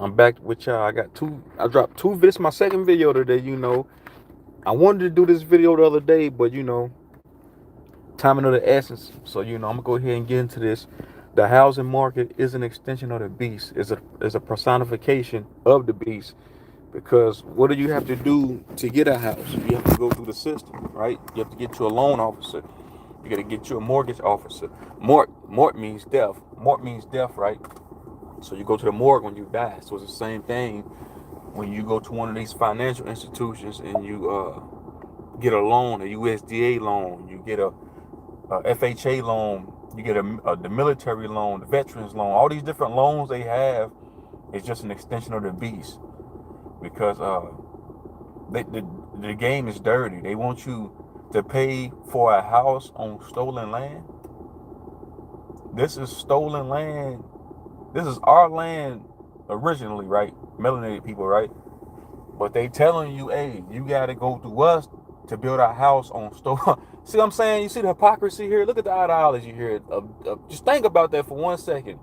I'm back with y'all. I dropped two videos. My second video today. I wanted to do this video the other day, but timing of the essence. So, I'm gonna go ahead and get into this. The housing market is an extension of the beast. Is a personification of the beast. Because what do you have to do to get a house? You have to go through the system, right? You have to get you a loan officer. You got to get you a mortgage officer. Mort means death. Mort means death, right? So you go to the morgue when you die. So it's the same thing when you go to one of these financial institutions and you get a loan, a USDA loan, you get a FHA loan, you get the military loan, the veterans loan. All these different loans they have is just an extension of the beast because the game is dirty. They want you to pay for a house on stolen land. This is stolen land. This is our land originally, right? Melanated people, right? But they telling you, hey, you gotta go through us to build a house on stolen. See what I'm saying? You see the hypocrisy here? Look at the ideology here. Just think about that for 1 second.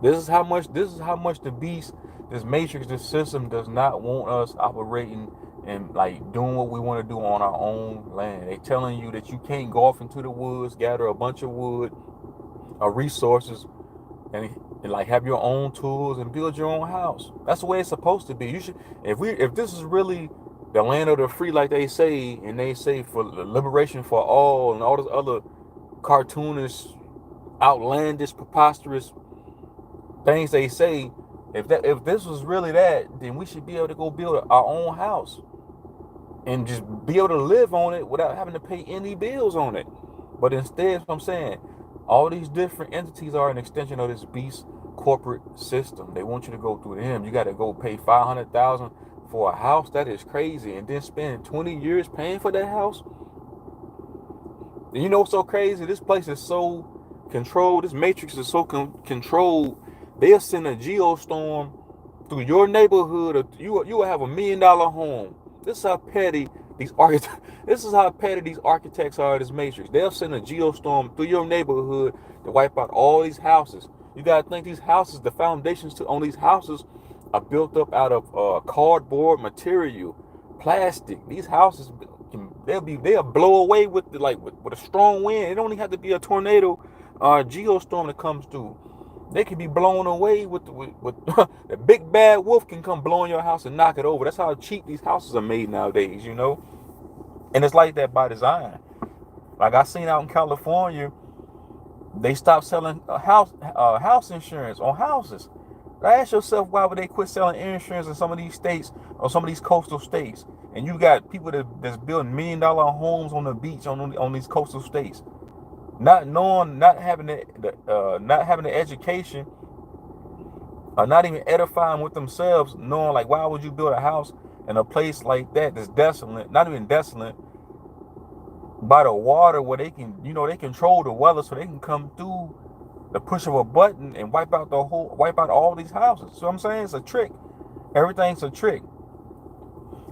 This is how much the beast, this matrix, this system does not want us operating and like doing what we want to do on our own land. They telling you that you can't go off into the woods, gather a bunch of wood or resources, and like have your own tools and build your own house. That's the way it's supposed to be. You should, if this is really the land of the free, like they say, and they say for liberation for all, and all this other cartoonish, outlandish, preposterous things they say, if this was really that, then we should be able to go build our own house and just be able to live on it without having to pay any bills on it. But instead, I'm saying, all these different entities are an extension of this beast corporate system. They want you to go through them. You got to go pay 500,000 for a house. That is crazy. And then spend 20 years paying for that house. And you know what's so crazy? This place is so controlled. This matrix is so controlled. They'll send a geostorm through your neighborhood. Or you will have $1 million home. This is how petty these architects. This is how petty these architects are. This matrix. They'll send a geostorm through your neighborhood to wipe out all these houses. You gotta think these houses, the foundations on these houses, are built up out of cardboard material, plastic. These houses, they'll blow away with with a strong wind. It don't even have to be a tornado or a geostorm that comes through. They can be blown away with the big bad wolf can come blowing your house and knock it over. That's how cheap these houses are made nowadays. And it's like that by design. Like I seen out in California, they stopped selling house insurance on houses. Ask yourself, why would they quit selling insurance in some of these states or some of these coastal states? And you got people that's building $1 million homes on the beach on these coastal states, not knowing, not having the education, or not even edifying with themselves, knowing like, why would you build a house in a place like that that's desolate, not even desolate, by the water where they control the weather so they can come through the push of a button and wipe out all these houses. So I'm saying it's a trick. Everything's a trick.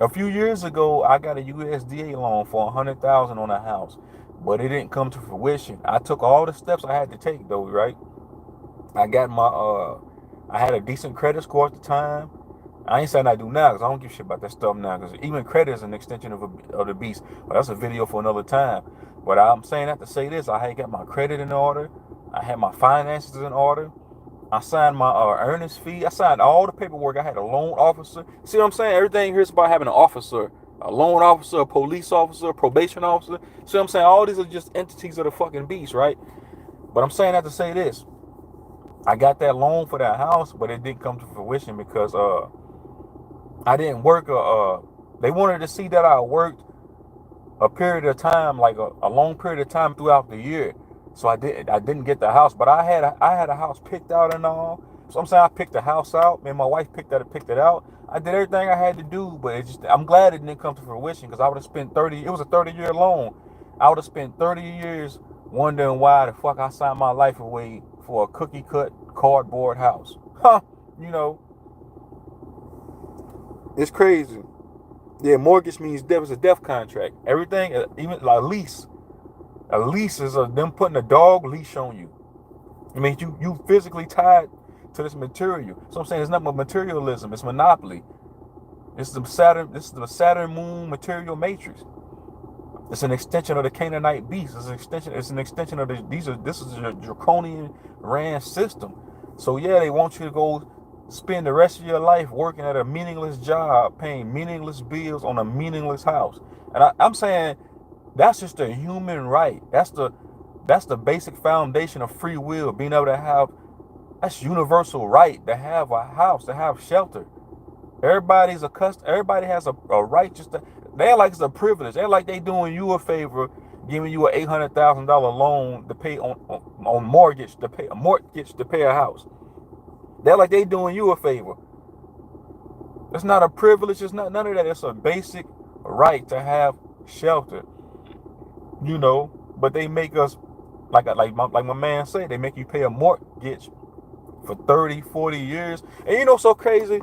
A few years ago, I got a USDA loan for 100,000 on a house, but it didn't come to fruition. I took all the steps I had to take though, right? I got I had a decent credit score at the time. I ain't saying I do now because I don't give a shit about that stuff now, because even credit is an extension of the beast. But that's a video for another time. But I'm saying that to say this: I had got my credit in order. I had my finances in order. I signed my earnest fee. I signed all the paperwork. I had a loan officer. See what I'm saying? Everything here is about having an officer, a loan officer, a police officer, a probation officer. See what I'm saying? All these are just entities of the fucking beast, right? But I'm saying that to say this: I got that loan for that house, but it didn't come to fruition because I didn't work. They wanted to see that I worked a period of time, like a long period of time throughout the year. So I didn't get the house, but I had a house picked out and all. So I'm saying I picked the house out. Me and my wife picked it out. I did everything I had to do, but I'm glad it didn't come to fruition, because I would have spent 30. It was a 30-year loan. I would have spent 30 years wondering why the fuck I signed my life away for a cookie cut cardboard house. Huh? You know, it's crazy. Yeah, mortgage means death. It's a death contract. Everything, even like lease. A lease is them putting a dog leash on you. I mean, you physically tied to this material. So I'm saying it's not materialism, it's monopoly. This is the Saturn moon material matrix. It's an extension of the Canaanite beast. It's an extension of this is a draconian RAND system. So yeah, they want you to go spend the rest of your life working at a meaningless job, paying meaningless bills on a meaningless house. And I'm saying that's just a human right. That's the basic foundation of free will, being able to have, that's universal right to have a house, to have shelter. Everybody has a right just to, they're like it's a privilege. They're like they doing you a favor, giving you an $800,000 loan to pay on mortgage to pay a house. They're like they doing you a favor. It's not a privilege. It's not none of that. It's a basic right to have shelter. You know, but they make us like my man said, they make you pay a mortgage for 30, 40 years. And you know, so crazy.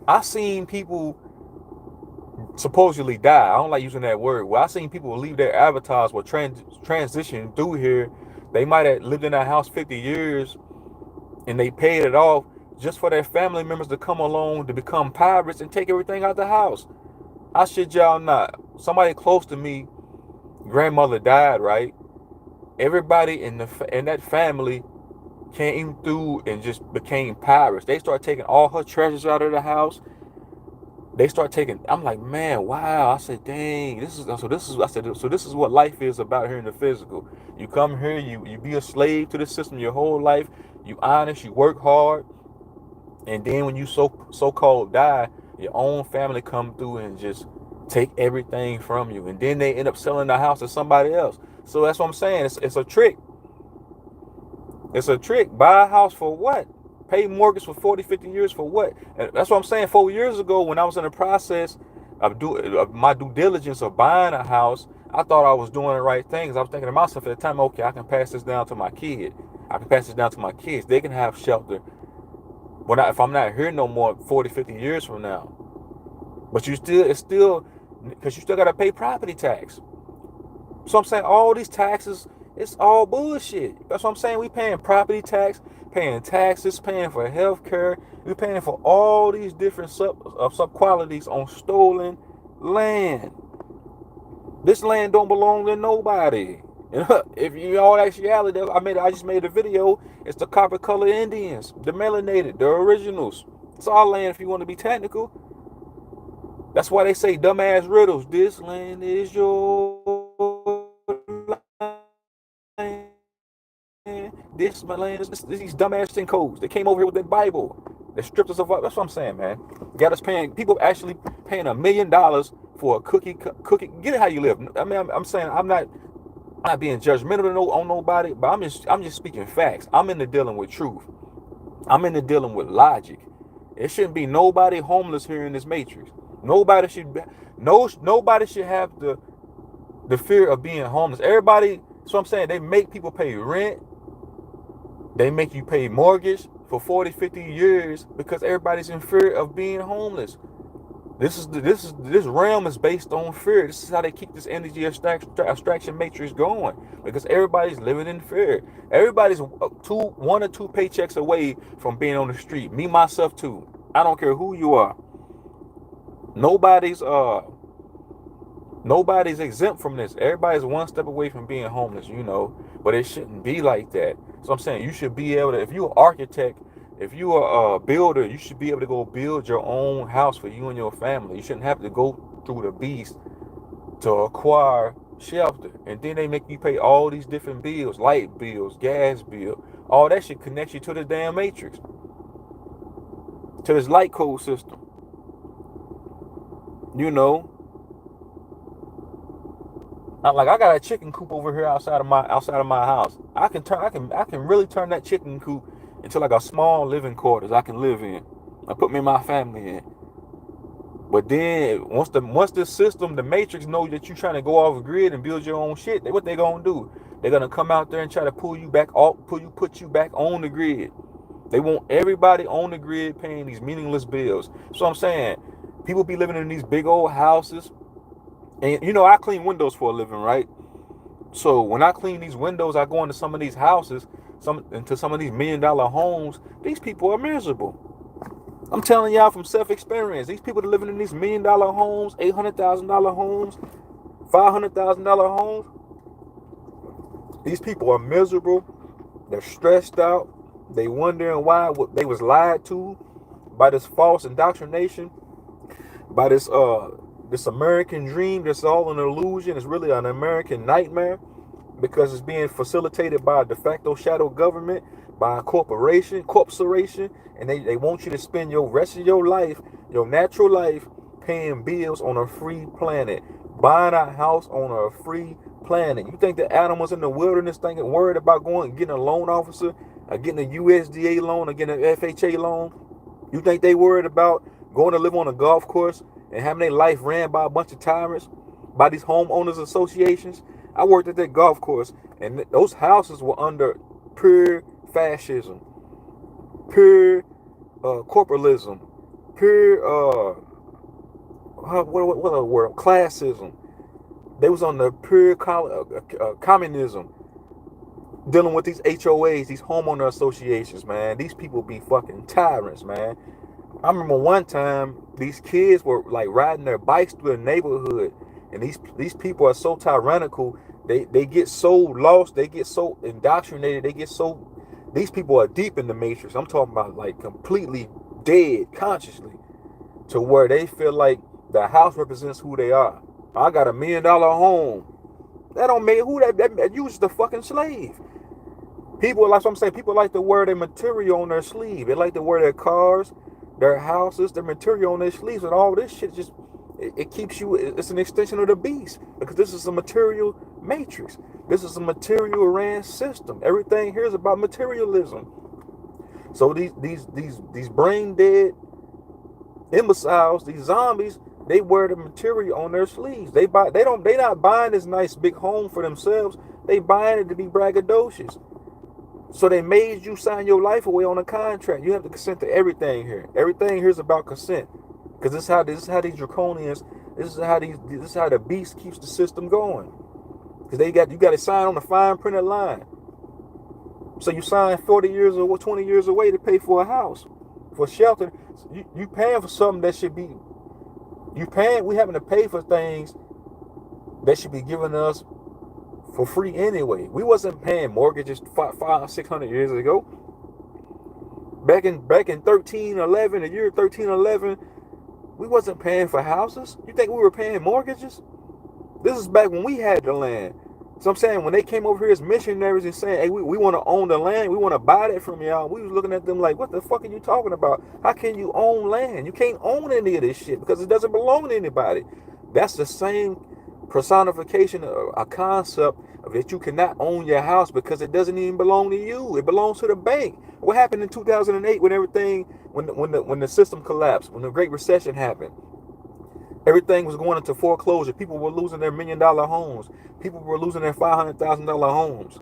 I seen people supposedly die. I don't like using that word. Well, I seen people leave their avatars or transition through here. They might have lived in that house 50 years and they paid it off just for their family members to come along to become pirates and take everything out the house. I shit y'all not. Somebody close to me, grandmother died, right? Everybody in that family came through and just became pirates. They start taking all her treasures out of the house. They start taking, I'm like, man, wow. I said, dang, this is what life is about here in the physical. You come here, you be a slave to the system your whole life. You honest, you work hard. And then when you so-called die, your own family come through and just take everything from you. And then they end up selling the house to somebody else. So that's what I'm saying. It's a trick. It's a trick. Buy a house for what? Pay mortgage for 40, 50 years for what? And that's what I'm saying. 4 years ago, when I was in the process of my due diligence of buying a house, I thought I was doing the right things. I was thinking to myself at the time, okay, I can pass this down to my kid. I can pass this down to my kids. They can have shelter. If I'm not here no more 40, 50 years from now. But it's still, because you still got to pay property tax. So I'm saying all these taxes, it's all bullshit. That's what I'm saying. We paying property tax, paying taxes, paying for health care. We're paying for all these different sub qualities on stolen land. This land don't belong to nobody. If you all actuality, I just made a video. It's the copper color Indians, the melanated, the originals. It's our land if you want to be technical. That's why they say dumbass riddles. This land is your land. This my land. These dumbass thing codes. They came over here with that Bible. They stripped us of. That's what I'm saying, man. Got us paying. People actually paying $1 million for a cookie. Get it how you live. I mean, I'm saying I'm not being judgmental on nobody, but I'm just speaking facts. I'm into dealing with truth. I'm into dealing with logic. It shouldn't be nobody homeless here in this matrix. Nobody should have the fear of being homeless. Everybody, so I'm saying they make people pay rent. They make you pay mortgage for 40, 50 years because everybody's in fear of being homeless. This realm is based on fear. This is how they keep this energy abstraction matrix going, because everybody's living in fear. Everybody's 1 or 2 paychecks away from being on the street. Me, myself too. I don't care who you are. Nobody's exempt from this. Everybody's 1 step away from being homeless, you know, but it shouldn't be like that. So I'm saying you should be able to, if you're an architect, if you are a builder, you should be able to go build your own house for you and your family. You shouldn't have to go through the beast to acquire shelter. And then they make you pay all these different bills, light bills, gas bill. All that shit connects you to the damn matrix, to this light code system. You know, like I got a chicken coop over here outside of my house. I can really turn that chicken coop into like a small living quarters I can live in. I put me and my family in. But then once the system, the matrix knows that you're trying to go off the grid and build your own shit, what they gonna do? They're gonna come out there and try to put you back on the grid. They want everybody on the grid paying these meaningless bills. So I'm saying, people be living in these big old houses. And you know, I clean windows for a living, right? So when I clean these windows, I go into some of these houses. some of these $1 million homes, these people are miserable. I'm telling y'all from self-experience. These people that are living in these $1 million homes, $800,000 homes, $500,000 homes, these people are miserable. They're stressed out. They wondering why they was lied to by this false indoctrination, by this American dream that's all an illusion. It's really an American nightmare because it's being facilitated by a de facto shadow government, by a corporation, and they want you to spend your rest of your life, your natural life, paying bills on a free planet, buying a house on a free planet. You think the animals in the wilderness thinking worried about going and getting a loan officer, or getting a USDA loan, or getting an FHA loan? You think they worried about going to live on a golf course and having their life ran by a bunch of tyrants, by these homeowners associations? I worked at that golf course, and those houses were under pure fascism, pure corporalism, pure what a word, classism. They was on the pure communism, dealing with these HOAs, these homeowner associations, man. These people be fucking tyrants, man. I remember one time these kids were like riding their bikes through the neighborhood, and these people are so tyrannical. They get so lost, they get so indoctrinated, these people are deep in the matrix. I'm talking about like completely dead consciously, to where they feel like the house represents who they are. I got $1 million home. That don't make who that you just a fucking slave. People, like what I'm saying, people like to wear their material on their sleeve. They like to wear their cars, their houses, their material on their sleeves, and all this shit just it keeps you. It's an extension of the beast, because this is a material matrix. This is a material ran system. Everything here is about materialism. So these brain dead imbeciles, these zombies, they wear the material on their sleeves. They not buying this nice big home for themselves. They buying it to be braggadocious. So they made you sign your life away on a contract. You have to consent to everything here. Everything here is about consent. Because this is how these draconians, this is how the beast keeps the system going. Because you got to sign on the fine printed line. So you sign 40 years or 20 years away to pay for a house, for shelter. You paying for something that should be, we having to pay for things that should be given us for free anyway. We wasn't paying mortgages 500-600 years ago. Back in 1311, the year 1311, we wasn't paying for houses. You think we were paying mortgages? This is back when we had the land. So I'm saying, when they came over here as missionaries and saying, hey, we want to own the land, we want to buy that from y'all, we was looking at them like, what the fuck are you talking about? How can you own land? You can't own any of this shit because it doesn't belong to anybody. That's the same personification of a concept of that you cannot own your house because it doesn't even belong to you. It belongs to the bank. What happened in 2008 when the system collapsed, when the Great Recession happened? Everything was going into foreclosure. People were losing their $1 million homes. People were losing their $500,000 homes.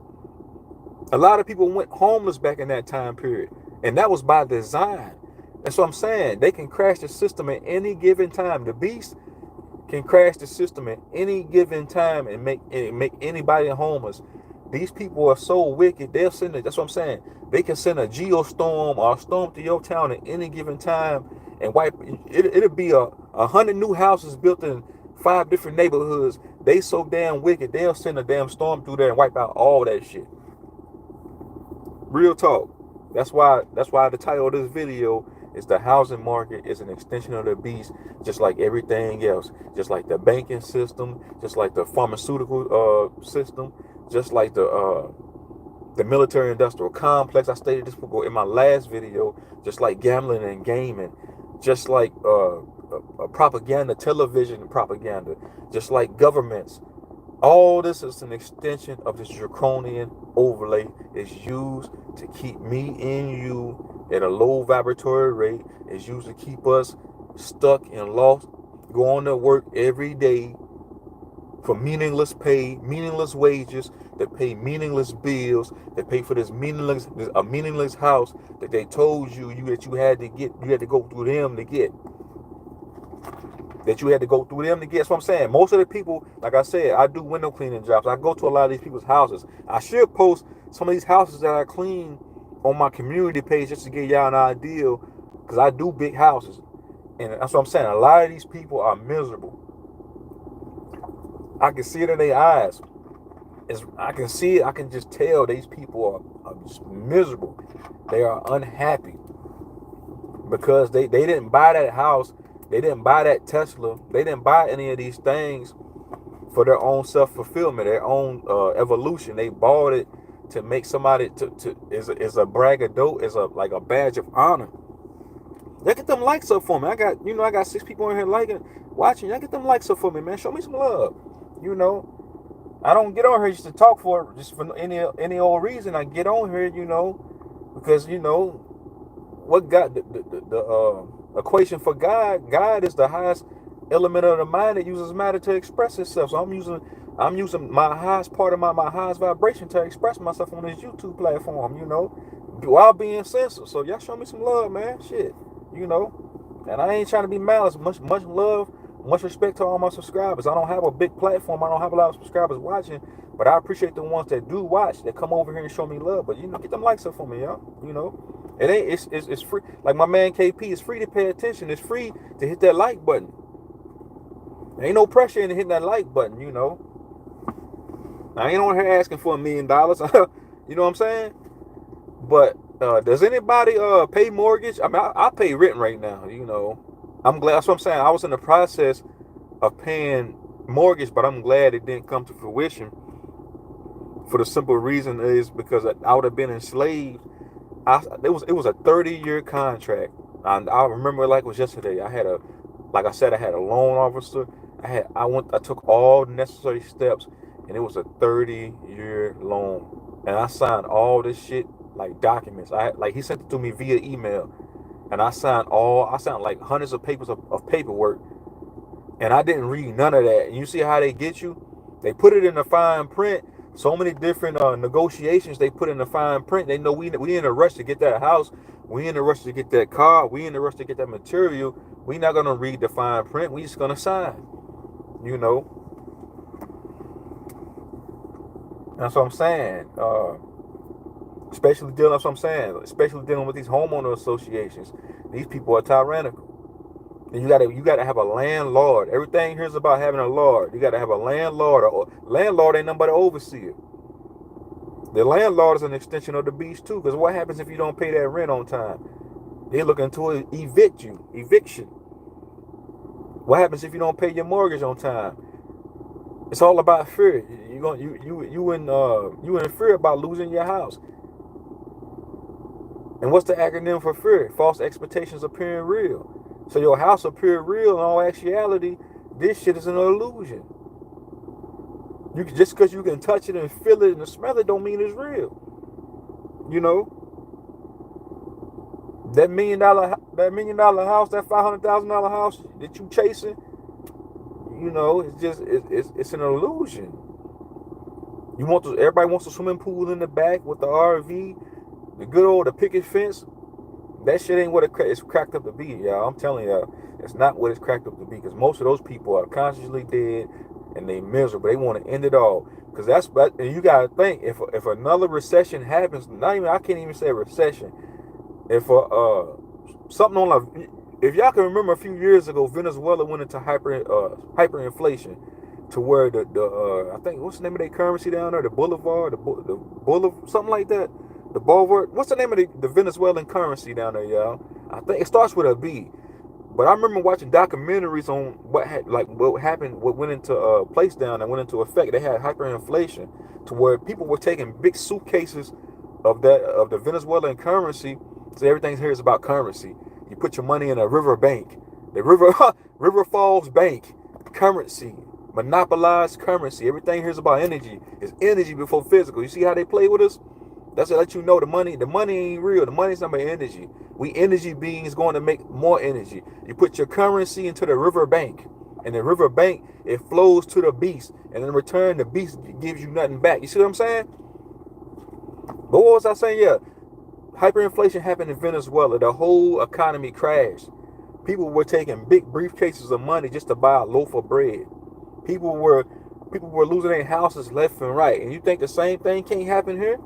A lot of people went homeless back in that time period. And that was by design. That's what I'm saying. They can crash the system at any given time. The beast can crash the system at any given time and make anybody homeless. These people are so wicked. They'll send it. That's what I'm saying. They can send a geostorm or a storm to your town at any given time and wipe. It'll be 100 new houses built in 5 different neighborhoods. They so damn wicked. They'll send a damn storm through there and wipe out all that shit. Real talk. That's why the title of this video is The Housing Market is an Extension of the Beast, just like everything else. Just like the banking system, just like the pharmaceutical system, just like the military industrial complex. I stated this before in my last video. Just like gambling and gaming, just like propaganda, television propaganda, just like governments. All this is an extension of this draconian overlay. It's used to keep me and you at a low vibratory rate. It's used to keep us stuck and lost, going to work every day for meaningless pay, meaningless wages, that pay meaningless bills, that pay for a meaningless house that they told you that you had to go through them to get. that you had to go through them to get. That's what I'm saying. Most of the people, like I said, I do window cleaning jobs. I go to a lot of these people's houses. I should post some of these houses that I clean on my community page just to give y'all an idea, because I do big houses. And that's what I'm saying. A lot of these people are miserable. I can see it in their eyes. I can see it. I can just tell these people are just miserable. They are unhappy because they didn't buy that house. They didn't buy that Tesla. They didn't buy any of these things for their own self-fulfillment, their own evolution. They bought it to make somebody is a braggadocio, is like a badge of honor. Y'all get them likes up for me. I got 6 people in here liking, watching. Y'all get them likes up for me, man. Show me some love. I don't get on here just to talk for any old reason. I get on here, because what God the equation for God. God is the highest element of the mind that uses matter to express itself. So I'm using my highest part of my highest vibration to express myself on this YouTube platform. While being censored. So y'all show me some love, man. Shit. And I ain't trying to be malice. Much love, much respect to all my subscribers. I don't have a big platform. I don't have a lot of subscribers watching, but I appreciate the ones that do watch, that come over here and show me love. But get them likes up for me, y'all. It's free. Like my man KP, it's free to pay attention. It's free to hit that like button. There ain't no pressure in hitting that like button, I ain't on here asking for $1 million. You know what I'm saying? But does anybody pay mortgage? I mean, I pay rent right now. I'm glad. That's what I'm saying. I was in the process of paying mortgage, but I'm glad it didn't come to fruition. For the simple reason is because I would have been enslaved. It was a 30-year contract. I remember it like it was yesterday. Like I said, I had a loan officer. I took all the necessary steps, and it was a 30-year loan. And I signed all this shit, like documents. He sent it to me via email, and I signed like hundreds of papers of paperwork, and I didn't read none of that. And you see how they get you? They put it in the fine print. So many different negotiations they put in the fine print. They know we in a rush to get that house. We in a rush to get that car. We in a rush to get that material. We not gonna read the fine print. We just gonna sign. That's what I'm saying. Especially dealing with these homeowner associations. These people are tyrannical. And you gotta have a landlord. Everything here is about having a lord. You gotta have a landlord. Landlord ain't nothing but an overseer. The landlord is an extension of the beast too. Because what happens if you don't pay that rent on time? They're looking to evict you. Eviction. What happens if you don't pay your mortgage on time? It's all about fear. You in fear about losing your house. And what's the acronym for fear? False expectations appearing real. So your house appear real. In all actuality, this shit is an illusion. Just because you can touch it and feel it and smell it don't mean it's real. That $1 million house, that $500,000 house that you chasing, it's an illusion. Everybody wants a swimming pool in the back with the RV, the good old picket fence. That shit ain't what it's cracked up to be, y'all. I'm telling y'all, it's not what it's cracked up to be. Because most of those people are consciously dead and they miserable. They want to end it all. Because and you gotta think, if another recession happens, I can't even say recession. If if y'all can remember a few years ago, Venezuela went into hyperinflation, to where I think, what's the name of their currency down there? The Bolivar, something like that. The Bolivar. What's the name of the Venezuelan currency down there, y'all? I think it starts with a B. But I remember watching documentaries on what happened, what went into place down there, went into effect. They had hyperinflation to where people were taking big suitcases of the Venezuelan currency. So everything here is about currency. You put your money in a river bank, the River Falls Bank, currency, monopolized currency. Everything here is about energy. It's energy before physical. You see how they play with us? That's to let you know the money ain't real. The money's not about energy. We energy beings going to make more energy. You put your currency into the river bank, and the river bank, it flows to the beast, and in return, the beast gives you nothing back. You see what I'm saying? But what was I saying? Yeah, hyperinflation happened in Venezuela. The whole economy crashed. People were taking big briefcases of money just to buy a loaf of bread. People were people were losing their houses left and right. And you think the same thing can't happen here?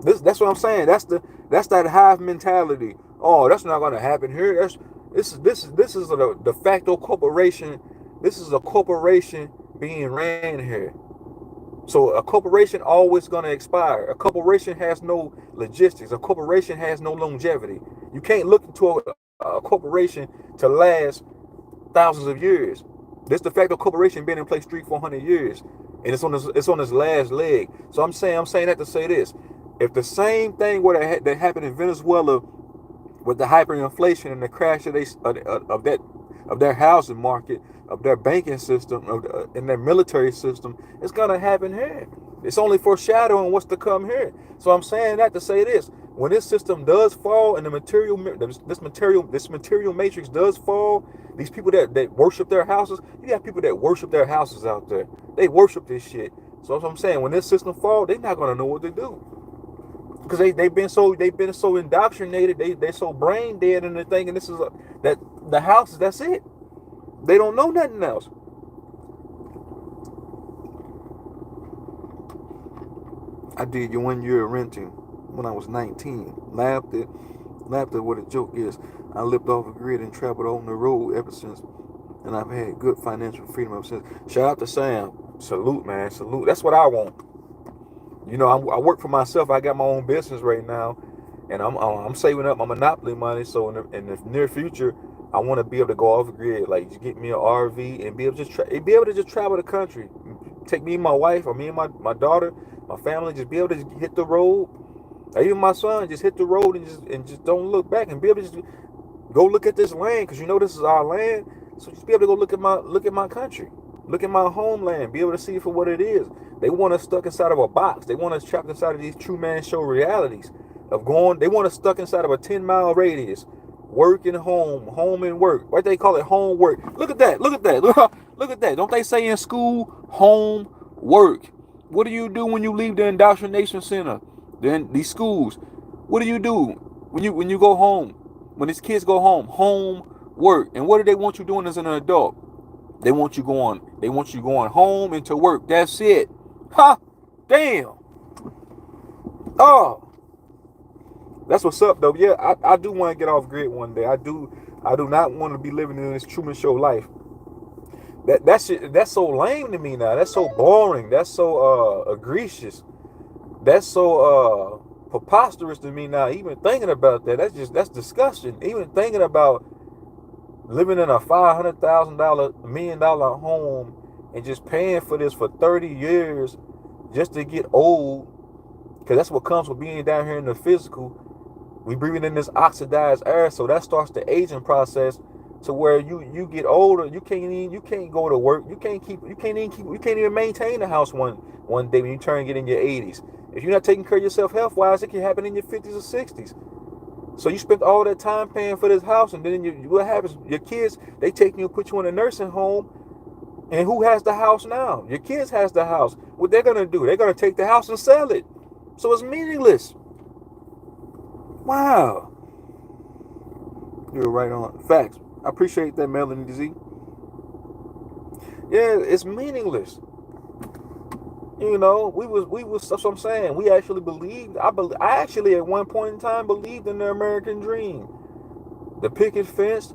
That's what I'm saying. That's that hive mentality. Oh, that's not gonna happen here. This is a de facto corporation. This is a corporation being ran here. So a corporation always gonna expire. A corporation has no logistics. A corporation has no longevity. You can't look into a corporation to last thousands of years. This de facto corporation been in place 300-400 years, and it's on its last leg. So I'm saying that to say this: if the same thing that happened in Venezuela with the hyperinflation and the crash of their housing market, of their banking system, and their military system, it's gonna happen here. It's only foreshadowing what's to come here. So I'm saying that to say this: when this system does fall and this material matrix does fall, these people that worship their houses, you got people that worship their houses out there. They worship this shit. So that's what I'm saying. When this system falls, they're not gonna know what to do. Because they've been so indoctrinated, they're so brain dead, and they're thinking that the houses, that's it. They don't know nothing else. I did your 1 year renting when I was 19. Laughed at what a joke is. I lived off a grid and traveled on the road ever since, and I've had good financial freedom ever since. Shout out to Sam. Salute, man. Salute. That's what I want. You know, I work for myself. I got my own business right now, and I'm saving up my monopoly money. So in the near future, I want to be able to go off grid, like just get me an RV and be able to just travel the country. Take me and my wife, or me and my daughter, my family, just be able to hit the road. Or even my son, just hit the road and just don't look back, and be able to just go look at this land, because this is our land. So just be able to go look at my country, look at my homeland, be able to see it for what it is. They want us stuck inside of a box. They want us trapped inside of these Truman Show realities they want us stuck inside of a 10-mile radius. Work and home and work. Why they call it homework? Look at that. Look at that. Look at that. Don't they say in school, home, work? What do you do when you leave the indoctrination center? Then these schools. What do you do when you go home? When these kids go home, work. And what do they want you doing as an adult? They want you going home and to work. That's it. Ha! Damn. Oh. That's what's up though. Yeah, I do want to get off grid one day. I do not want to be living in this Truman Show life. That's so lame to me now. That's so boring. That's so egregious. That's so preposterous to me now. Even thinking about that, that's disgusting. Even thinking about living in a $500,000, $1 million home and just paying for this for 30 years just to get old, because that's what comes with being down here in the physical. We breathing in this oxidized air, so that starts the aging process to where you get older. You can't go to work. You can't even maintain the house one day when you get in your 80s. If you're not taking care of yourself health wise, it can happen in your 50s or 60s. So you spent all that time paying for this house, and then what happens? Your kids, they take you and put you in a nursing home, and who has the house now? Your kids has the house. What they're gonna do? They're gonna take the house and sell it. So it's meaningless. Wow. You're right on. Facts. I appreciate that, Melanie Z. Yeah, it's meaningless. We was that's what I'm saying. We actually believed. I actually at one point in time believed in the American dream. The picket fence,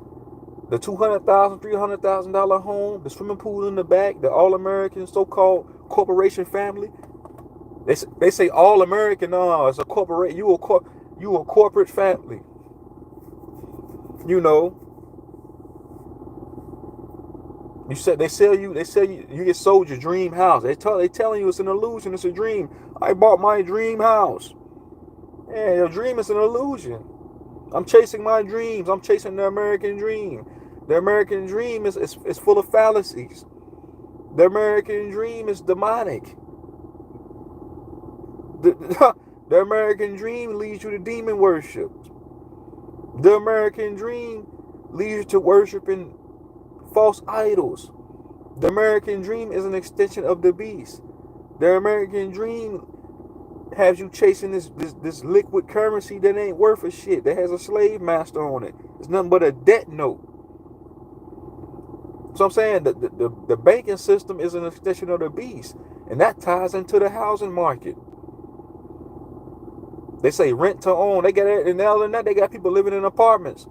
the $200,000, $300,000 home, the swimming pool in the back, the all-American so-called corporation family. They say all-American. No, it's a corporate. You a corporate family. They sell you, you get sold your dream house. They telling you it's an illusion, it's a dream. I bought my dream house. Yeah, your dream is an illusion. I'm chasing my dreams. I'm chasing the American dream. The American dream is full of fallacies. The American dream is demonic. The American dream leads you to demon worship. The American dream leads you to worshiping false idols. The American dream is an extension of the beast. The American dream has you chasing this liquid currency that ain't worth a shit, that has a slave master on it. It's nothing but a debt note. So I'm saying that the banking system is an extension of the beast, and that ties into the housing market. They say rent to own. They got it, and other than that, they got people living in apartments.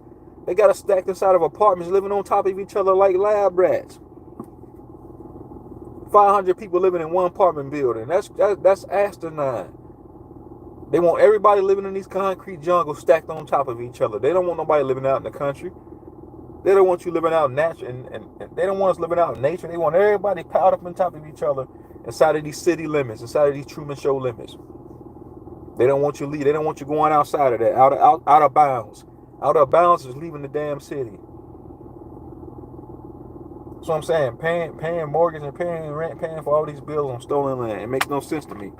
They got us stacked inside of apartments, living on top of each other like lab rats. 500 people living in one apartment building. That's asinine. They want everybody living in these concrete jungles stacked on top of each other. They don't want nobody living out in the country. They don't want you living out natural, and they don't want us living out in nature. They want everybody piled up on top of each other inside of these city limits, inside of these Truman Show limits. They don't want you leave. They don't want you going outside of that, out of bounds. Out of bounds is leaving the damn city. So I'm saying, paying mortgage and paying rent, paying for all these bills on stolen land, it makes no sense to me.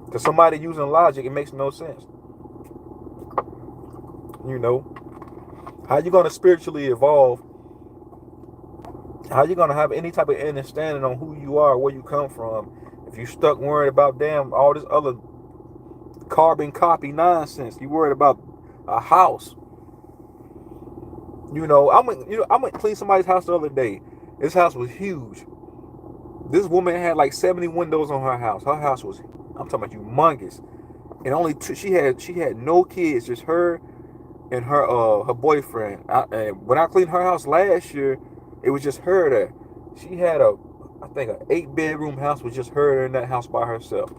Because somebody using logic, it makes no sense. You know, how you gonna spiritually evolve? How you gonna have any type of understanding on who you are, where you come from, if you stuck worried about damn all this other carbon copy nonsense? You worried about a house. You know, I went to clean somebody's house the other day. This house was huge. This woman had like 70 windows on her house. Her house was, I'm talking about, humongous. And only two, she had no kids, just her and her boyfriend. And when I cleaned her house last year, it was just her there. She had I think an 8-bedroom house with just her in that house by herself.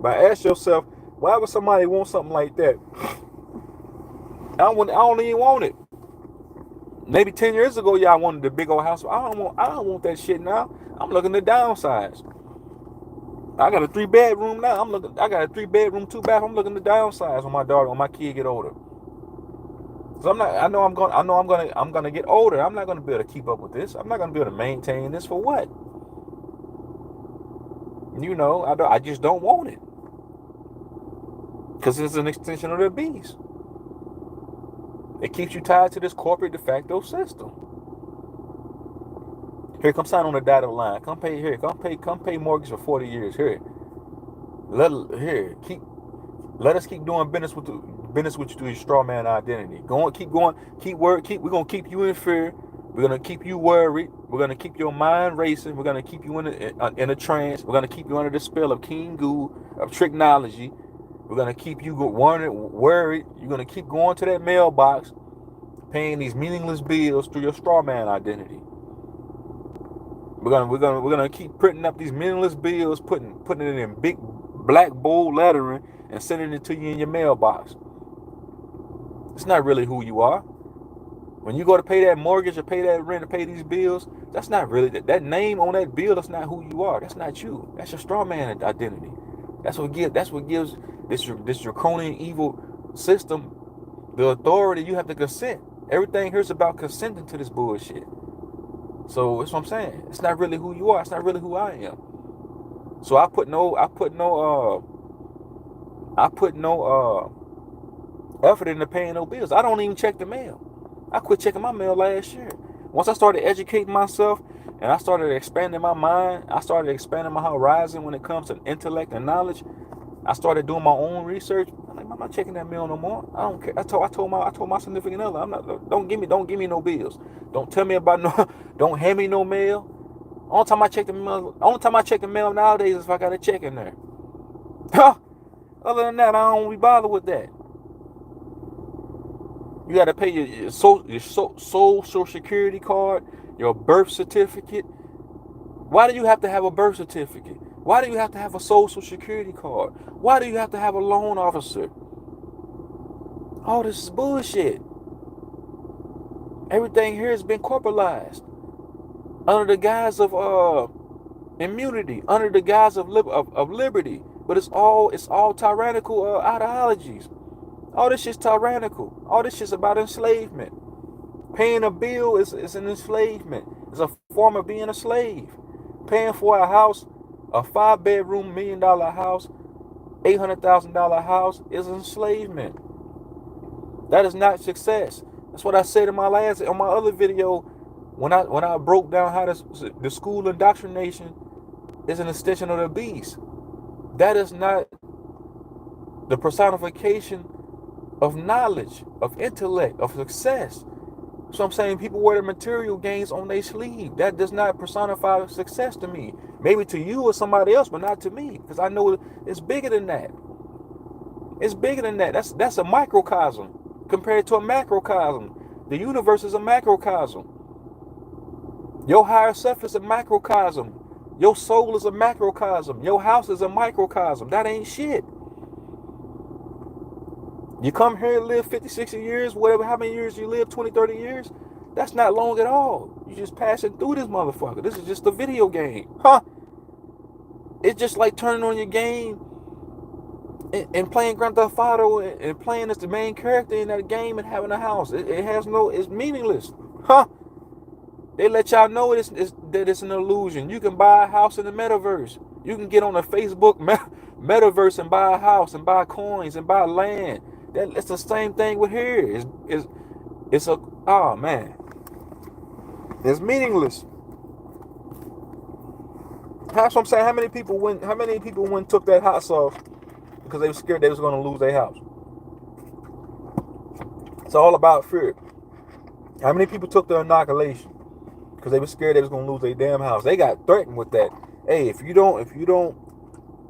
But ask yourself, why would somebody want something like that? I don't even want it. Maybe 10 years ago, y'all wanted the big old house. I don't want that shit now. I'm looking at downsize. I got a 3-bedroom now. I got a 3-bedroom, 2-bath. I'm looking to downsize when my kid get older. So I know I'm gonna get older. I'm not gonna be able to keep up with this. I'm not gonna be able to maintain this for what? You know, I just don't want it. Because it's an extension of the beast. It keeps you tied to this corporate de facto system. Here, come sign on the dotted line. Come pay mortgage for 40 years. Let us keep doing business with you through your straw man identity. Keep we're gonna keep you in fear. We're gonna keep you worried. We're gonna keep your mind racing. We're gonna keep you in a trance. We're gonna keep you under the spell of King Goo, of technology. We're gonna keep you worried. You're gonna keep going to that mailbox, paying these meaningless bills through your straw man identity. We're gonna keep printing up these meaningless bills, putting it in big black bold lettering, and sending it to you in your mailbox. It's not really who you are. When you go to pay that mortgage or pay that rent or pay these bills, that's not really that name on that bill. That's not who you are. That's not you. That's your straw man identity. That's what gives this draconian evil system the authority. You have to consent. Everything here is about consenting to this bullshit. So that's what I'm saying. It's not really who you are. It's not really who I am. So I put no effort into paying no bills. I don't even check the mail. I quit checking my mail last year. Once I started educating myself and I started expanding my mind, I started expanding my horizon when it comes to intellect and knowledge. I started doing my own research. I'm not checking that mail no more. I don't care. I told my significant other, don't give me no bills. Don't tell me about no. Don't hand me no mail. Only time I check the mail nowadays is if I got a check in there. Other than that, I don't be bothered with that. You got to pay your social security card, your birth certificate. Why do you have to have a birth certificate? Why do you have to have a social security card? Why do you have to have a loan officer? All this is bullshit. Everything here has been corporatized under the guise of immunity, under the guise of liberty. But it's all tyrannical ideologies. All this shit's tyrannical. All this shit's about enslavement. Paying a bill is an enslavement. It's a form of being a slave. Paying for a house, a 5-bedroom, $1 million house, $800,000 house is enslavement. That is not success. That's what I said on my other video when I broke down how the school indoctrination is an extension of the beast. That is not the personification of knowledge, of intellect, of success. So I'm saying people wear the material gains on their sleeve. That does not personify success to me. Maybe to you or somebody else, but not to me. Because I know it's bigger than that. It's bigger than that. That's a microcosm compared to a macrocosm. The universe is a macrocosm. Your higher self is a macrocosm. Your soul is a macrocosm. Your house is a microcosm. That ain't shit. You come here and live 50, 60 years, whatever, how many years you live, 20, 30 years, that's not long at all. You're just passing through this motherfucker. This is just a video game. Huh? It's just like turning on your game and playing Grand Theft Auto and playing as the main character in that game and having a house. It's meaningless. Huh? They let y'all know that it's an illusion. You can buy a house in the metaverse. You can get on the Facebook metaverse and buy a house and buy coins and buy land. It's the same thing with here. Oh man. It's meaningless. That's what I'm saying. How many people went and took that house off because they were scared they was going to lose their house? It's all about fear. How many people took the inoculation because they were scared they was going to lose their damn house? They got threatened with that. Hey, if you don't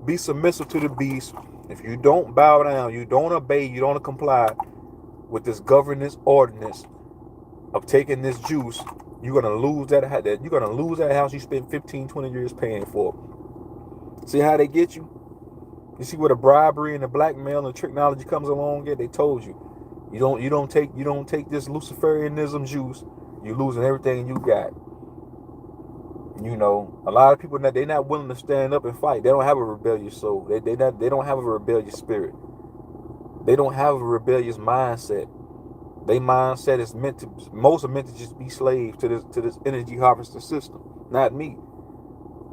be submissive to the beast, if you don't bow down, you don't obey, you don't comply with this governance ordinance of taking this juice, you're going to lose that. You're going to lose that house you spent 15, 20 years paying for. See how they get you? You see where the bribery and the blackmail and the technology comes along? Yeah, they told you. You don't take this Luciferianism juice, you're losing everything you got. You know, a lot of people they're not willing to stand up and fight. They don't have a rebellious soul. They don't have a rebellious spirit. They don't have a rebellious mindset. Their mindset is meant to just be slaves to this energy harvesting system. Not me.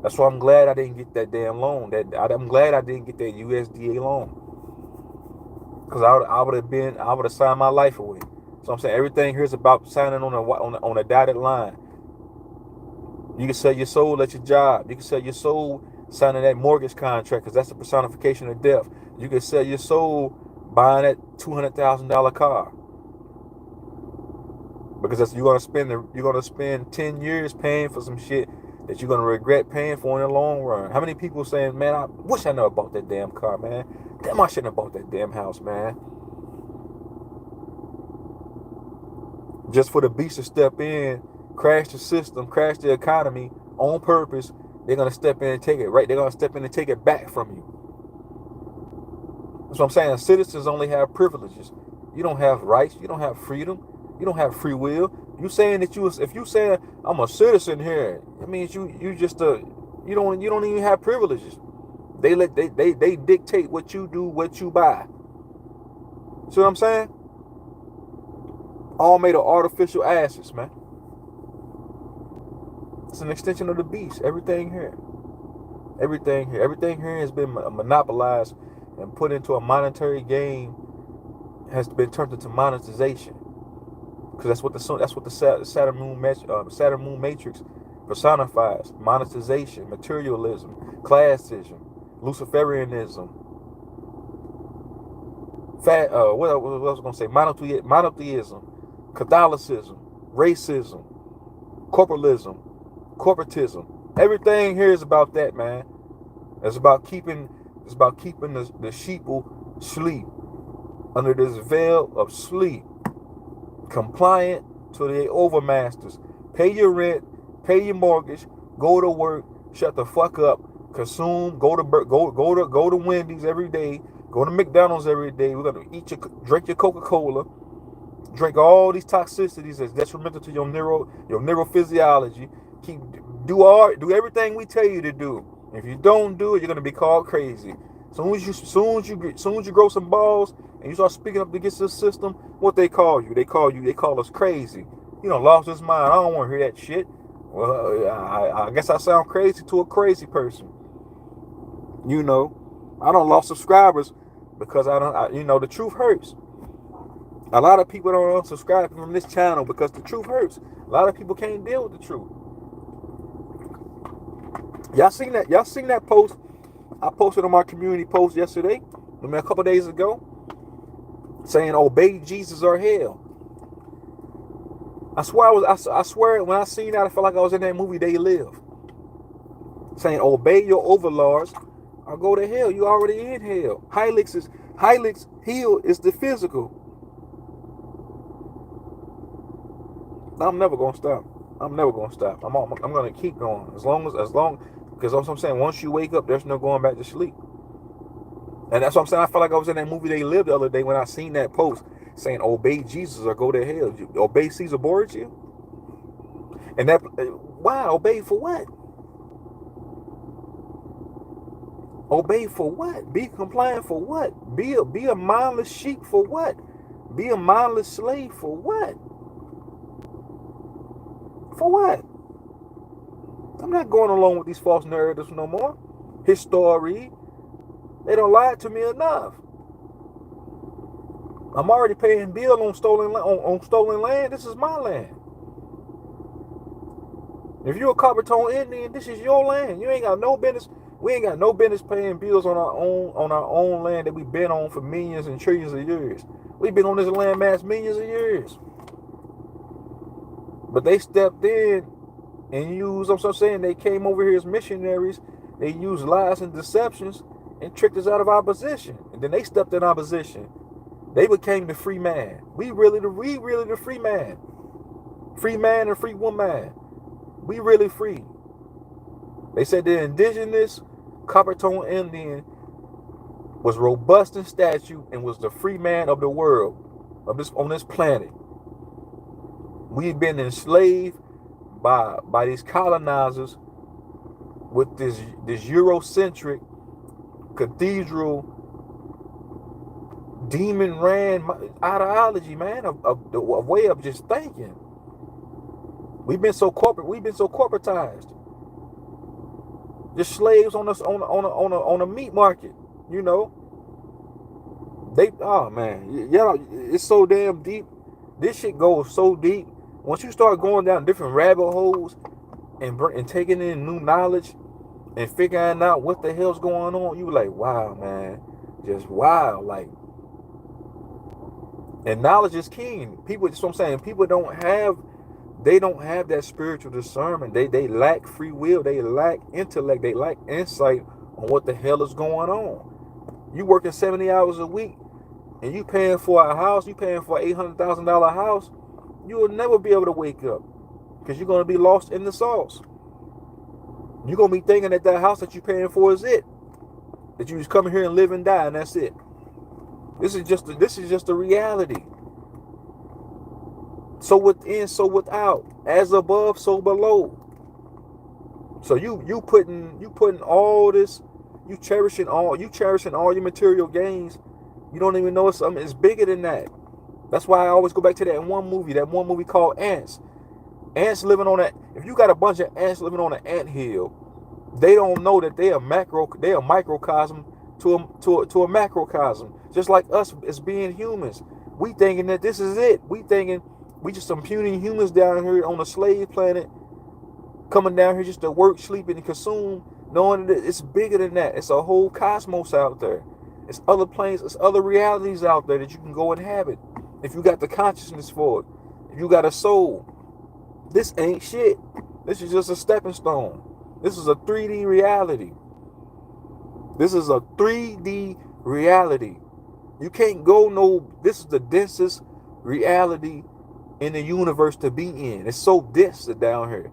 That's why I'm glad I didn't get that damn loan. I'm glad I didn't get that USDA loan. Because I would have signed my life away. So I'm saying everything here is about signing on a dotted line. You can sell your soul at your job. You can sell your soul signing that mortgage contract because that's the personification of death. You can sell your soul buying that $200,000 car because you're gonna spend 10 years paying for some shit that you're gonna regret paying for in the long run. How many people saying, man, I wish I never bought that damn car, man. Damn, I shouldn't have bought that damn house, man. Just for the beast to step in, crash the system, crash the economy on purpose, they're going to step in and take it, right? They're going to step in and take it back from you. That's what I'm saying. Citizens only have privileges. You don't have rights. You don't have freedom. You don't have free will. You saying that if you saying I'm a citizen here, it means you don't even have privileges. They dictate what you do, what you buy. See what I'm saying? All made of artificial assets, man. It's an extension of the beast. Everything here has been monopolized and put into a monetary game. Has been turned into monetization, because that's what the Saturn Moon Matrix personifies: monetization, materialism, classism, Luciferianism. What I was going to say? Monotheism, Catholicism, racism, corporatism. Everything here is about that, man. It's about keeping the sheeple sleep under this veil of sleep, compliant to the overmasters. Pay your rent, pay your mortgage, go to work, shut the fuck up, consume, go to Wendy's every day, go to McDonald's every day. We're gonna drink your Coca-Cola, drink all these toxicities that's detrimental to your neurophysiology. Do everything we tell you to do. If you don't do it, you're gonna be called crazy. Soon as you grow some balls and you start speaking up against the system, what they call you? They call us crazy. You know, lost his mind. I don't want to hear that shit. Well, I guess I sound crazy to a crazy person. You know, I don't lost subscribers because the truth hurts. A lot of people don't unsubscribe from this channel because the truth hurts. A lot of people can't deal with the truth. Y'all seen that post I posted on my community post yesterday, a couple days ago, saying obey Jesus or hell. I swear when I seen that, I felt like I was in that movie They Live. Saying obey your overlords or go to hell. You already in hell. Helix Hill is the physical. I'm never gonna stop. I'm never gonna stop. I'm gonna keep going as long because that's what I'm saying. Once you wake up, there's no going back to sleep. And that's what I'm saying. I felt like I was in that movie They Live the other day when I seen that post saying obey Jesus or go to hell. Obey Caesar Borgia. And that, why obey for what? Obey for what? Be compliant for what? Be a mindless sheep for what? Be a mindless slave for what? For what? I'm not going along with these false narratives no more. History. They don't lie to me enough. I'm already paying bill on stolen land. This is my land. If you're a Copper Tone Indian, this is your land. You ain't got no business. We ain't got no business paying bills on our own land that we've been on for millions and trillions of years. We've been on this land mass millions of years. But they stepped in and used, I'm saying, they came over here as missionaries. They used lies and deceptions and tricked us out of our position. And then they stepped in our position. They became the free man. We really the free man. Free man and free woman. We really free. They said the indigenous Copper Tone Indian was robust in stature and was the free man of the world, on this planet. We've been enslaved by these colonizers with this Eurocentric cathedral demon ran ideology, man, of way of just thinking. We've been so corporatized. Just slaves on us on a meat market, you know. Oh man, yeah, it's so damn deep. This shit goes so deep. Once you start going down different rabbit holes and taking in new knowledge and figuring out what the hell's going on, you like, wow, man, just wow, like. And knowledge is king. People, that's what I'm saying. People don't have that spiritual discernment. They lack free will. They lack intellect. They lack insight on what the hell is going on. You working 70 hours a week and you paying for a house, you paying for an $800,000 house, you will never be able to wake up because you're going to be lost in the sauce. You're going to be thinking that house that you're paying for is it. That you just come here and live and die and that's it. This is just the reality. So within, so without, as above, so below. So you putting all this, you cherishing all your material gains. You don't even know it's bigger than that. That's why I always go back to that one movie called Ants. Ants living on that. If you got a bunch of ants living on an ant hill, they don't know that they are microcosm to a macrocosm. Just like us as being humans. We thinking that this is it. We thinking we just some puny humans down here on a slave planet, coming down here just to work, sleep, and consume, knowing that it's bigger than that. It's a whole cosmos out there. It's other planes, it's other realities out there that you can go inhabit. If you got the consciousness for it. If you got a soul. This ain't shit. This is just a stepping stone. This is a 3D reality. This is a 3D reality. You can't go this is the densest reality in the universe to be in. It's so dense down here.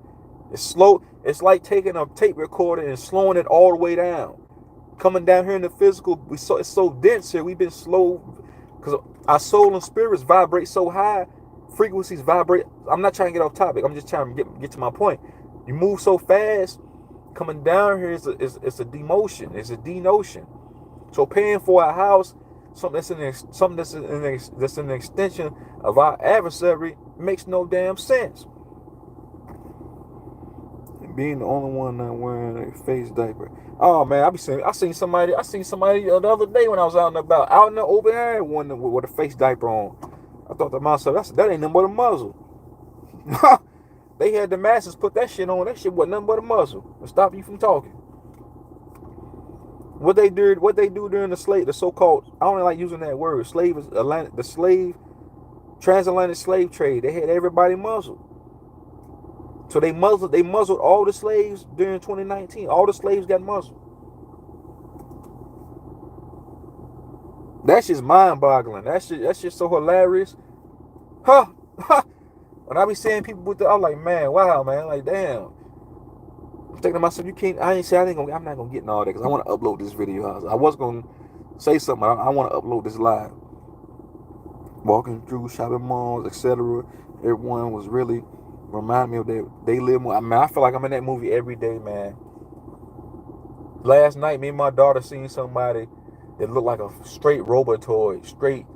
It's slow. It's like taking a tape recorder and slowing it all the way down. Coming down here in the physical, it's so dense here. We've been slow because our soul and spirits vibrate so high. Frequencies vibrate. I'm not trying to get off topic. I'm just trying to get to my point. You move so fast. Coming down here is a demotion. It's a denotion. So paying for a house, something that's an extension of our adversary, makes no damn sense. And being the only one not wearing a face diaper. Oh man, I seen somebody the other day when I was out and about, out in the open air, one with a face diaper on. I thought to myself, that ain't nothing but a muzzle. They had the masses put that shit on. That shit wasn't nothing but a muzzle to stop you from talking. What they do during the so-called, I don't like using that word, the slave Transatlantic slave trade. They had everybody muzzled. So they muzzled all the slaves during 2019. All the slaves got muzzled. That's just mind-boggling. That's just so hilarious. Huh? When I be seeing people with I'm like, man, wow, man, like, damn. I'm thinking to myself, I'm not gonna get in all that because I want to upload this video. I was gonna say something. I want to upload this live. Walking through shopping malls, etc. Everyone was really remind me of that They Live more. I mean, I feel like I'm in that movie every day, man. Last night, me and my daughter seen somebody that looked like a straight Robotoid.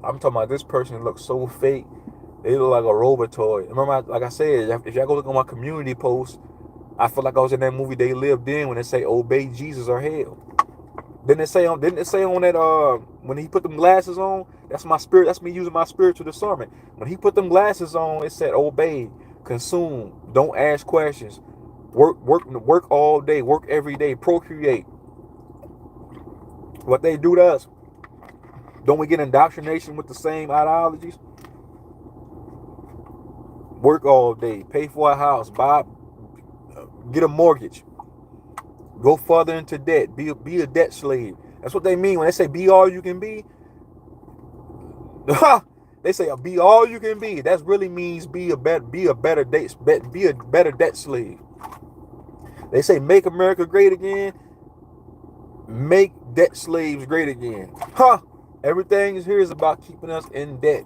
I'm talking about this person looked so fake. They look like a Robotoid. Remember, like I said, if y'all go look on my community post, I feel like I was in that movie They Lived In when they say obey Jesus or hell. Didn't it say on that when he put them glasses on? That's my spirit. That's me using my spiritual discernment. When he put them glasses on, it said obey, consume, don't ask questions, work all day, work every day, procreate. What they do to us, don't we get indoctrination with the same ideologies? Work all day, pay for a house, get a mortgage, go further into debt, be a debt slave. That's what they mean when they say be all you can be. They say be all you can be. That really means be a better debt slave. They say make America great again. Make debt slaves great again. Everything here is about keeping us in debt.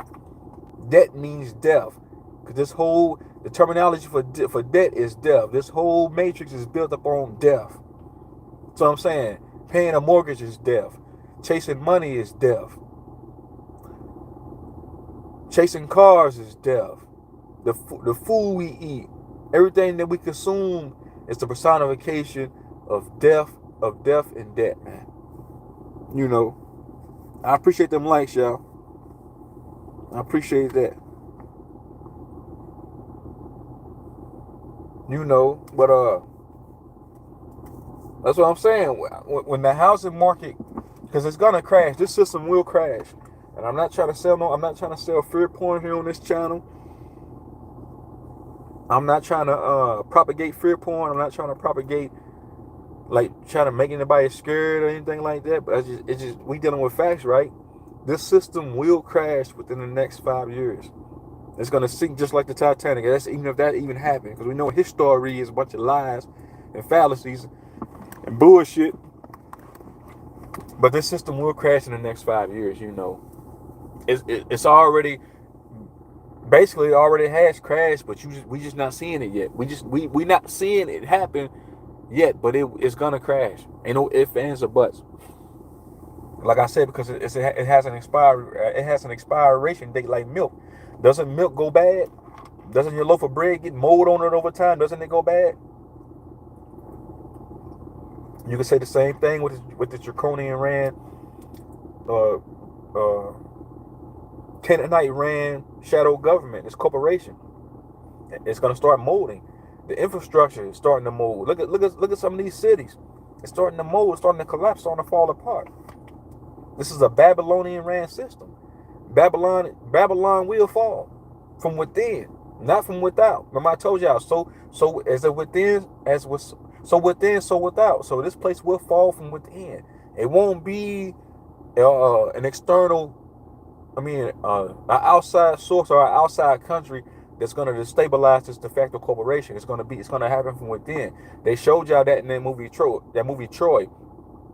Debt means death. Because the terminology for debt is death. This whole matrix is built upon death. So I'm saying, paying a mortgage is death. Chasing money is death. Chasing cars is death. The food we eat, everything that we consume is the personification of death and debt, man. You know, I appreciate them likes, y'all. I appreciate that. You know, but that's what I'm saying. When the housing market, because it's gonna crash, this system will crash. And I'm not trying to sell fear porn here on this channel. I'm not trying to propagate fear porn. I'm not trying to propagate trying to make anybody scared or anything like that. But it's just we dealing with facts, right? This system will crash within the next 5 years. It's gonna sink just like the Titanic. That's even if that even happened, because we know his story is a bunch of lies and fallacies and bullshit. But this system will crash in the next 5 years. You know, it's already basically already has crashed, but we just not seeing it yet. We not seeing it happen yet, but it's gonna crash. Ain't no ifs, ands, or buts. Like I said, because it has an expiration date like milk. Doesn't milk go bad? Doesn't your loaf of bread get mold on it over time? Doesn't it go bad? You can say the same thing with the draconian ran, Canaanite ran shadow government. This corporation. It's gonna start molding. The infrastructure is starting to mold. Look at some of these cities. It's starting to mold. It's starting to collapse. Starting to fall apart. This is a Babylonian ran system. Babylon will fall from within, not from without. Remember I told y'all, so as a within, so within, so without. So this place will fall from within. It won't be an external, an outside source or an outside country that's going to destabilize this de facto corporation. It's going to happen from within. They showed y'all that in that movie Troy.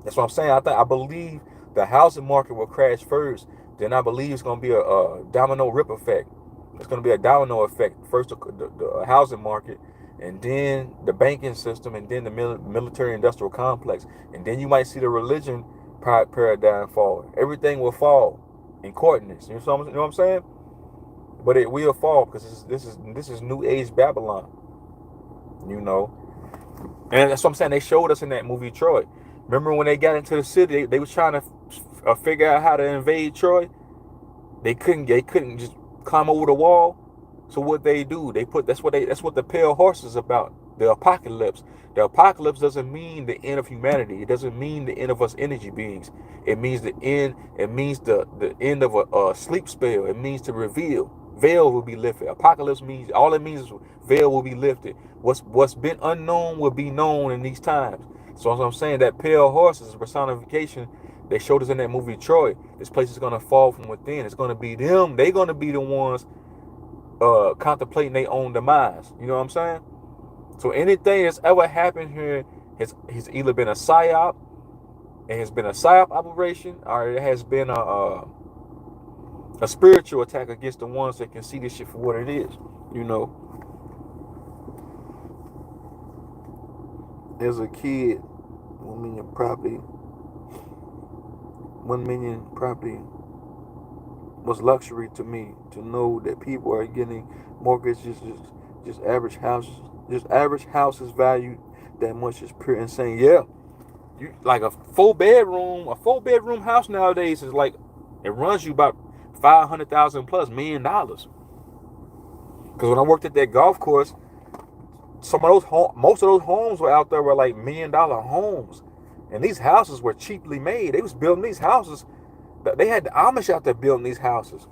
That's what I'm saying. I believe the housing market will crash first. Then I believe it's going to be a domino rip effect. It's going to be a domino effect. First the housing market, and then the banking system, and then the military industrial complex. And then you might see the religion paradigm fall. Everything will fall in coordinates. You know what I'm saying? But it will fall because this is New Age Babylon. You know. And that's what I'm saying. They showed us in that movie Troy. Remember when they got into the city, they was trying to figure out how to invade Troy. They couldn't just climb over the wall. So what they do, that's what the pale horse is about. The apocalypse. The apocalypse doesn't mean the end of humanity. It doesn't mean the end of us energy beings. It means the end. It means the end of a sleep spell. It means to reveal Veil will be lifted. Apocalypse means all it means is veil will be lifted. What's been unknown will be known in these times. So as I'm saying, that pale horse is a personification. They showed us in that movie Troy. This place is gonna fall from within. It's gonna be them. They're gonna be the ones contemplating their own demise. You know what I'm saying? So anything that's ever happened here has either been a psyop, it has been a psyop operation, or it has been a spiritual attack against the ones that can see this shit for what it is. You know, as a kid, 1 million property was luxury to me. To know that people are getting mortgages, just average houses, valued that much is pure insane. Yeah, you like a four bedroom house nowadays is like, it runs you about $500,000 plus $1 million. Because when I worked at that golf course, most of those homes were out there were like $1 million homes, and these houses were cheaply made. They was building these houses. They had the Amish out there building these houses.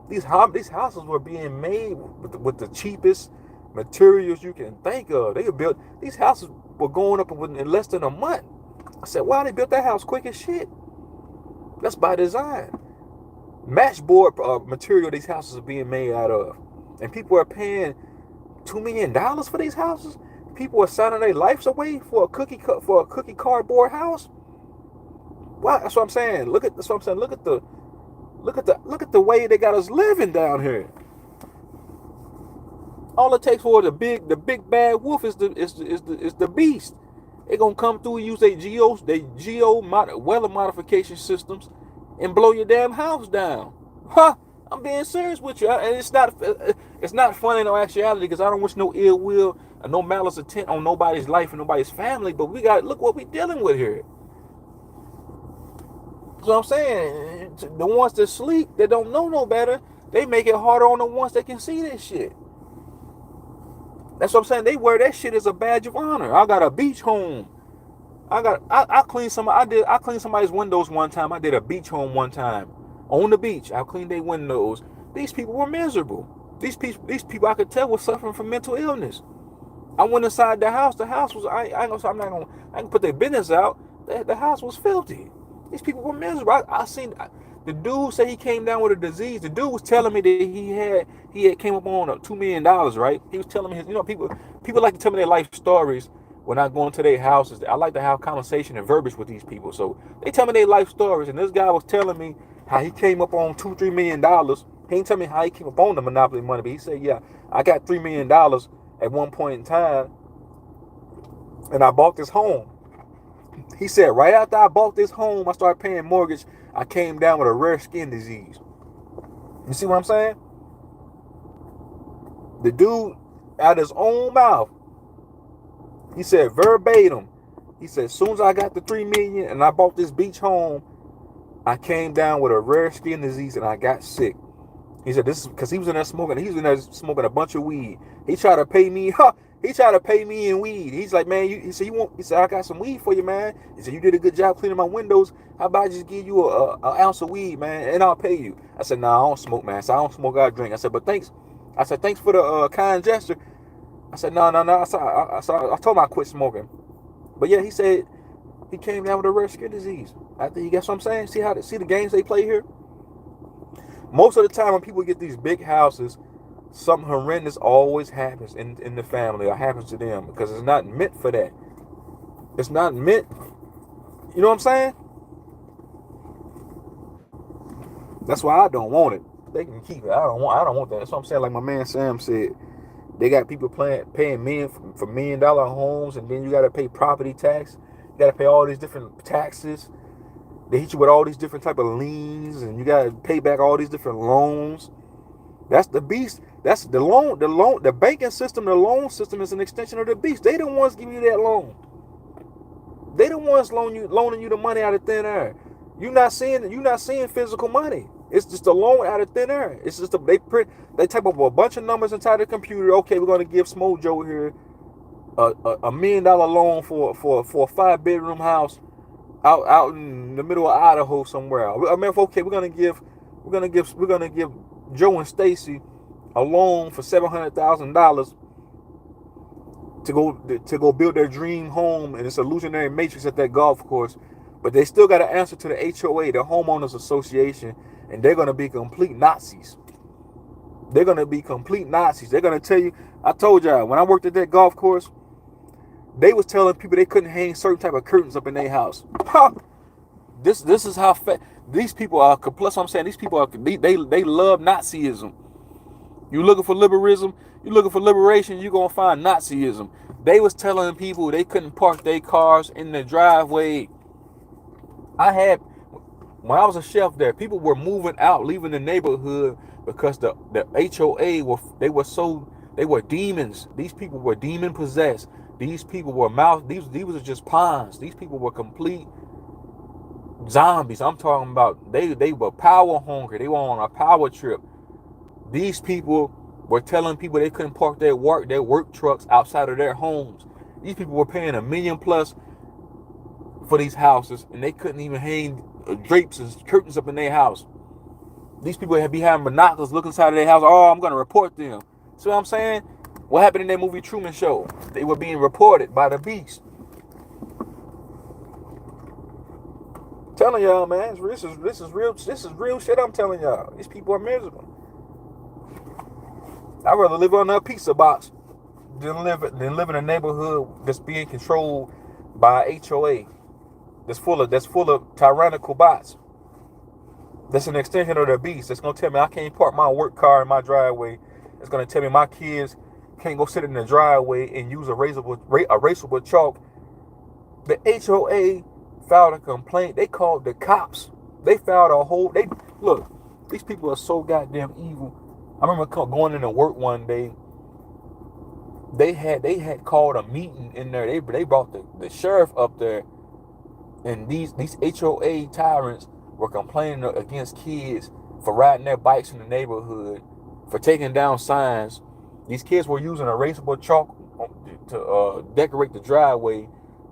These houses were being made with the cheapest materials you can think of. These houses were going up in less than a month. I said, wow, they built that house quick as shit. That's by design. Matchboard material these houses are being made out of. And people are paying $2 million for these houses. People are signing their lives away for a cookie cardboard house. Wow, that's what I'm saying. Look at the way they got us living down here. All it takes for the big bad wolf is the beast. They gonna come through and use their weather modification systems and blow your damn house down. Huh? I'm being serious with you, and it's not funny in actuality, because I don't wish no ill will or no malice intent on nobody's life and nobody's family. But look what we dealing with here. So I'm saying, the ones that sleep, that don't know no better, they make it harder on the ones that can see this shit. That's what I'm saying. They wear that shit as a badge of honor. I got a beach home. I cleaned somebody's windows one time. I did a beach home one time on the beach. I cleaned their windows. These people were miserable. These people I could tell were suffering from mental illness. I went inside the house. The house was I can put their business out. The house was filthy. These people were miserable. I seen the dude say he came down with a disease. The dude was telling me that he had came up on $2 million, right? He was telling me people like to tell me their life stories when I go into their houses. I like to have conversation and verbiage with these people. So they tell me their life stories, and this guy was telling me how he came up on $2-3 million. He didn't tell me how he came up on the monopoly money, but he said, yeah, I got $3 million at one point in time, and I bought this home. He said, right after I bought this home, I started paying mortgage, I came down with a rare skin disease. You see what I'm saying? The dude, out of his own mouth, he said verbatim, he said, as soon as I got the $3 million and I bought this beach home, I came down with a rare skin disease and I got sick. He said, this is because he was in there smoking a bunch of weed. He tried to pay me, in weed. He's like, man, he said, I got some weed for you, man. He said, you did a good job cleaning my windows. How about I just give you an ounce of weed, man, and I'll pay you. I said, nah, I don't smoke, man. So I don't smoke, I drink. I said, but thanks. I said, thanks for the kind gesture. I said, no. I told him I quit smoking. But yeah, he said he came down with a rare skin disease. I think you guess what I'm saying? See the games they play here? Most of the time when people get these big houses, something horrendous always happens in the family, or happens to them, because it's not meant for that. It's not meant, you know what I'm saying? That's why I don't want it. They can keep it. I don't want that. That's what I'm saying. Like my man Sam said, they got people paying million for $1 million homes, and then you got to pay property tax. You got to pay all these different taxes. They hit you with all these different type of liens, and you got to pay back all these different loans. That's the beast. That's the loan. The banking system, the loan system is an extension of the beast. They the ones giving you that loan. They the ones loaning you the money out of thin air. You're not seeing physical money. It's just a loan out of thin air. It's just they type up a bunch of numbers inside the computer. Okay, we're gonna give Smojo here a $1 million loan for a 5-bedroom house out in the middle of Idaho somewhere. I mean, okay, we're gonna give Joe and Stacy a loan for $700,000 to go build their dream home in this illusionary matrix at that golf course, but they still got to answer to the HOA, the homeowners association, and they're gonna be complete Nazis. They're gonna be complete Nazis. They're gonna tell you. I told y'all when I worked at that golf course, they was telling people they couldn't hang certain type of curtains up in their house. Ha! This is how these people are. Plus, I'm saying these people are. They love Nazism. You looking for liberalism? You looking for liberation? You gonna find Nazism. They was telling people they couldn't park their cars in the driveway. When I was a chef there, people were moving out, leaving the neighborhood because the HOA they were demons. These people were demon possessed. These people were these were just pawns. These people were complete zombies. I'm talking about they were power hungry. They were on a power trip. These people were telling people they couldn't park their work trucks outside of their homes. These people were paying $1 million plus for these houses, and they couldn't even hang drapes and curtains up in their house. These people had be having binoculars looking inside of their house. Oh, I'm gonna report them. See what I'm saying? What happened in that movie Truman Show? They were being reported by the beast. Telling y'all, man, this is real shit. I'm telling y'all, these people are miserable. I'd rather live on a pizza box than live in a neighborhood that's being controlled by HOA. That's full of tyrannical bots. That's an extension of the beast. That's gonna tell me I can't park my work car in my driveway. It's gonna tell me my kids can't go sit in the driveway and use erasable chalk. The HOA filed a complaint. They called the cops. They filed a whole. Look. These people are so goddamn evil. I remember going into work one day. They had called a meeting in there. They brought the sheriff up there, and these HOA tyrants were complaining against kids for riding their bikes in the neighborhood, for taking down signs. These kids were using erasable chalk to decorate the driveway.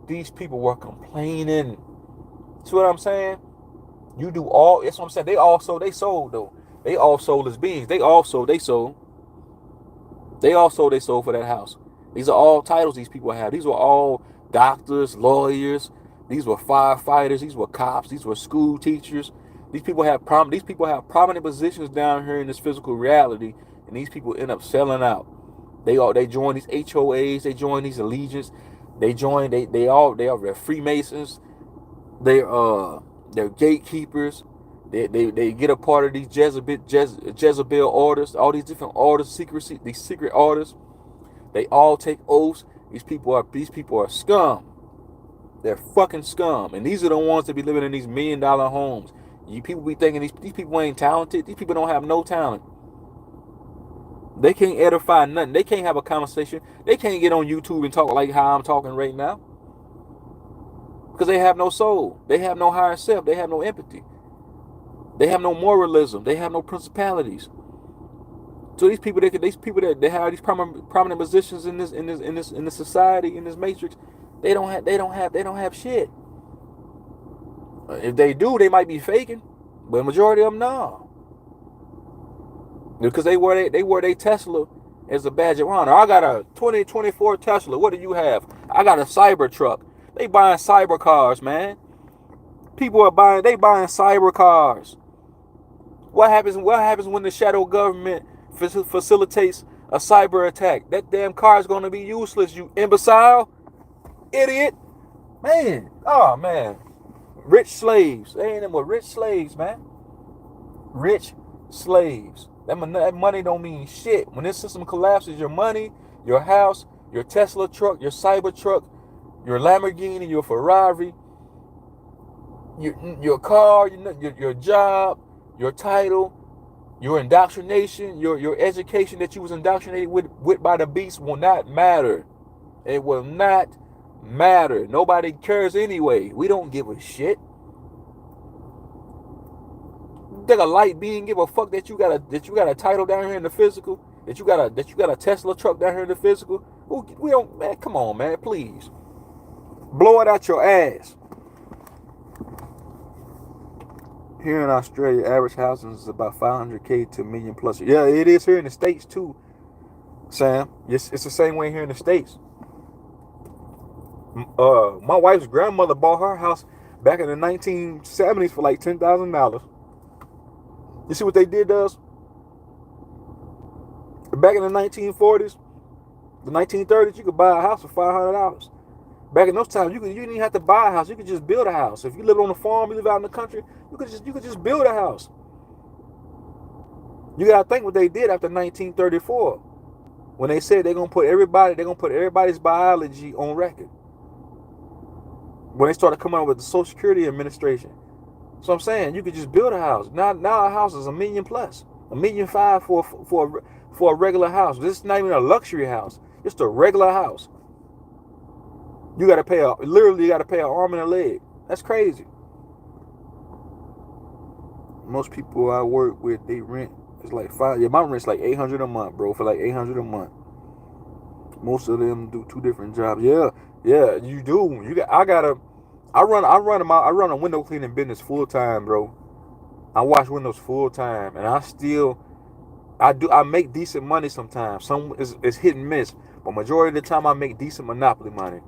These people were complaining. See what I'm saying? You do all. That's what I'm saying. They sold though. They all sold as beings. They sold for that house. These are all titles these people have. These were all doctors, lawyers. These were firefighters. These were cops. These were school teachers. These people have prominent positions down here in this physical reality, and these people end up selling out. They join these HOAs. They join these allegiance. They're Freemasons. They're gatekeepers. They get a part of these Jezebel orders, all these different orders, these secret orders. They all take oaths. These people are scum. They're fucking scum. And these are the ones that be living in these $1 million homes. You people be thinking these people ain't talented. These people don't have no talent. They can't edify nothing. They can't have a conversation. They can't get on YouTube and talk like how I'm talking right now. Because they have no soul. They have no higher self. They have no empathy. They have no moralism. They have no principalities. So these people that have these prominent positions in this society, in this matrix, they don't have shit. If they do, they might be faking, but the majority of them no. Because they wear their Tesla as a badge of honor. I got a 2024 Tesla. What do you have? I got a Cybertruck. They buying cyber cars, man. People are buying cyber cars. What happens when the shadow government facilitates a cyber attack? That damn car is going to be useless, you imbecile, idiot, man. Oh man, rich slaves. They ain't them but rich slaves, man. Rich slaves. That money don't mean shit. When this system collapses, your money, your house, your Tesla truck, your cyber truck, your Lamborghini, your Ferrari, your car, your job, your title, your indoctrination, your education that you was indoctrinated with by the beast will not matter. It will not matter. Nobody cares anyway. We don't give a shit. Think a light being give a fuck that you got a title down here in the physical, that you got a Tesla truck down here in the physical? We don't, man. Come on, man. Please blow it out your ass. Here in Australia, average housing is about 500K to a million plus. Yeah, it is here in the States too, Sam. It's the same way here in the States. My wife's grandmother bought her house back in the 1970s for like $10,000. You see what they did to us? Back in the 1940s, the 1930s, you could buy a house for $500. Back in those times, you didn't even have to buy a house. You could just build a house. If you live on a farm, you live out in the country, you could just build a house. You gotta think what they did after 1934, when they said they're gonna put everybody's biology on record. When they started coming up with the Social Security Administration. So I'm saying you could just build a house. Now a house is $1 million plus, $1.5 million for a regular house. This is not even a luxury house. It's a regular house. You gotta pay literally an arm and a leg. That's crazy. Most people I work with, they rent. It's like my rent's like $800 a month, bro. For like $800 a month. Most of them do 2 different jobs. Yeah, you do. I run a window cleaning business full time, bro. I wash windows full time, and I make decent money sometimes. Some is hit and miss, but majority of the time I make decent monopoly money,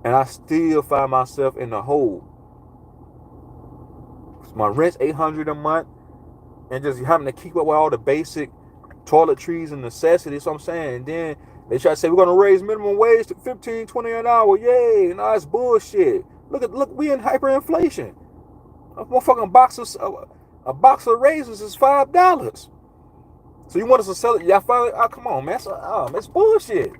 and I still find myself in the hole. My rent's $800 a month, and just having to keep up with all the basic toiletries and necessities. So I'm saying, and then they try to say we're gonna raise minimum wage to $15, $20 an hour. Yay! No, that's bullshit. Look, we in hyperinflation. A motherfucking a box of raisins is $5. So you want us to sell it? Y'all finally? Oh, come on, man. It's bullshit.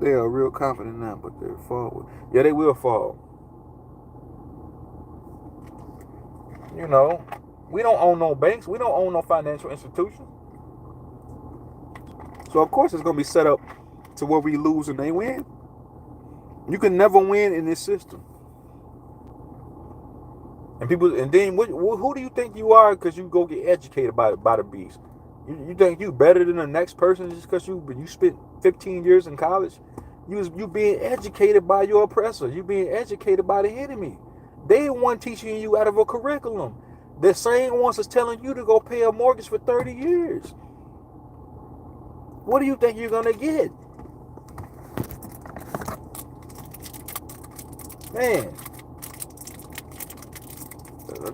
They are real confident now, but they're forward. Yeah, they will fall. You know, we don't own no banks. We don't own no financial institutions. So of course it's gonna be set up to where we lose and they win. You can never win in this system. And then who do you think you are because you go get educated by the beast? You think you better than the next person just because you spent 15 years in college? You being educated by your oppressor. You being educated by the enemy. They the one teaching you out of a curriculum. The same ones is telling you to go pay a mortgage for 30 years. What do you think you're gonna get? Man.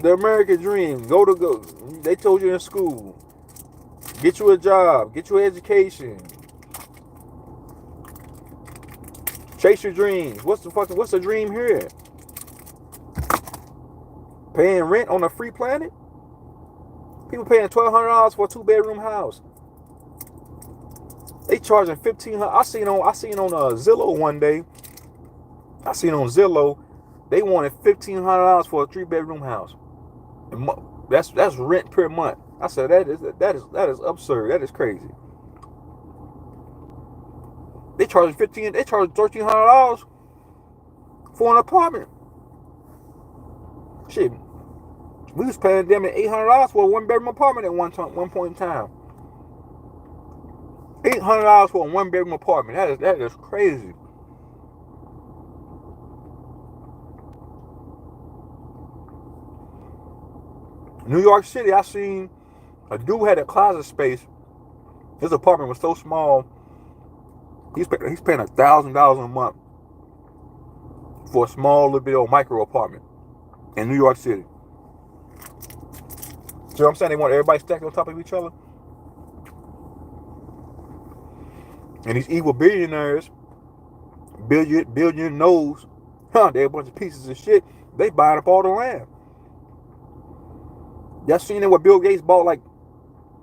The American dream. Go. They told you in school. Get you a job. Get you an education. Chase your dreams. What's the dream here? Paying rent on a free planet? People paying $1,200 for a 2-bedroom house. They charging $1,500. I seen on Zillow one day. They wanted $1,500 for a 3-bedroom house. And that's rent per month. I said that is absurd. That is crazy. They charge $1,300 for an apartment. Shit, we was paying them $800 for a 1-bedroom apartment at one point in time. $800 for a 1-bedroom apartment. That is crazy. New York City, I seen a dude had a closet space. His apartment was so small. He's paying $1,000 a month for a small little bit of micro apartment in New York City. So I'm saying they want everybody stacked on top of each other. And these evil billionaires, billion knows, they're a bunch of pieces of shit. They buying up all the land. Y'all seen it what Bill Gates bought? Like,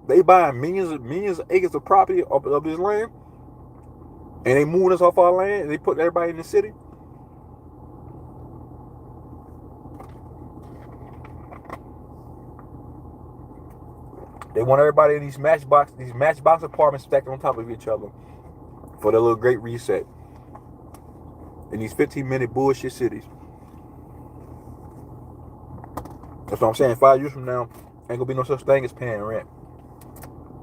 they buying millions of acres of property of this land. And they moving us off our land. And they put everybody in the city. They want everybody in these matchbox apartments stacked on top of each other for their little great reset in these 15-minute bullshit cities. That's what I'm saying. 5 years from now, ain't gonna be no such thing as paying rent.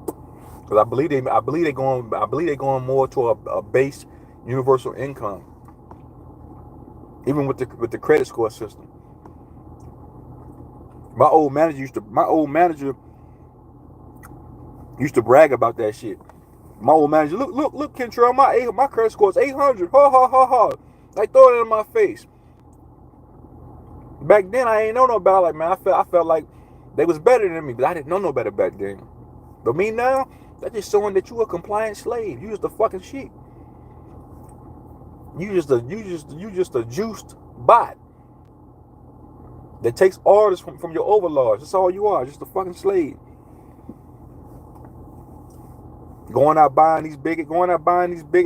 Because I believe they're going more to a base universal income. even with the credit score system. My old manager used to brag about that shit. My old manager, look, Kentrell, my credit score is 800. Ha ha ha ha. Like throw it in my face. Back then I ain't know no about, like, man, I felt like they was better than me, but I didn't know no better back then. But me now, that's just showing that you a compliant slave. You just a fucking sheep. You just a juiced bot that takes orders from your overlords. That's all you are, just a fucking slave. Going out buying these big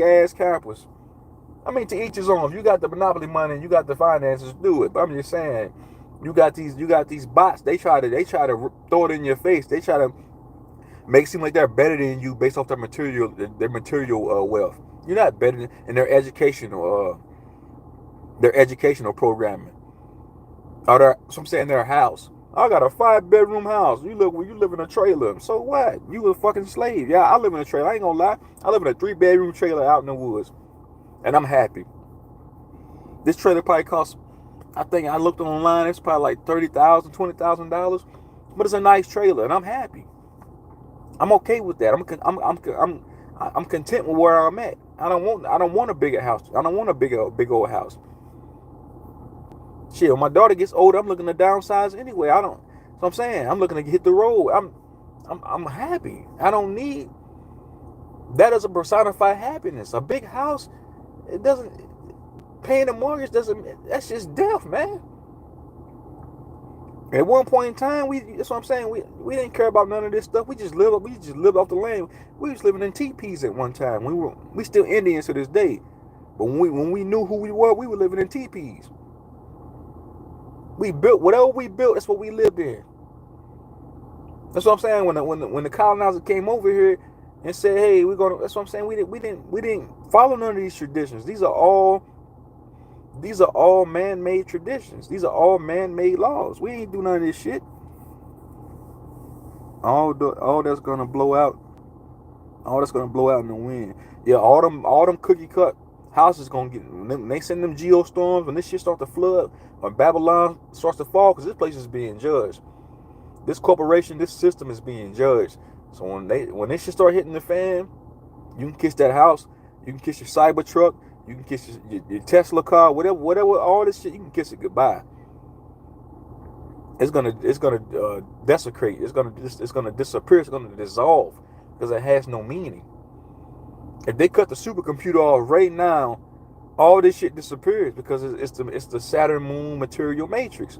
ass campers. I mean, to each his own. If you got the monopoly money and you got the finances, do it. But I'm just saying, you got these bots. They try to throw it in your face. They try to make it seem like they're better than you based off their material wealth. You're not better in their educational programming. Or some say in their house. I got a 5-bedroom house. You live in a trailer. So what? You a fucking slave. Yeah, I live in a trailer. I ain't gonna lie. I live in a 3-bedroom trailer out in the woods. And I'm happy. This trailer probably costs, I think I looked online, it's probably like $30,000, $20,000. But it's a nice trailer and I'm happy. I'm okay with that. I'm content with where I'm at. I don't want a bigger house. I don't want a big old house. Shit, when my daughter gets older, I'm looking to downsize anyway. So I'm saying, I'm looking to hit the road. I'm happy. I don't need, that doesn't personify happiness. A big house, it doesn't, paying the mortgage that's just death, man. At one point in time, that's what I'm saying, we didn't care about none of this stuff. We just lived off the land. We was living in teepees at one time. We still Indians to this day. But when we knew who we were living in teepees. We built whatever we built, that's what we lived in. That's what I'm saying. When the colonizer came over here and said, "Hey, we're gonna," that's what I'm saying. We didn't follow none of these traditions. These are all man-made traditions. These are all man-made laws. We ain't do none of this shit. All that's gonna blow out in the wind. Yeah, all them cookie cut houses gonna get. When they send them geostorms, when this shit starts to flood, when Babylon starts to fall, because this place is being judged. This corporation, this system is being judged. So when they shit start hitting the fan, you can kiss that house, you can kiss your Cybertruck, you can kiss your Tesla car, whatever, all this shit, you can kiss it goodbye. It's gonna desecrate. It's gonna disappear. It's gonna dissolve because it has no meaning. If they cut the supercomputer off right now, all this shit disappears because it's the Saturn Moon material matrix.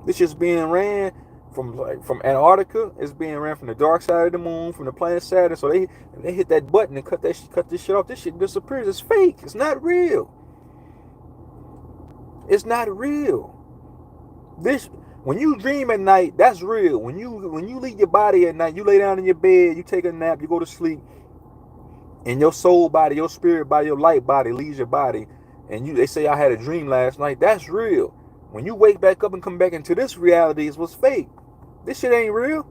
This shit's being ran from Antarctica. It's being ran from the dark side of the moon, from the planet Saturn. So they hit that button and cut this shit off. This shit disappears. It's fake. It's not real. It's not real. When you dream at night, that's real. When you leave your body at night, you lay down in your bed, you take a nap, you go to sleep, and your soul body, your spirit body, your light body leaves your body, and they say, I had a dream last night. That's real. When you wake back up and come back into this reality, is what's fake. This shit ain't real.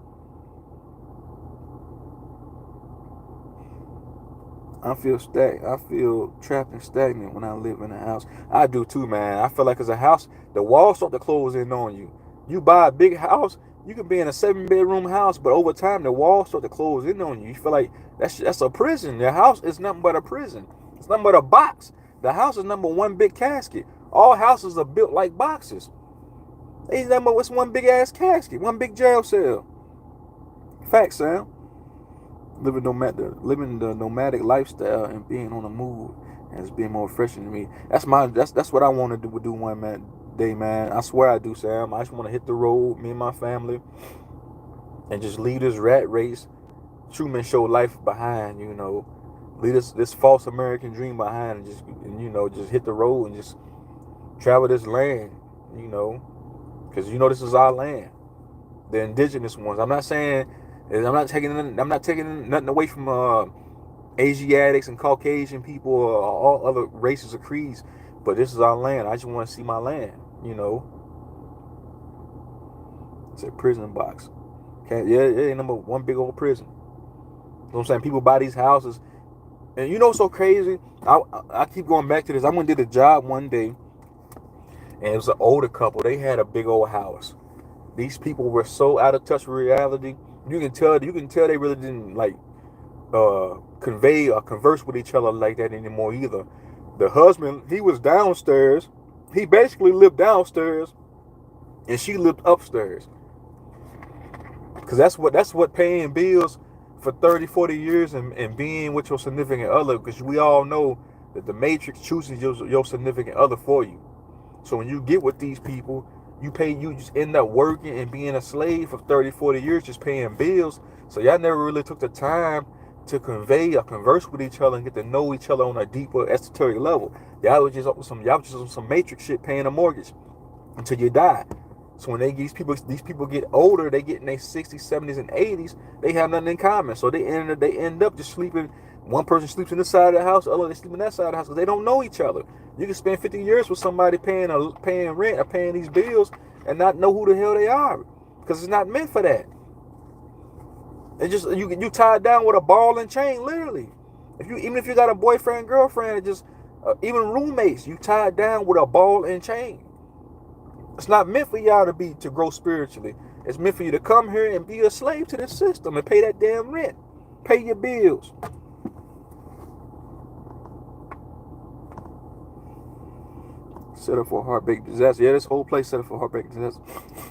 I feel trapped and stagnant when I live in a house. I do too, man. I feel like as a house, the walls start to close in on you. You buy a big house, you can be in a 7-bedroom house, but over time the walls start to close in on you. You feel like that's a prison. Your house is nothing but a prison. It's nothing but a box. The house is number one big casket. All houses are built like boxes. It's one big ass casket, one big jail cell. Facts, Sam. Living the nomadic lifestyle and being on the move has been more refreshing to me. That's what I want to do one day, man. I swear I do, Sam. I just want to hit the road, me and my family, and just leave this rat race, Truman Show life behind. Leave this false American dream behind, and just hit the road and just travel this land. Because this is our land, the indigenous ones. I'm not taking nothing away from Asiatics and Caucasian people or all other races or creeds, but this is our land. I just want to see my land. It's a prison box. Yeah, number one big old prison. You know what I'm saying? People buy these houses, and so crazy. I keep going back to this. I went and did a job one day, and it was an older couple. They had a big old house. These people were so out of touch with reality. You can tell they really didn't like convey or converse with each other like that anymore either. The husband, he was downstairs. He basically lived downstairs, and she lived upstairs. Because that's what paying bills for 30, 40 years and being with your significant other, because we all know that the matrix chooses your significant other for you. So when you get with these people, you just end up working and being a slave for 30, 40 years, just paying bills. So y'all never really took the time to convey or converse with each other and get to know each other on a deeper esoteric level. Y'all was just on some matrix shit, paying a mortgage until you die. So when these people get older, they get in their 60s, 70s, and 80s, they have nothing in common. So they end up just sleeping. One person sleeps in this side of the house, the other they sleep in that side of the house because they don't know each other. You can spend 50 years with somebody paying rent or paying these bills and not know who the hell they are because it's not meant for that. It's just you tied down with a ball and chain, literally. Even if you got a boyfriend, girlfriend, just even roommates, you tied down with a ball and chain. It's not meant for y'all to grow spiritually. It's meant for you to come here and be a slave to the system and pay that damn rent. Pay your bills. Set up for a heartbreak disaster. Yeah, this whole place set up for a heartbreak disaster.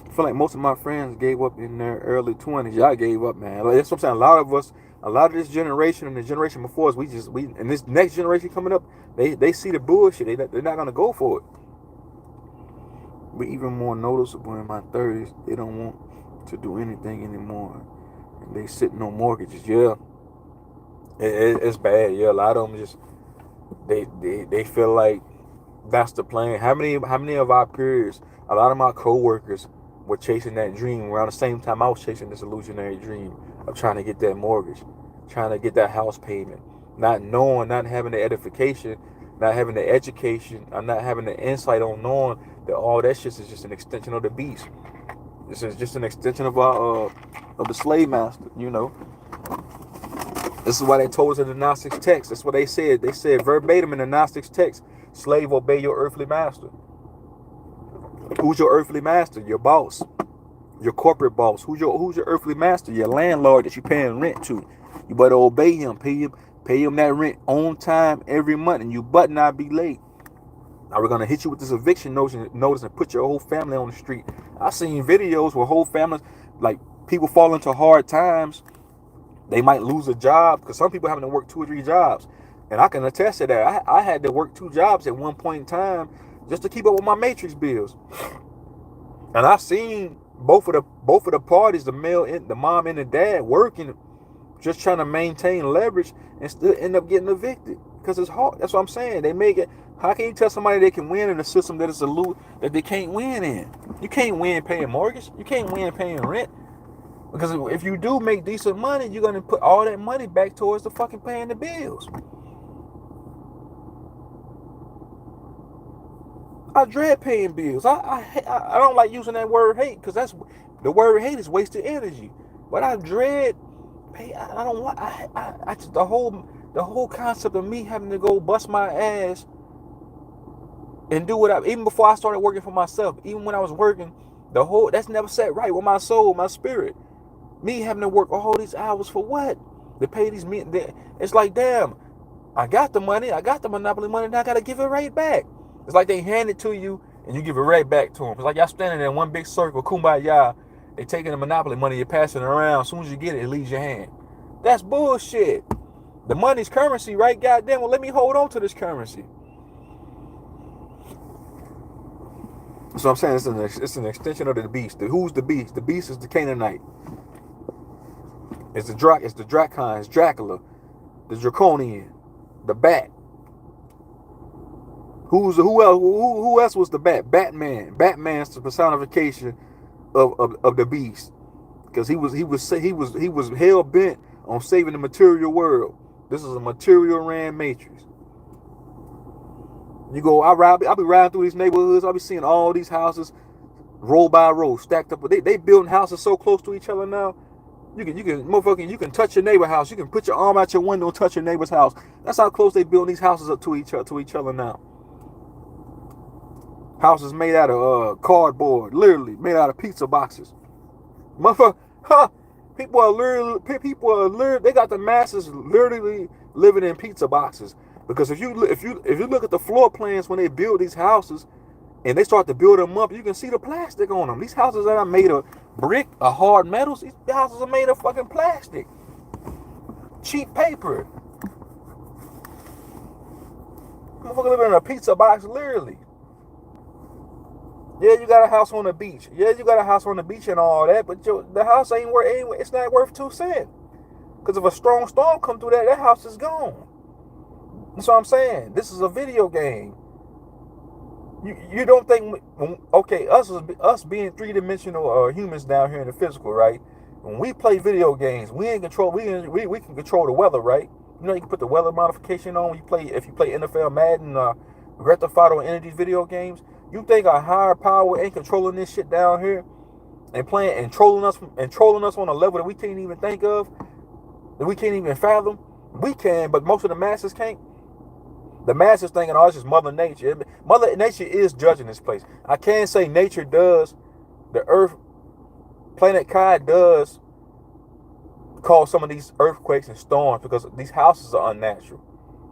I feel like most of my friends gave up in their early 20s. Y'all gave up, man. Like, that's what I'm saying. A lot of this generation and the generation before us, and this next generation coming up, they see the bullshit. They're not gonna go for it. But even more noticeable in my 30s, they don't want to do anything anymore. And they sitting on mortgages. Yeah, it's bad. Yeah, a lot of them just they feel like that's the plan. How many of our peers, a lot of my coworkers, were chasing that dream around the same time I was chasing this illusionary dream of trying to get that mortgage, trying to get that house payment, not knowing, not having the edification, not having the education, or not having the insight on knowing that all that shit is just an extension of the beast. This is just an extension of the slave master, you know. This is why they told us in the Gnostics text. That's what they said. They said verbatim in the Gnostics text, slave, obey your earthly master. Who's your earthly master? Your boss. Your corporate boss. Who's your earthly master? Your landlord that you're paying rent to. You better obey him. Pay him that rent on time every month, and you better not be late. Now we're gonna hit you with this eviction notice and put your whole family on the street. I've seen videos where whole families, like people fall into hard times. They might lose a job because some people having to work 2 or 3 jobs, and I can attest to that. I had to work 2 jobs at one point in time just to keep up with my matrix bills. And I've seen both of the parties, the mom and the dad, working, just trying to maintain leverage and still end up getting evicted because it's hard. That's what I'm saying. They make it. How can you tell somebody they can win in a system that is that they can't win in? You can't win paying mortgage. You can't win paying rent. Because if you do make decent money, you're going to put all that money back towards the fucking paying the bills. I dread paying bills. I don't like using that word hate because that's the word hate is wasted energy. But I dread pay. I don't want. I just the whole concept of me having to go bust my ass and do what even before I started working for myself, even when I was working, that's never set right with my soul, my spirit. Me having to work all these hours for what? To pay these men. It's like, damn, I got the money, I got the monopoly money, and I gotta give it right back. It's like they hand it to you and you give it right back to them. It's like y'all standing in one big circle, kumbaya. They taking the monopoly money, you're passing it around. As soon as you get it, it leaves your hand. That's bullshit. The money's currency, right? Goddamn, well, let me hold on to this currency. So I'm saying it's an extension of the beast. Who's the beast? The beast is the Canaanite. It's the Drakon, it's Dracula, the Draconian, the Bat. Who else was the Bat? Batman. Batman's the personification of the beast, because he was hell bent on saving the material world. This is a material ran matrix. You go, I'll be riding through these neighborhoods. I'll be seeing all these houses, row by row, stacked up. They building houses so close to each other now. You can touch your neighbor's house. You can put your arm out your window and touch your neighbor's house. That's how close they build these houses up to each other now. Houses made out of cardboard, literally made out of pizza boxes. Motherfucker, huh? People are literally, they got the masses literally living in pizza boxes. Because if you look at the floor plans when they build these houses and they start to build them up, you can see the plastic on them. These houses are not made of brick or hard metals. These houses are made of fucking plastic, cheap paper. Motherfucker living in a pizza box, literally. Yeah, you got a house on the beach. Yeah, you got a house on the beach and all that, but the house ain't worth anyway. It's not worth 2 cents. Because if a strong storm come through that house is gone. That's what I'm saying. This is a video game. You don't think, okay, us being three-dimensional humans down here in the physical, right? When we play video games, we can control the weather, right? You know, you can put the weather modification on when if you play NFL Madden, Grand Theft Auto, any of these video games. You think a higher power ain't controlling this shit down here and trolling us on a level that we can't even think of, that we can't even fathom? We can, but most of the masses can't. The masses thinking, oh, it's just Mother Nature. Mother Nature is judging this place. I can't say nature does. The Earth, Planet Kai does cause some of these earthquakes and storms because these houses are unnatural.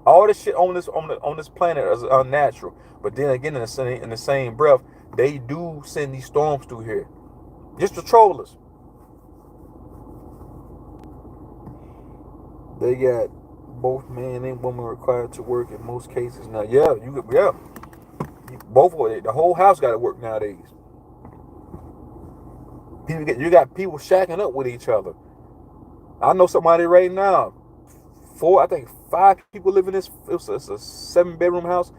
All this shit on this planet is unnatural. But then again, in the same breath, they do send these storms through here, just to troll us. They got both man and woman required to work in most cases. Now, both of it. The whole house got to work nowadays. You got people shacking up with each other. I know somebody right now. 5 people live in this. It's a 7-bedroom house.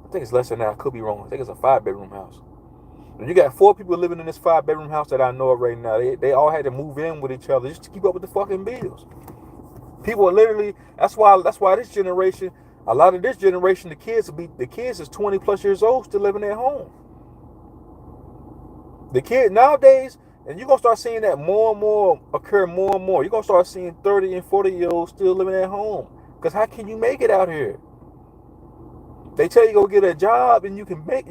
I think it's less than that. I could be wrong. I think it's a 5-bedroom house. And you got 4 people living in this 5-bedroom house that I know of right now. They all had to move in with each other just to keep up with the fucking bills. People are literally. That's why this generation. A lot of this generation, the kids is 20 plus years old still living at home. The kid nowadays. And you're going to start seeing that more and more occur more and more. You're going to start seeing 30 and 40-year-olds still living at home. Because how can you make it out here? They tell you go get a job and you can make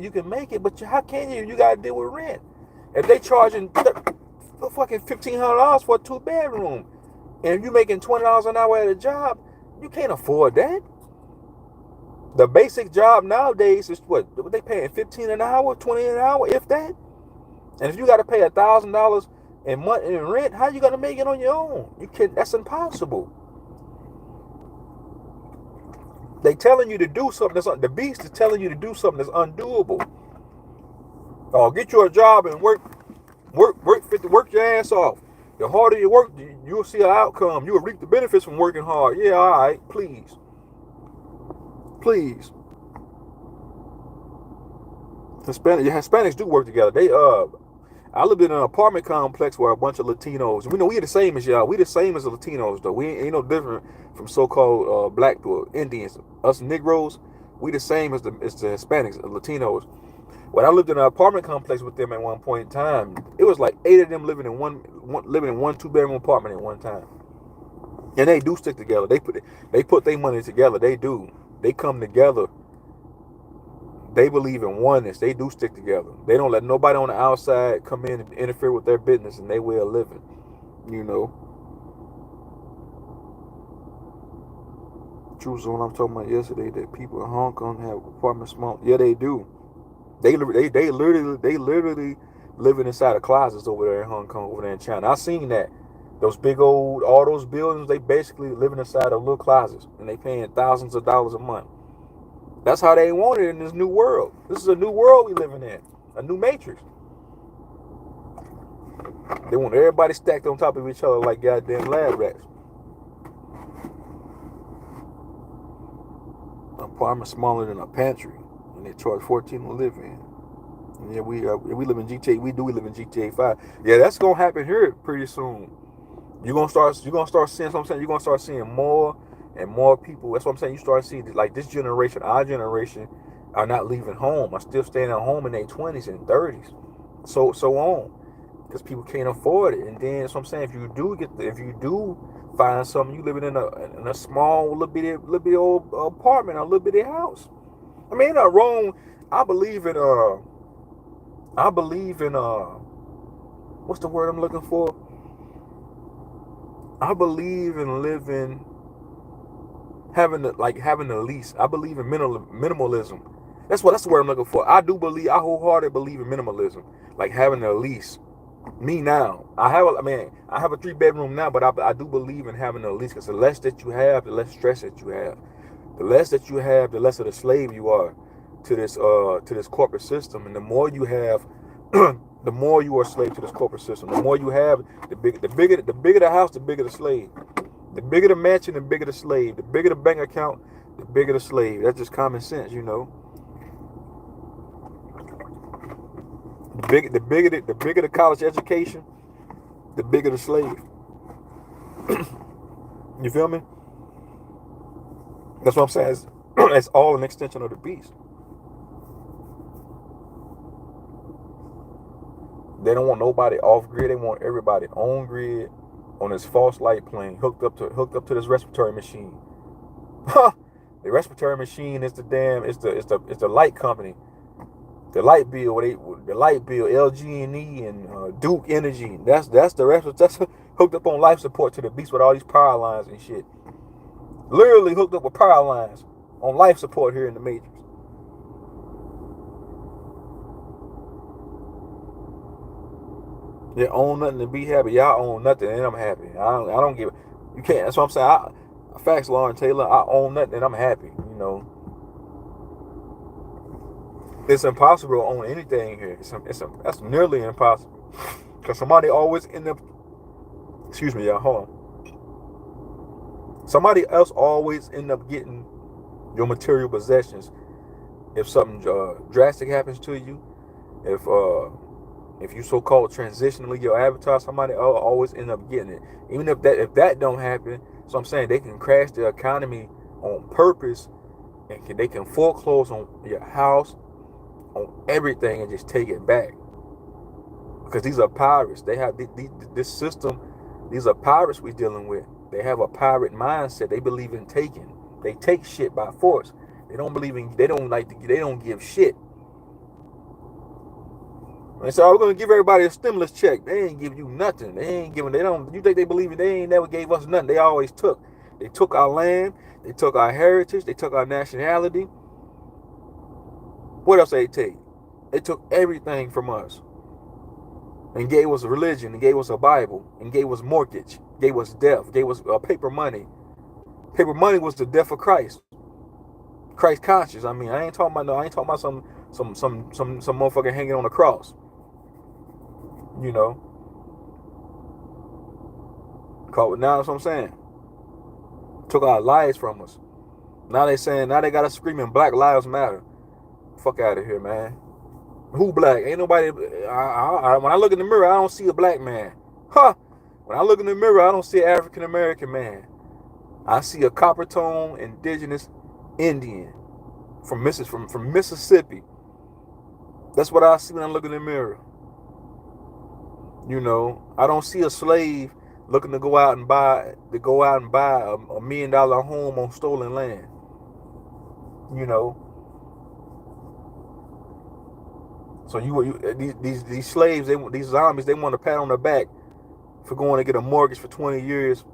it, but how can you? You got to deal with rent. If they charging fucking $1,500 for a 2-bedroom, and if you're making $20 an hour at a job, you can't afford that. The basic job nowadays is what they paying $15 an hour, $20 an hour, if that. And if you got to pay $1,000 in rent, how you gonna make it on your own? You can. That's impossible. They telling you to do something the beast is telling you to do something that's undoable. Oh, get you a job and work your ass off. The harder you work, you'll see an outcome. You'll reap the benefits from working hard. Yeah, all right, please. Hispanics do work together. I lived in an apartment complex where a bunch of Latinos. We know we the same as y'all. We the same as the Latinos though. We ain't no different from so-called black or Indians. Us Negroes, we the same as the Hispanics, Latinos. When I lived in an apartment complex with them at one point in time, it was like 8 of them living in one 2-bedroom apartment at one time. And they do stick together. They put their money together. They do. They come together. They believe in oneness. They do stick together. They don't let nobody on the outside come in and interfere with their business and their way of living. You know. True zone. I'm talking about yesterday that people in Hong Kong have apartments small. Yeah, they do. They literally living inside of closets over there in Hong Kong, over there in China. I seen that. All those buildings, they basically living inside of little closets, and they paying thousands of dollars a month. That's how they want it in this new world. This is a new world we living in, a new matrix. They want everybody stacked on top of each other like goddamn lab rats. An apartment smaller than a pantry, and they charge $14 to live in. And yeah, we live in GTA. We live in GTA 5. Yeah, that's gonna happen here pretty soon. You're gonna start seeing. Something you're gonna start seeing more and more people. That's what I'm saying. You start seeing like this generation, our generation, are not leaving home. Are still staying at home in their 20s and 30s, so on, because people can't afford it. And then that's what I'm saying. If you do find something, you living in a small little bitty old apartment, a little bitty house. I mean, not wrong. I believe in I believe in what's the word I'm looking for? I believe in living, having the least. I believe in minimalism. That's the word I'm looking for. I wholeheartedly believe in minimalism, like having the least. Me now, I have a 3 bedroom now, but I do believe in having the least, because the less that you have, the less stress that you have. The less that you have, the less of the slave you are to this corporate system. And the more you have, the more you are a slave to this corporate system. The more you have, the bigger the house, the bigger the slave. The bigger the mansion, the bigger the slave. The bigger the bank account, the bigger the slave. That's just common sense, you know. The bigger the college education, the bigger the slave. You feel me? That's what I'm saying. It's all an extension of the beast. They don't want nobody off grid. They want everybody on grid, on this false light plane, hooked up to this respiratory machine. The respiratory machine is the light company. The light bill, LG&E and Duke Energy. That's hooked up on life support to the beast with all these power lines and shit. Literally hooked up with power lines on life support here in the Matrix. They own nothing to be happy. Y'all own nothing and I'm happy. I don't give. You can't. That's what I'm saying. Facts, Lauren Taylor. I own nothing and I'm happy. You know, it's impossible to own anything here. That's nearly impossible. Cause somebody always end up. Excuse me, y'all. Hold on. Somebody else always end up getting your material possessions if something drastic happens to you. If you so-called transitionally your avatar, somebody always end up getting it. Even if that don't happen, so I'm saying they can crash the economy on purpose, and they can foreclose on your house, on everything, and just take it back. Because these are pirates. They have this system. These are pirates we're dealing with. They have a pirate mindset. They believe in taking. They take shit by force. They don't believe in. They don't give shit. And so we're gonna give everybody a stimulus check. They ain't give you nothing. They ain't giving. They don't. You think they believe it? They ain't never gave us nothing. They always took. They took our land. They took our heritage. They took our nationality. What else they take? They took everything from us and gave us a religion, and gave us a Bible, and gave us mortgage, gave us death, gave us paper money. Paper money was the death of Christ. Christ conscious. I mean, I ain't talking about some motherfucker hanging on the cross. You know. Now that's what I'm saying. Took our lives from us. Now they got us screaming Black Lives Matter. Fuck out of here, man. Who black? Ain't nobody. When I look in the mirror, I don't see a black man. Huh? When I look in the mirror, I don't see an African American man. I see a copper tone indigenous Indian from Mississippi. That's what I see when I look in the mirror. You know, I don't see a slave looking to go out and buy a $1 million home on stolen land. You know. So these slaves, these zombies, they want a pat on the back for going to get a mortgage for 20 years.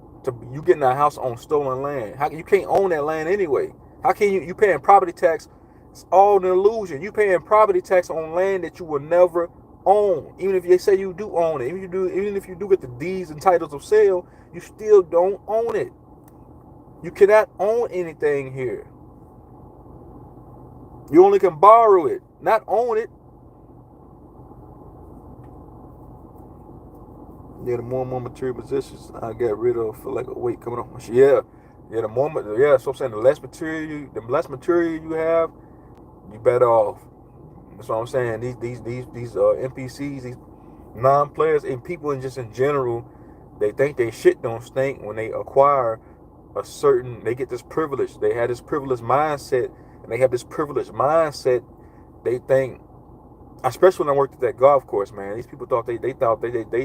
You getting a house on stolen land. How you can't own that land anyway? How can you paying property tax? It's all an illusion. You paying property tax on land that you will never own. Even if they say you do own it, even if you do get the deeds and titles of sale, you still don't own it. You cannot own anything here. You only can borrow it, not own it. Yeah, the more and more material possessions I get rid of, feel like a weight coming off my shit. Yeah, the more, yeah. So I'm saying the less material you have, you better off. That's what I'm saying. These NPCs, these non-players, and people in general, they think they shit don't stink when they acquire they get this privilege. They have this privileged mindset, and they have this privileged mindset. They think, especially when I worked at that golf course, man, these people thought they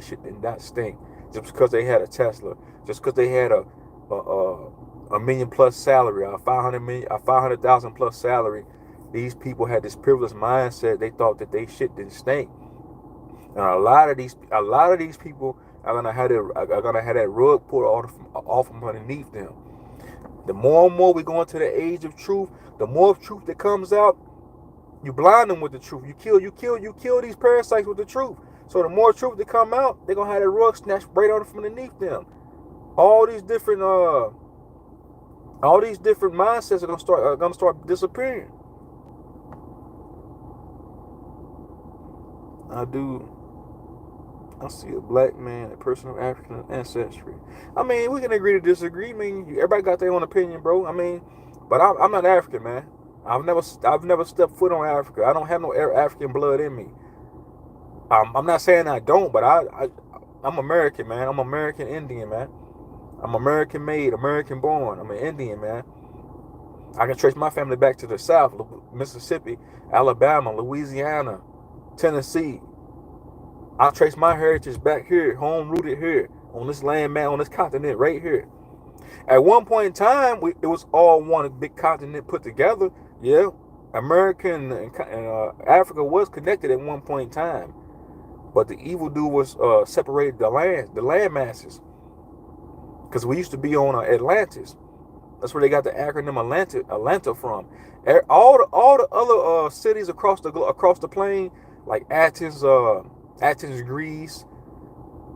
shit did not stink just because they had a Tesla, just because they had a million plus salary, a 500,000 plus salary. These people had this privileged mindset. They thought that they shit didn't stink. And a lot of these people are gonna have that rug pulled off from underneath them. The more and more we go into the age of truth, the more truth that comes out, you blind them with the truth. You kill these parasites with the truth. So the more truth that come out, they're gonna have that rug snatched right out from underneath them. All these different mindsets are gonna start disappearing. I do. I see a black man, a person of African ancestry. I mean, we can agree to disagree. I mean, everybody got their own opinion, bro. I mean, but I'm not African, man. I've never stepped foot on Africa. I don't have no African blood in me. I'm not saying I don't, but I'm American, man. I'm American Indian, man. I'm American made, American born. I'm an Indian, man. I can trace my family back to the South, Mississippi, Alabama, Louisiana, Tennessee. I trace my heritage back here, home rooted here, on this land, man, on this continent right here. At one point in time, it was all one big continent put together. Yeah, America and Africa was connected at one point in time, but the evil dude was separated the land masses, because we used to be on Atlantis. That's where they got the acronym Atlanta from. All the other cities across the plain, like Athens, Greece,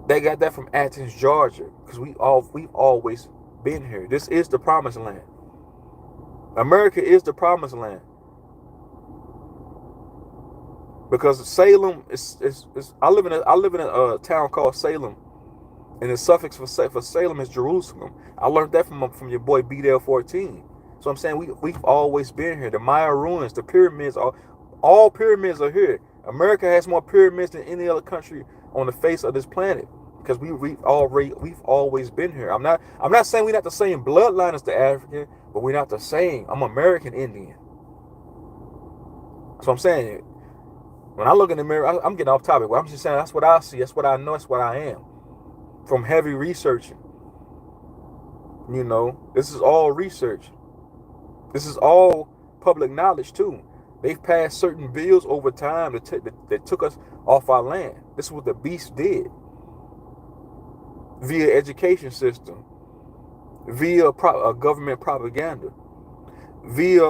they got that from Athens, Georgia, because we've always been here. This is the promised land. America is the promised land, because Salem is I live in a town called Salem, and the suffix for Salem is Jerusalem. I learned that from your boy BDL 14. So I'm saying we've always been here. The Maya ruins, the pyramids, all pyramids are here. America has more pyramids than any other country on the face of this planet, because we've always been here. I'm not saying we're not the same bloodline as the African, but we're not the same. I'm American Indian. So I'm saying, when I look in the mirror, I'm getting off topic, but I'm just saying that's what I see, that's what I know, that's what I am. From heavy researching. This is all research. This is all public knowledge too. They've passed certain bills over time that took us off our land. This is what the beast did. Via education system. Via government propaganda. Via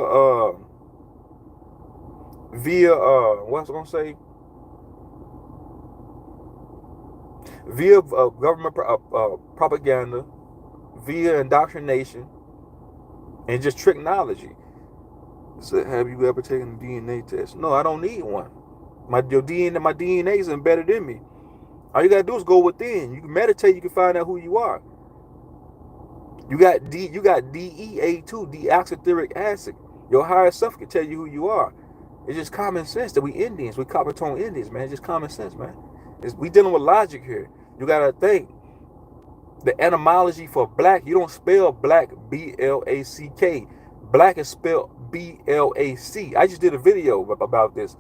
what was I gonna say? Via government propaganda, via indoctrination, and just technology. So, have you ever taken a DNA test? No, I don't need one. My DNA is embedded in me. All you gotta do is go within. You can meditate. You can find out who you are. You got DEA too, deoxyribonucleic acid. Your higher self can tell you who you are. It's just common sense that we Indians, we copper tone Indians, man. It's just common sense, man. We dealing with logic here. You gotta think. The etymology for black, you don't spell black BLACK. Black is spelled BLAC. I just did a video about this.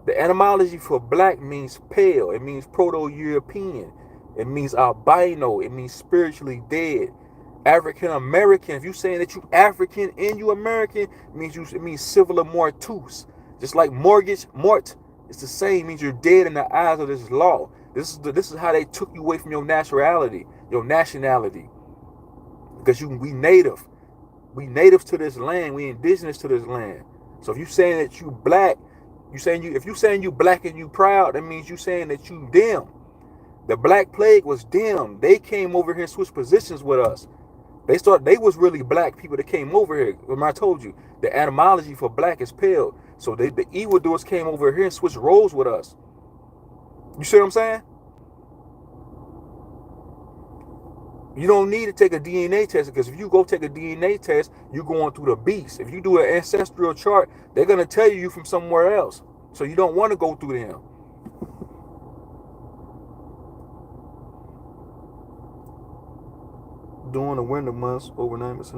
The etymology for black means pale. It means Proto-European. It means albino. It means spiritually dead. African American. If you're saying that you African and you American, it means civil mortus. Just like mortgage, mort, it's the same. It means you're dead in the eyes of this law. This is how they took you away from your nationality. Because we native. We natives to this land. We indigenous to this land. So if you saying that you black, if you saying you black and you proud, that means you saying that you them. The Black Plague was them. They came over here and switched positions with us. They was really black people that came over here. Remember I told you, the etymology for black is pale. So the evildoers came over here and switched roles with us. You see what I'm saying? You don't need to take a DNA test, because if you go take a DNA test, you're going through the beast. If you do an ancestral chart, they're going to tell you from somewhere else. So you don't want to go through them. During the winter months, over 90%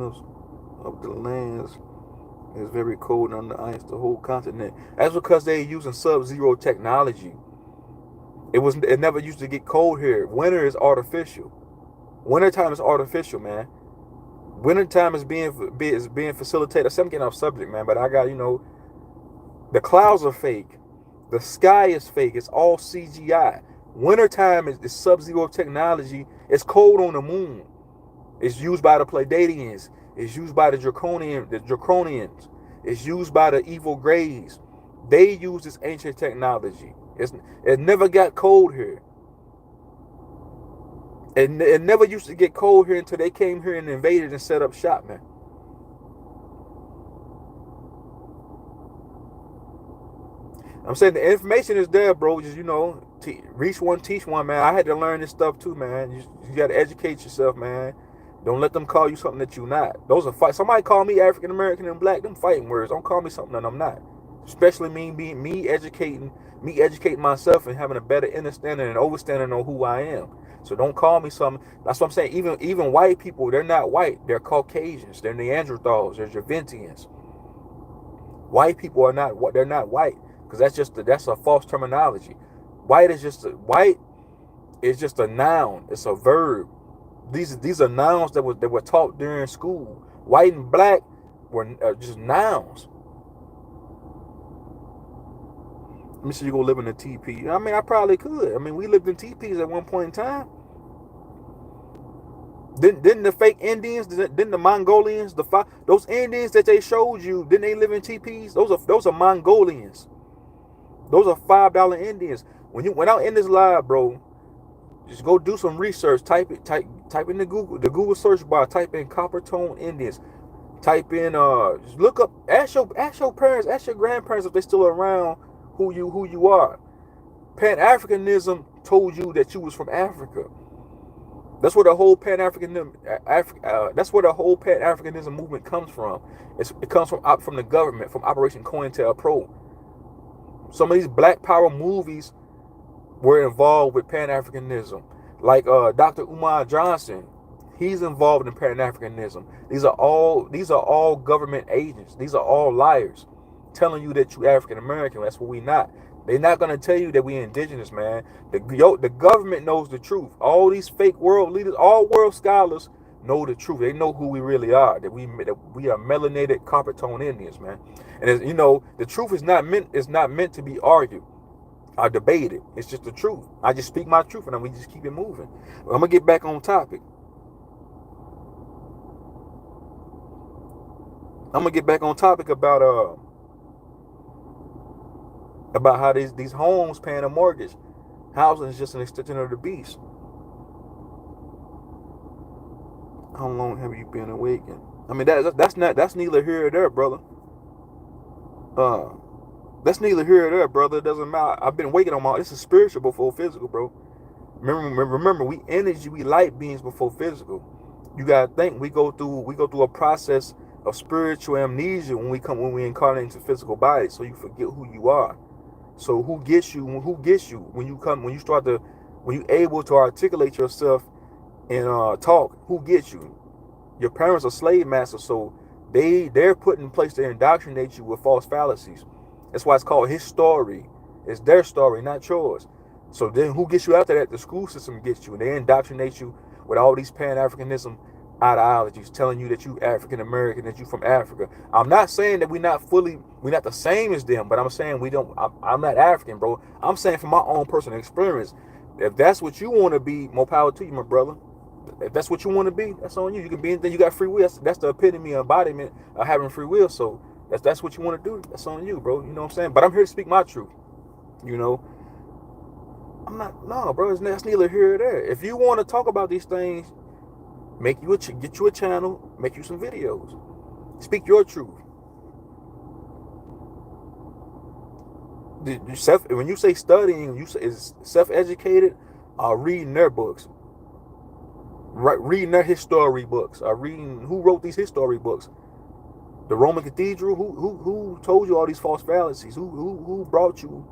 of the lands is very cold and under ice, the whole continent. That's because they're using sub-zero technology. It never used to get cold here. Winter is artificial. Wintertime is artificial, man. Wintertime is being facilitated. I'm getting off subject, man, but I got, the clouds are fake. The sky is fake. It's all CGI. Wintertime is sub-zero technology. It's cold on the moon. It's used by the Pleiadians. It's used by the Draconians. It's used by the evil Greys. They use this ancient technology. It never got cold here. It never used to get cold here until they came here and invaded and set up shop, man. I'm saying the information is there, bro. Just, reach one, teach one, man. I had to learn this stuff too, man. You got to educate yourself, man. Don't let them call you something that you're not. Those are fight. Somebody call me African American and black. Them fighting words. Don't call me something that I'm not. Especially me educating myself and having a better understanding and understanding on who I am. So don't call me something. That's what I'm saying. Even white people, they're not white. They're Caucasians. They're Neanderthals. They're Javentians. White people are not. They're not white, because that's a false terminology. White is just a noun. It's a verb. These are nouns that were taught during school. White and black were just nouns. Let me see you go live in a TP. I mean, I probably could. I mean, we lived in TPs at one point in time. Didn't the fake Indians, didn't the Mongolians, those Indians that they showed you, didn't they live in TPs? Those are Mongolians. Those are $5 Indians. When you went out in this live, bro, just go do some research. Type in the Google search bar. Type in copper tone Indians. Type in just look up. Ask your parents, ask your grandparents if they're still around. Who you are. Pan-Africanism told you that you was from Africa. That's where the whole that's where the whole Pan-Africanism movement comes from. It comes from the government, from Operation COINTELPRO. Some of these Black Power movies were involved with Pan-Africanism. Like Dr. Umar Johnson, he's involved in Pan-Africanism. These are all government agents. These are all liars, telling you that you African American. That's what we not. They're not gonna tell you that we indigenous, man. The government knows the truth. All these fake world leaders, all world scholars know the truth. They know who we really are. That we are melanated copper tone Indians, man. And as the truth is not meant to be argued or debated. It's just the truth. I just speak my truth, and then we just keep it moving. I'm gonna get back on topic. About how these homes paying a mortgage. Housing is just an extension of the beast. How long have you been awakened? I mean, that's neither here or there, brother. That's neither here or there, brother. It doesn't matter. I've been waking on this is spiritual before physical, bro. Remember, we energy, we light beings before physical. You gotta think we go through a process of spiritual amnesia when we incarnate into physical bodies, so you forget who you are. So who gets you when you able to articulate yourself and talk? Who gets you? Your parents are slave masters, so they're put in place to indoctrinate you with false fallacies. That's why it's called his story. It's their story, not yours. So then who gets you after that? The school system gets you, and they indoctrinate you with all these Pan-Africanism ideologies, telling you that you African American, that you from Africa. I'm not saying that we're not the same as them, but I'm saying I'm not African, bro. I'm saying from my own personal experience, if that's what you want to be, more power to you, my brother. If that's what you want to be, that's on you. You can be anything. You got free will. That's the epitome and embodiment of having free will. So that's what you want to do. That's on you, bro. You know what I'm saying? But I'm here to speak my truth. I'm not, no, bro. That's neither here or there. If you want to talk about these things, get you a channel, make you some videos, speak your truth. When you say studying, you say is self-educated, or reading their books, reading their history books, or reading who wrote these history books. The Roman Cathedral, who told you all these false fallacies? Who brought you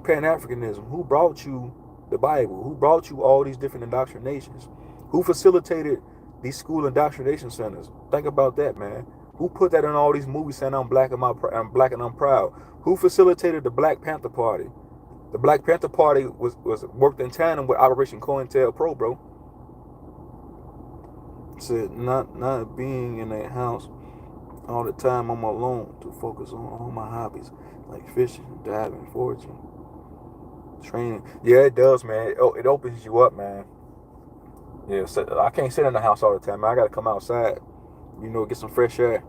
Pan-Africanism? Who brought you the Bible? Who brought you all these different indoctrinations? Who facilitated these school indoctrination centers? Think about that, man. Who put that in all these movies saying I'm black and I'm proud? Who facilitated the Black Panther Party? The Black Panther Party was worked in tandem with Operation COINTELPRO, bro. Said not being in a house all the time I'm alone to focus on all my hobbies like fishing, diving, foraging, training. Yeah, it does, man. It opens you up, man. Yeah, so I can't sit in the house all the time, man. I gotta come outside, get some fresh air.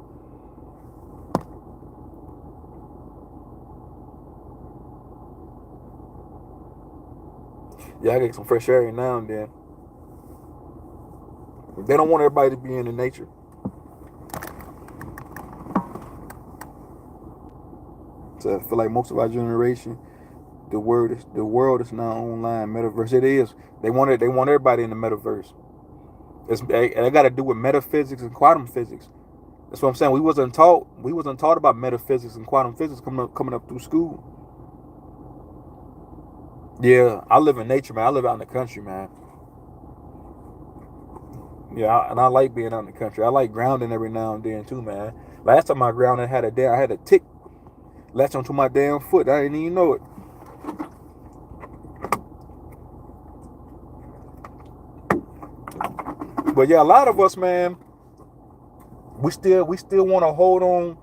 Yeah, I get some fresh air every now and then. They don't want everybody to be in the nature. So I feel like most of our generation, the world is now online metaverse. It is. They want everybody in the metaverse. It got to do with metaphysics and quantum physics. That's what I'm saying. We wasn't taught about metaphysics and quantum physics coming up through school. Yeah, I live in nature, man. I live out in the country, man. Yeah, and I like being out in the country. I like grounding every now and then too, man. Last time I grounded, I had a tick latch onto my damn foot. I didn't even know it. But yeah, a lot of us, man, we still want to hold on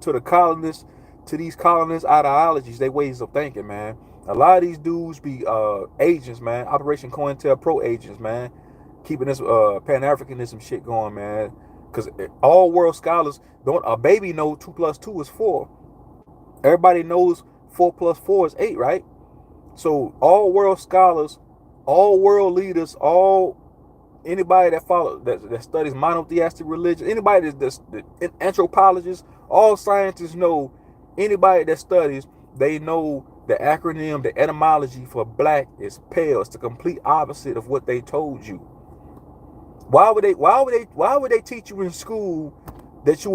to the colonists, to these colonists' ideologies, their ways of thinking, man. A lot of these dudes be agents, man. Operation COINTELPRO agents, man. Keeping this Pan-Africanism shit going, man. Because all world scholars don't. A baby know 2 + 2 is 4. Everybody knows 4 + 4 is 8, right? So all world scholars, all world leaders, all anybody that studies monotheistic religion, anybody that's anthropologists, all scientists know. Anybody that studies, they know the acronym, the etymology for black is pale. It's the complete opposite of what they told you. Why would they teach you in school that you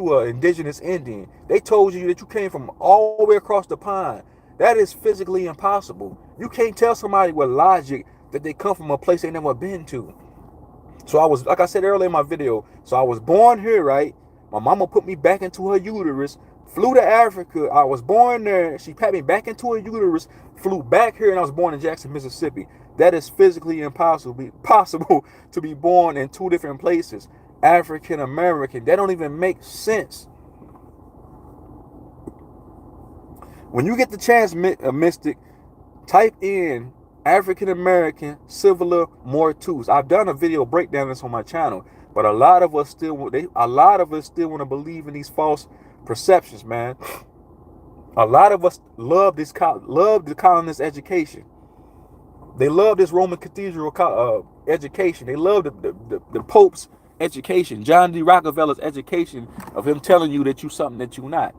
were indigenous Indian? They told you that you came from all the way across the pond. That is physically impossible. You can't tell somebody with logic that they come from a place they never been to. So I was, like I said earlier in my video, so I was born here, right? My mama put me back into her uterus, flew to Africa. I was born there. She packed me back into her uterus, flew back here, and I was born in Jackson, Mississippi. That is physically possible to be born in two different places. African American. That don't even make sense. When you get the chance, Mystic, type in African American Civilia Mortuus. I've done a video breakdown of this on my channel, but a lot of us still want to believe in these false perceptions, man. A lot of us love the colonist education. They love this Roman cathedral education. They love the Pope's education, John D. Rockefeller's education of him telling you that you something that you're not.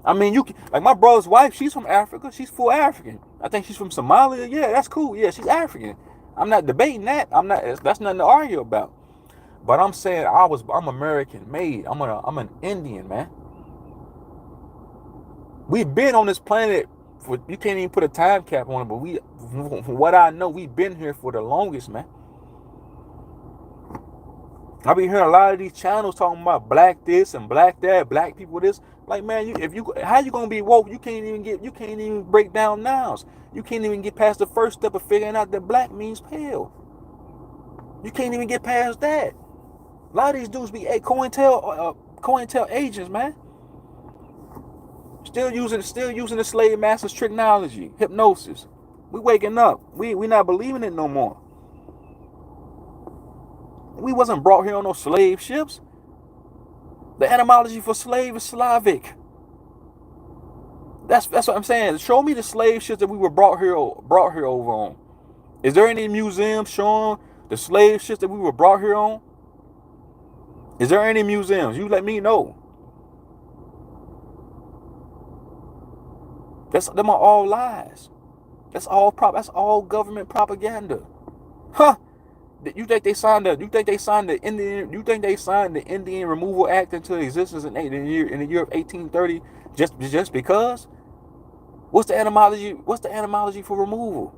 I mean, like my brother's wife, she's from Africa. She's full African. I think she's from Somalia. Yeah, that's cool. Yeah, she's African. I'm not debating that. That's nothing to argue about. But I'm saying I'm American made. I'm an Indian, man. We've been on this planet you can't even put a time cap on it, but from what I know, we've been here for the longest, man. I be hearing a lot of these channels talking about black this and black that, black people this. Like, man, how you gonna be woke? You can't even break down nouns. You can't even get past the first step of figuring out that black means pale. You can't even get past that. A lot of these dudes be COINTEL agents, man. Still using the slave master's technology, hypnosis. We waking up. We not believing it no more. We wasn't brought here on no slave ships. The etymology for slave is Slavic. That's what I'm saying. Show me the slave ships that we were brought here over on. Is there any museum showing the slave ships that we were brought here on? Is there any museums? You let me know. Them are all lies. That's all government propaganda. Huh? You think they signed the Indian Removal Act into existence in the year of 1830 just because? What's the etymology for removal?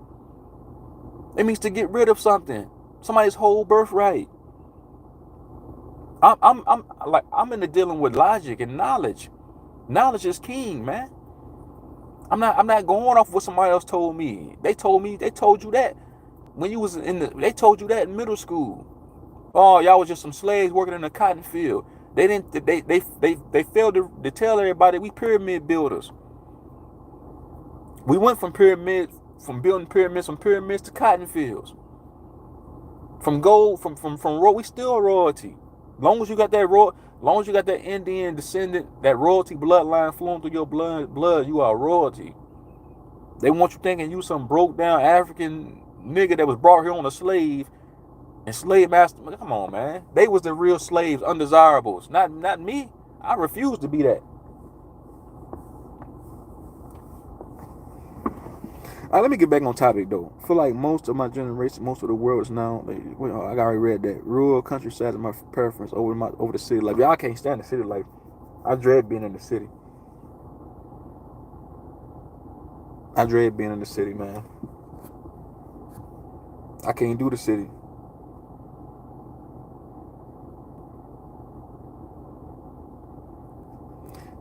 It means to get rid of somebody's whole birthright. I'm into dealing with logic and knowledge. Knowledge is king, man. I'm not going off what somebody else told me. They told you that when you was they told you that in middle school. Oh, y'all was just some slaves working in a cotton field. They didn't. They failed to tell everybody we pyramid builders. We went from building pyramids to cotton fields. From gold, from royalty. We still royalty. Long as you got that Indian descendant, that royalty bloodline flowing through your blood, you are royalty. They want you thinking you some broke down African nigga that was brought here on a slave and slave master. Come on, man. They was the real slaves, undesirables. Not me. I refuse to be that. Let me get back on topic though. I feel like most of my generation, most of the world is now. I already read that rural countryside is my preference over the city life. Y'all can't stand the city life. I dread being in the city. I dread being in the city, man. I can't do the city.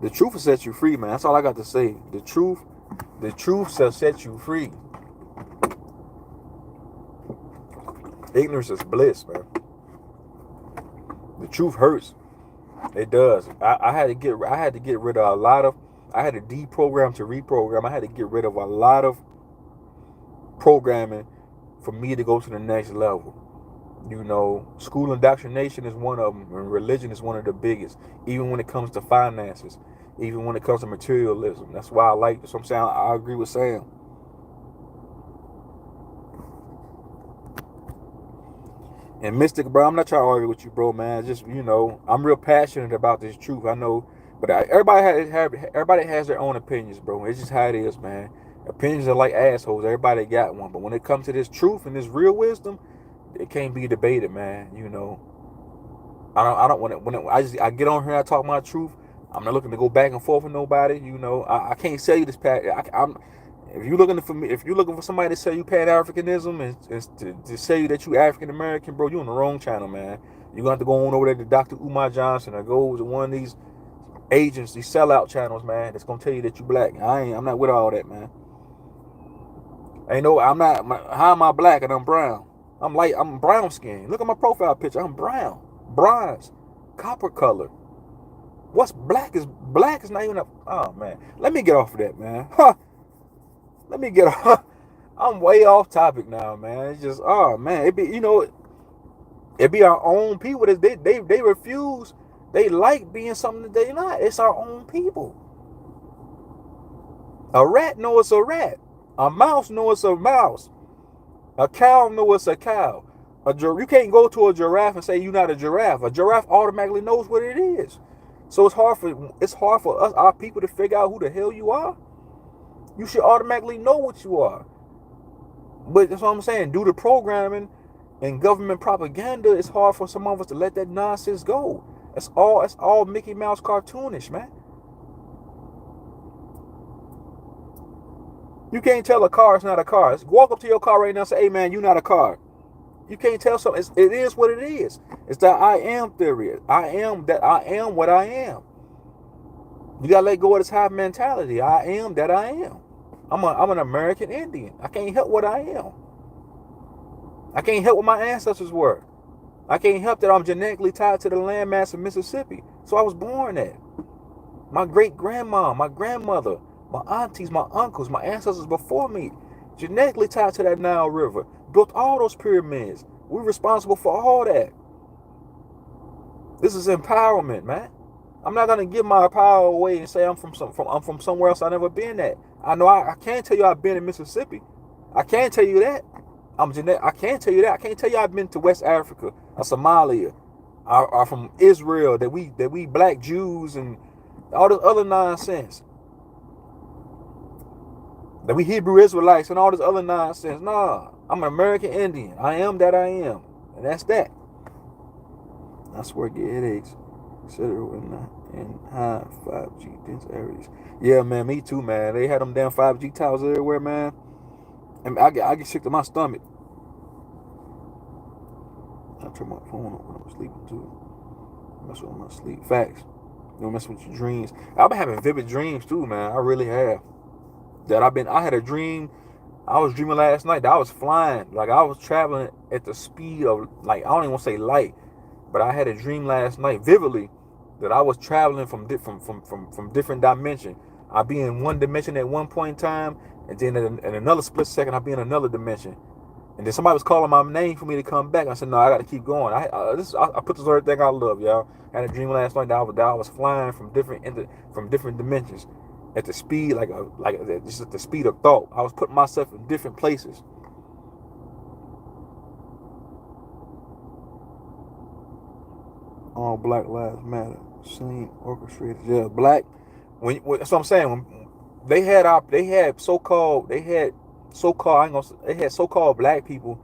The truth will set you free, man. That's all I got to say. The truth shall set you free. Ignorance is bliss, man. The truth hurts. It does. I had to get rid of a lot of. I had to deprogram to reprogram. I had to get rid of a lot of programming for me to go to the next level. You know, school indoctrination is one of them, and religion is one of the biggest. Even when it comes to finances, even when it comes to materialism. That's why I like this. I'm saying I agree with Sam. And Mystic, bro, I'm not trying to argue with you, bro, man. Just, you know, I'm real passionate about this truth. I know, but everybody has their own opinions, bro. It's just how it is, man. Opinions are like assholes. Everybody got one. But when it comes to this truth and this real wisdom, it can't be debated, man. You know, I don't want to. I get on here, I talk my truth. I'm not looking to go back and forth with nobody. You know, I can't sell you this pack. If you're looking for somebody to sell you Pan-Africanism and to say that you African American, bro, you on the wrong channel, man. You're gonna have to go on over there to Dr. Umar Johnson or go to one of these agents, these sellout channels, man. That's gonna tell you that you black. I'm not with all that, man. How am I black and I'm brown? I'm brown skinned. Look at my profile picture. I'm brown, bronze, copper color. What's black is not even oh man. Let me get off of that, man. Huh. Let me get off. I'm way off topic now, man. It's just, oh man, it be our own people that they refuse. They like being something that they not. It's our own people. A rat knows it's a rat. A mouse knows it's a mouse. A cow knows it's a cow. You can't go to a giraffe and say you're not a giraffe. A giraffe automatically knows what it is. So it's hard for us, our people, to figure out who the hell you are. You should automatically know what you are. But that's what I'm saying. Due to programming and government propaganda, it's hard for some of us to let that nonsense go. It's all Mickey Mouse cartoonish, man. You can't tell a car it's not a car. Walk up to your car right now and say, hey man, you're not a car. You can't tell something. It is what it is. It's that I am theory. I am what I am. You gotta let go of this hive mentality. I am that I am. I'm an American Indian. I can't help what I am. I can't help what my ancestors were. I can't help that I'm genetically tied to the landmass of Mississippi. So I was born there. My great-grandma, my grandmother, my aunties, my uncles, my ancestors before me, genetically tied to that Nile River, built all those pyramids. We're responsible for all that. This is empowerment, man. I'm not gonna give my power away and say I'm from somewhere else I've never been at. I know I can't tell you I've been in Mississippi. I can't tell you that. I can't tell you that. I can't tell you I've been to West Africa or Somalia or from Israel, that we black Jews and all this other nonsense. That we Hebrew Israelites and all this other nonsense. Nah, I'm an American Indian. I am that I am. And that's that. I swear I get headaches. Consider in high 5G dense areas. Yeah, man, me too, man. They had them damn 5G towers everywhere, man. And I get sick to my stomach. I turn my phone on when I'm sleeping too. Mess with my sleep. Facts. Don't mess with your dreams. I've been having vivid dreams too, man. I really have. I had a dream. I was dreaming last night that I was flying. Like I was traveling at the speed of, like, I don't even want to say light, but I had a dream last night vividly that I was traveling from different dimension. I'll be in one dimension at one point in time, and then in another split second, I'll be in another dimension. And then somebody was calling my name for me to come back. I said, no, I got to keep going. I put this everything I love, y'all. I had a dream last night that I was flying from different dimensions at the speed just at the speed of thought. I was putting myself in different places. All Black Lives Matter, same orchestrated. Yeah, black. That's what I'm saying. When they had so-called black people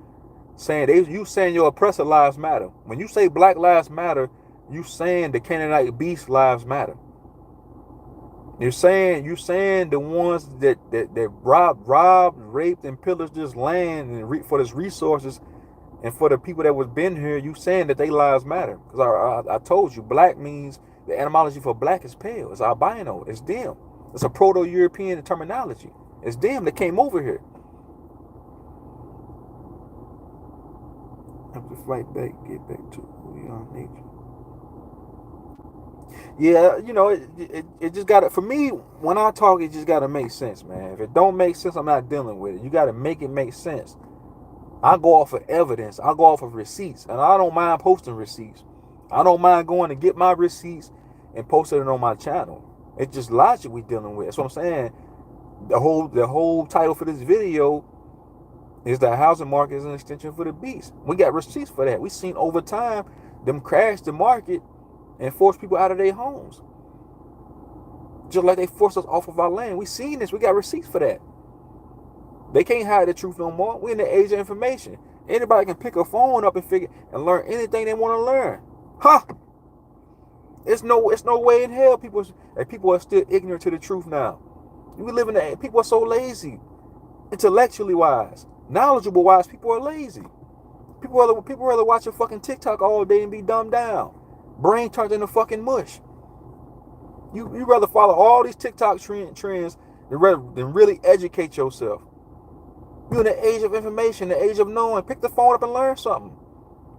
saying you saying your oppressor lives matter. When you say Black Lives Matter, you saying the Canaanite beast lives matter. You're saying the ones that robbed, raped, and pillaged this land and for this resources. And for the people that was been here, you saying that they lives matter. Because I told you, black means, the etymology for black is pale. It's albino. It's them. It's a Proto-European terminology. It's them that came over here. Have to fight back, get back to who we are, nature. Yeah, it just got to, for me, when I talk, it just got to make sense, man. If it don't make sense, I'm not dealing with it. You got to make it make sense. I go off of evidence. I go off of receipts. And I don't mind posting receipts. I don't mind going to get my receipts and posting it on my channel. It's just logic we dealing with. That's what I'm saying. The whole title for this video is the housing market is an extension for the beast. We got receipts for that. We seen over time them crash the market and force people out of their homes. Just like they forced us off of our land. We seen this. We got receipts for that. They can't hide the truth no more. We're in the age of information. Anybody can pick a phone up and learn anything they want to learn. Huh? It's no way in hell people are still ignorant to the truth now. We live in the people are so lazy, intellectually wise, knowledgeable wise. People are lazy. People rather watch a fucking TikTok all day and be dumbed down. Brain turned into fucking mush. You rather follow all these TikTok trends than really educate yourself. You're in the age of information, the age of knowing. Pick the phone up and learn something.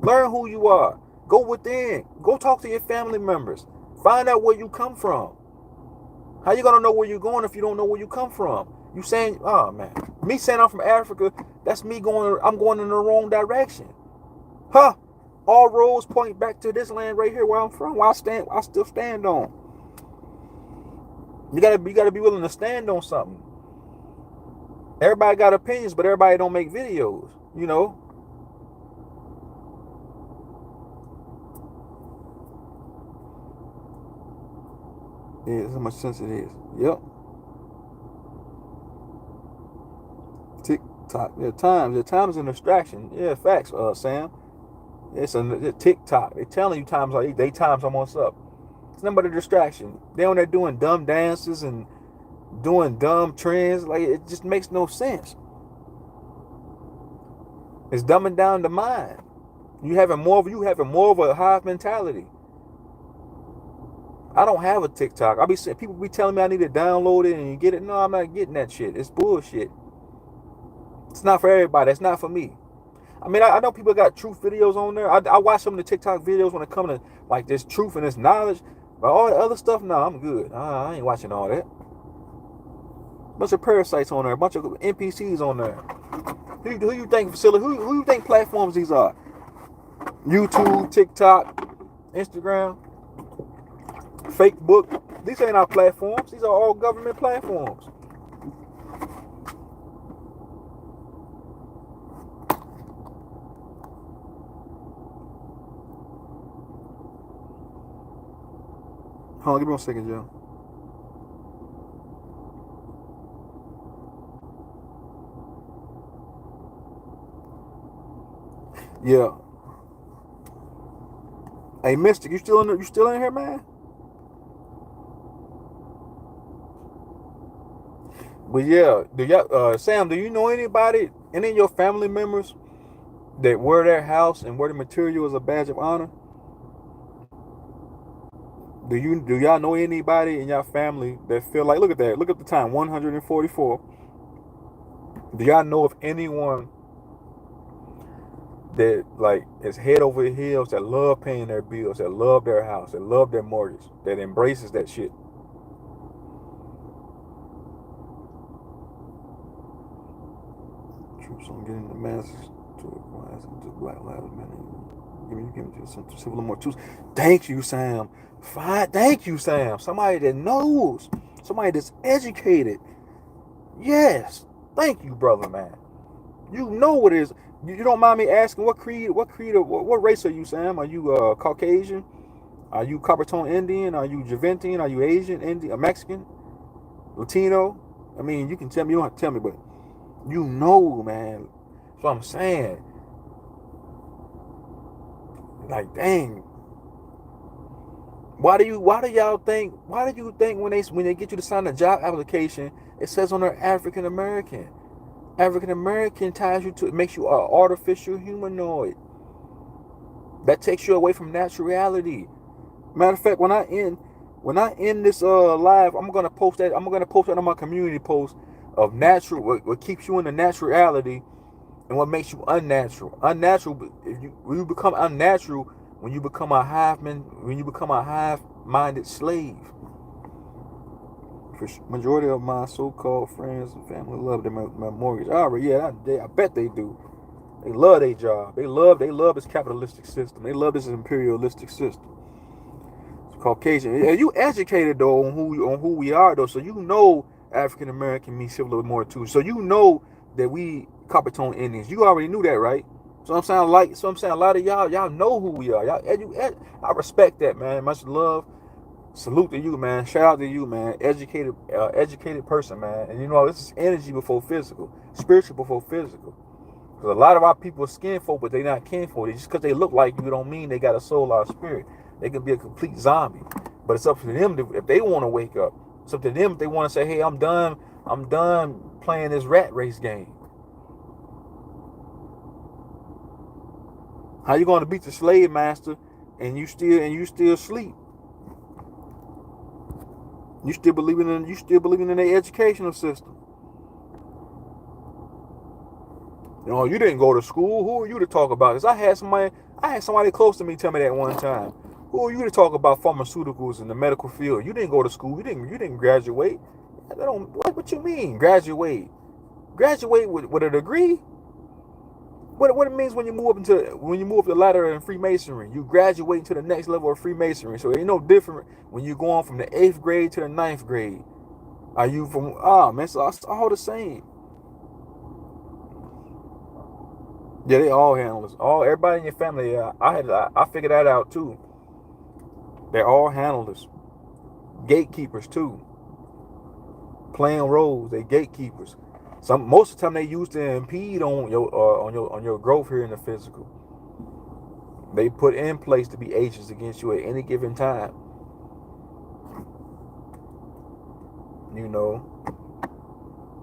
Learn who you are. Go within. Go talk to your family members. Find out where you come from. How you gonna know where you're going if you don't know where you come from? You saying, oh man, me saying I'm from Africa, that's me I'm going in the wrong direction. Huh? All roads point back to this land right here where I'm from, where I still stand on. You gotta be willing to stand on something. Everybody got opinions, but everybody don't make videos, Yeah, that's how much sense it is. Yep. TikTok. Yeah, time's a distraction. Yeah, facts, Sam. It's a TikTok. They telling you times almost up. It's nothing but a distraction. They on there doing dumb dances and doing dumb trends. Like, it just makes no sense. It's dumbing down the mind. You having more of a hive mentality. I don't have a TikTok. People be telling me I need to download it and get it. No, I'm not getting that shit. It's bullshit. It's not for everybody. It's not for me. I mean, I know people got truth videos on there. I watch some of the TikTok videos when it comes to like this truth and this knowledge. But all the other stuff, no, I'm good. I ain't watching all that. Bunch of parasites on there. A bunch of NPCs on there. Who you think facility? Who you think platforms these are? YouTube, TikTok, Instagram, Facebook. These ain't our platforms. These are all government platforms. Hold on, give me 1 second, Joe. Yeah. Hey, Mystic, you still in here, man? But yeah, Sam, do you know any of your family members that wear their house and wear the material as a badge of honor? Do y'all know anybody in your family that feel like, look at that, look at the time, 144. Do y'all know of anyone that like is head over heels, that love paying their bills, that love their house, that love their mortgage, that embraces that shit. Troops on getting the masses to Black Lives Matter. Give me some civil more tools. Thank you, Sam. Fine. Thank you, Sam. Somebody that knows. Somebody that's educated. Yes. Thank you, brother, man. You know what it is. You don't mind me asking what race are you, Sam? Are you Caucasian? Are you copper tone Indian? Are you Javentian? Are you Asian, Indian, Mexican, Latino? I mean, you can tell me. You don't have to tell me, but you know, man. That's what I'm saying. Like, dang. Why do y'all think? Why do you think when they get you to sign a job application, it says on there African American? African American ties you to, it makes you an artificial humanoid. That takes you away from naturality. Matter of fact, when I end this live, I'm gonna post that on my community post of natural, what keeps you in the naturality and what makes you unnatural. When you become unnatural, when you become a hive-minded slave. For majority of my so-called friends and family love my mortgage. I bet they do. They love their job. They love this capitalistic system. They love this imperialistic system. It's Caucasian. Are you educated though on who we are though? So you know African American means civil more too. So you know that we copper tone Indians. You already knew that, right? So I'm saying a lot of y'all know who we are. I respect that, man. Much love. Salute to you, man. Shout out to you, man. Educated person, man. And you know, this is energy before physical, spiritual before physical. Because a lot of our people are skin folk, but they're not kin folk. Just because they look like you don't mean they got a soul or a spirit. They can be a complete zombie. But it's up to them if they want to wake up. It's up to them if they want to say, hey, I'm done playing this rat race game. How you going to beat the slave master and you still sleep? You still believing in their educational system. You know, you didn't go to school. Who are you to talk about this? I had somebody close to me tell me that one time. Who are you to talk about pharmaceuticals in the medical field? You didn't go to school. You didn't graduate. What you mean graduate? Graduate with a degree? What it means when you move up the ladder in Freemasonry, you graduate to the next level of Freemasonry. So it ain't no different when you're going from the 8th grade to the 9th grade. Are you from man? So it's all the same. Yeah, they all handlers. Everybody in your family. I figured that out too. They're all handlers, gatekeepers too. Playing roles, they gatekeepers. Most of the time they used to impede on your growth here in the physical. They put in place to be agents against you at any given time. You know,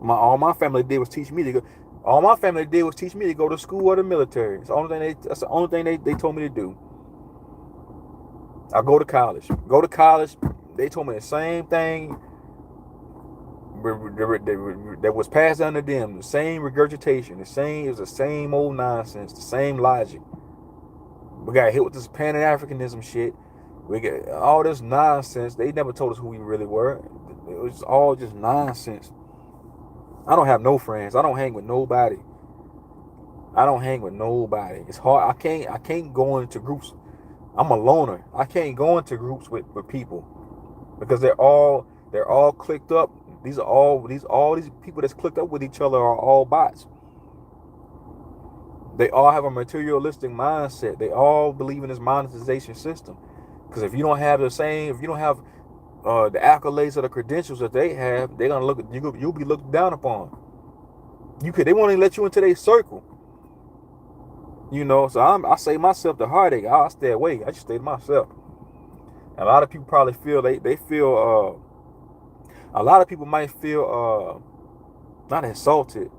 all my family did was teach me to go. All my family did was teach me to go to school or the military. That's the only thing they told me to do. I go to college. They told me the same thing that was passed down to them, the same regurgitation, it was the same old nonsense, the same logic. We got hit with this Pan-Africanism shit. We get all this nonsense. They never told us who we really were. It was all just nonsense. I don't have no friends. I don't hang with nobody. It's hard. I can't go into groups. I'm a loner. I can't go into groups with people because they're all clicked up. These people that's clicked up with each other are all bots. They all have a materialistic mindset. They all believe in this monetization system. Because if you don't have the accolades or the credentials that they have, they're gonna look at you. You'll be looked down upon. They won't even let you into their circle. You know, so I save myself the heartache. I stay away. I just stay to myself. And a lot of people probably feel they feel. A lot of people might feel not insulted.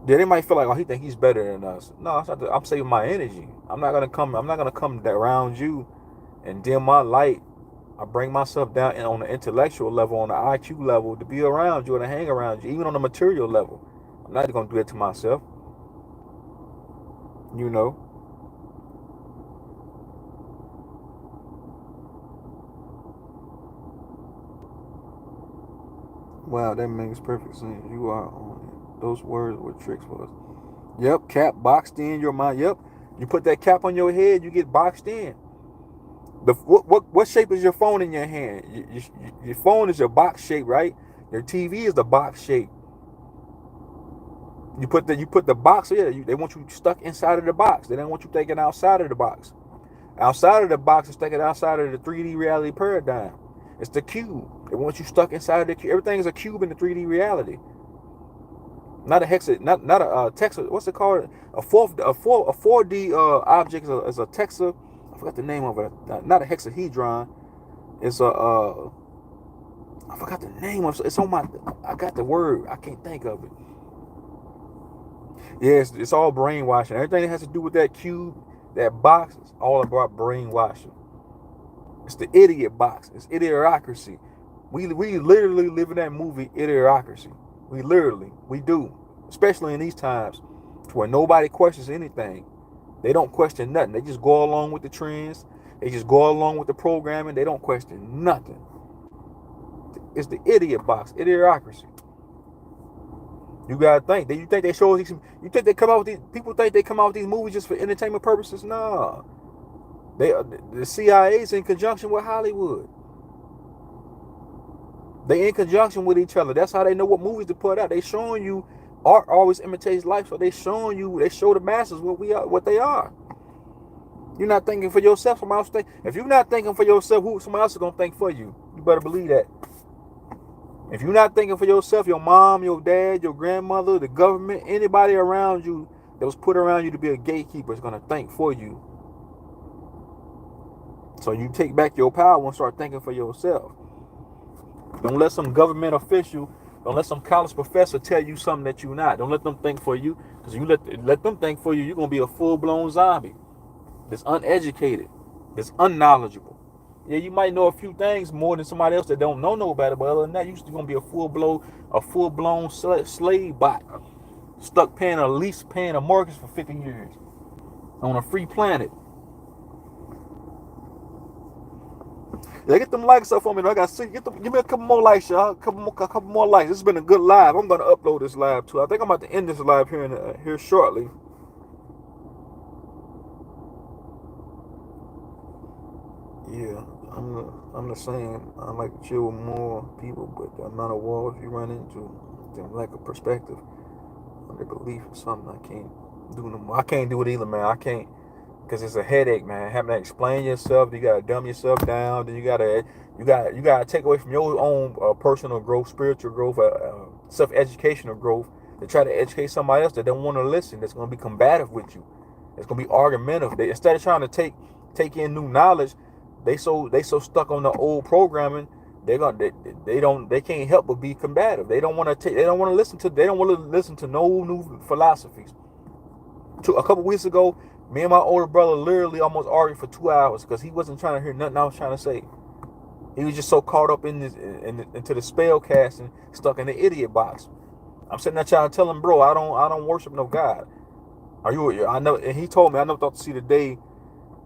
Yeah, they might feel like, oh, he think he's better than us. No, it's not. I'm saving my energy. I'm not gonna come around you and dim my light. I bring myself down on the intellectual level, on the IQ level, to be around you and to hang around you, even on the material level. I'm not gonna do that to myself. You know. Wow, that makes perfect sense. You are on it. Those words were tricks for us. Yep, cap boxed in your mind. Yep. You put that cap on your head, you get boxed in. What shape is your phone in your hand? Your phone is your box shape, right? Your TV is the box shape. You put the box. Yeah, they want you stuck inside of the box. They don't want you thinking outside of the box. Outside of the box is thinking outside of the 3D reality paradigm. It's the cube. They want you stuck inside of the cube. Everything is a cube in the 3D reality. Not a hexa, not a texa. What's it called? A 4D object is a texa. I forgot the name of it. Not a hexahedron. It's a I forgot the name of it. It's on my. I got the word. I can't think of it. Yes, it's all brainwashing. Everything that has to do with that cube, that box, is all about brainwashing. It's the idiot box. It's idiocracy. We literally live in that movie, Idiocracy. We do, especially in these times, where nobody questions anything. They don't question nothing. They just go along with the trends. They just go along with the programming. They don't question nothing. It's the idiot box, Idiocracy. You gotta think. You think they show these? You think they come out with these? People think they come out with these movies just for entertainment purposes? No. The CIA's in conjunction with Hollywood. They in conjunction with each other. That's how they know what movies to put out. They showing you art always imitates life, so they showing you. They show the masses what they are. You're not thinking for yourself. Somebody else think. If you're not thinking for yourself, somebody else is gonna think for you. You better believe that. If you're not thinking for yourself, your mom, your dad, your grandmother, the government, anybody around you that was put around you to be a gatekeeper is gonna think for you. So you take back your power and start thinking for yourself. Don't let some government official, don't let some college professor tell you something that you're not. Don't let them think for you, because you let them think for you, you're gonna be a full-blown zombie. That's uneducated, that's unknowledgeable. Yeah, you might know a few things more than somebody else that don't know no better, but other than that, you're still gonna be a full-blown slave bot, stuck paying a mortgage for 50 years on a free planet. Yeah, get them likes up for me. I got see. Give me a couple more likes, y'all. Couple more likes. This has been a good live. I'm gonna upload this live too. I think I'm about to end this live here shortly. Yeah, I'm the same. I like to chill with more people, but the amount of walls you run into, them lack of perspective, their belief is something I can't do no more. I can't do it either, man. I can't. Because it's a headache, man. Having to explain yourself, you gotta dumb yourself down. Then you gotta take away from your own personal growth, spiritual growth, self-educational growth, to try to educate somebody else that don't want to listen. That's gonna be combative with you. It's gonna be argumentative. Instead of trying to take in new knowledge, they so stuck on the old programming. They can't help but be combative. They don't want to listen to no new philosophies. A couple weeks ago, me and my older brother literally almost argued for 2 hours because he wasn't trying to hear nothing I was trying to say. He was just so caught up into the spell casting, stuck in the idiot box. I'm sitting there trying to tell him, bro, I don't worship no God. I know, and he told me I never thought to see the day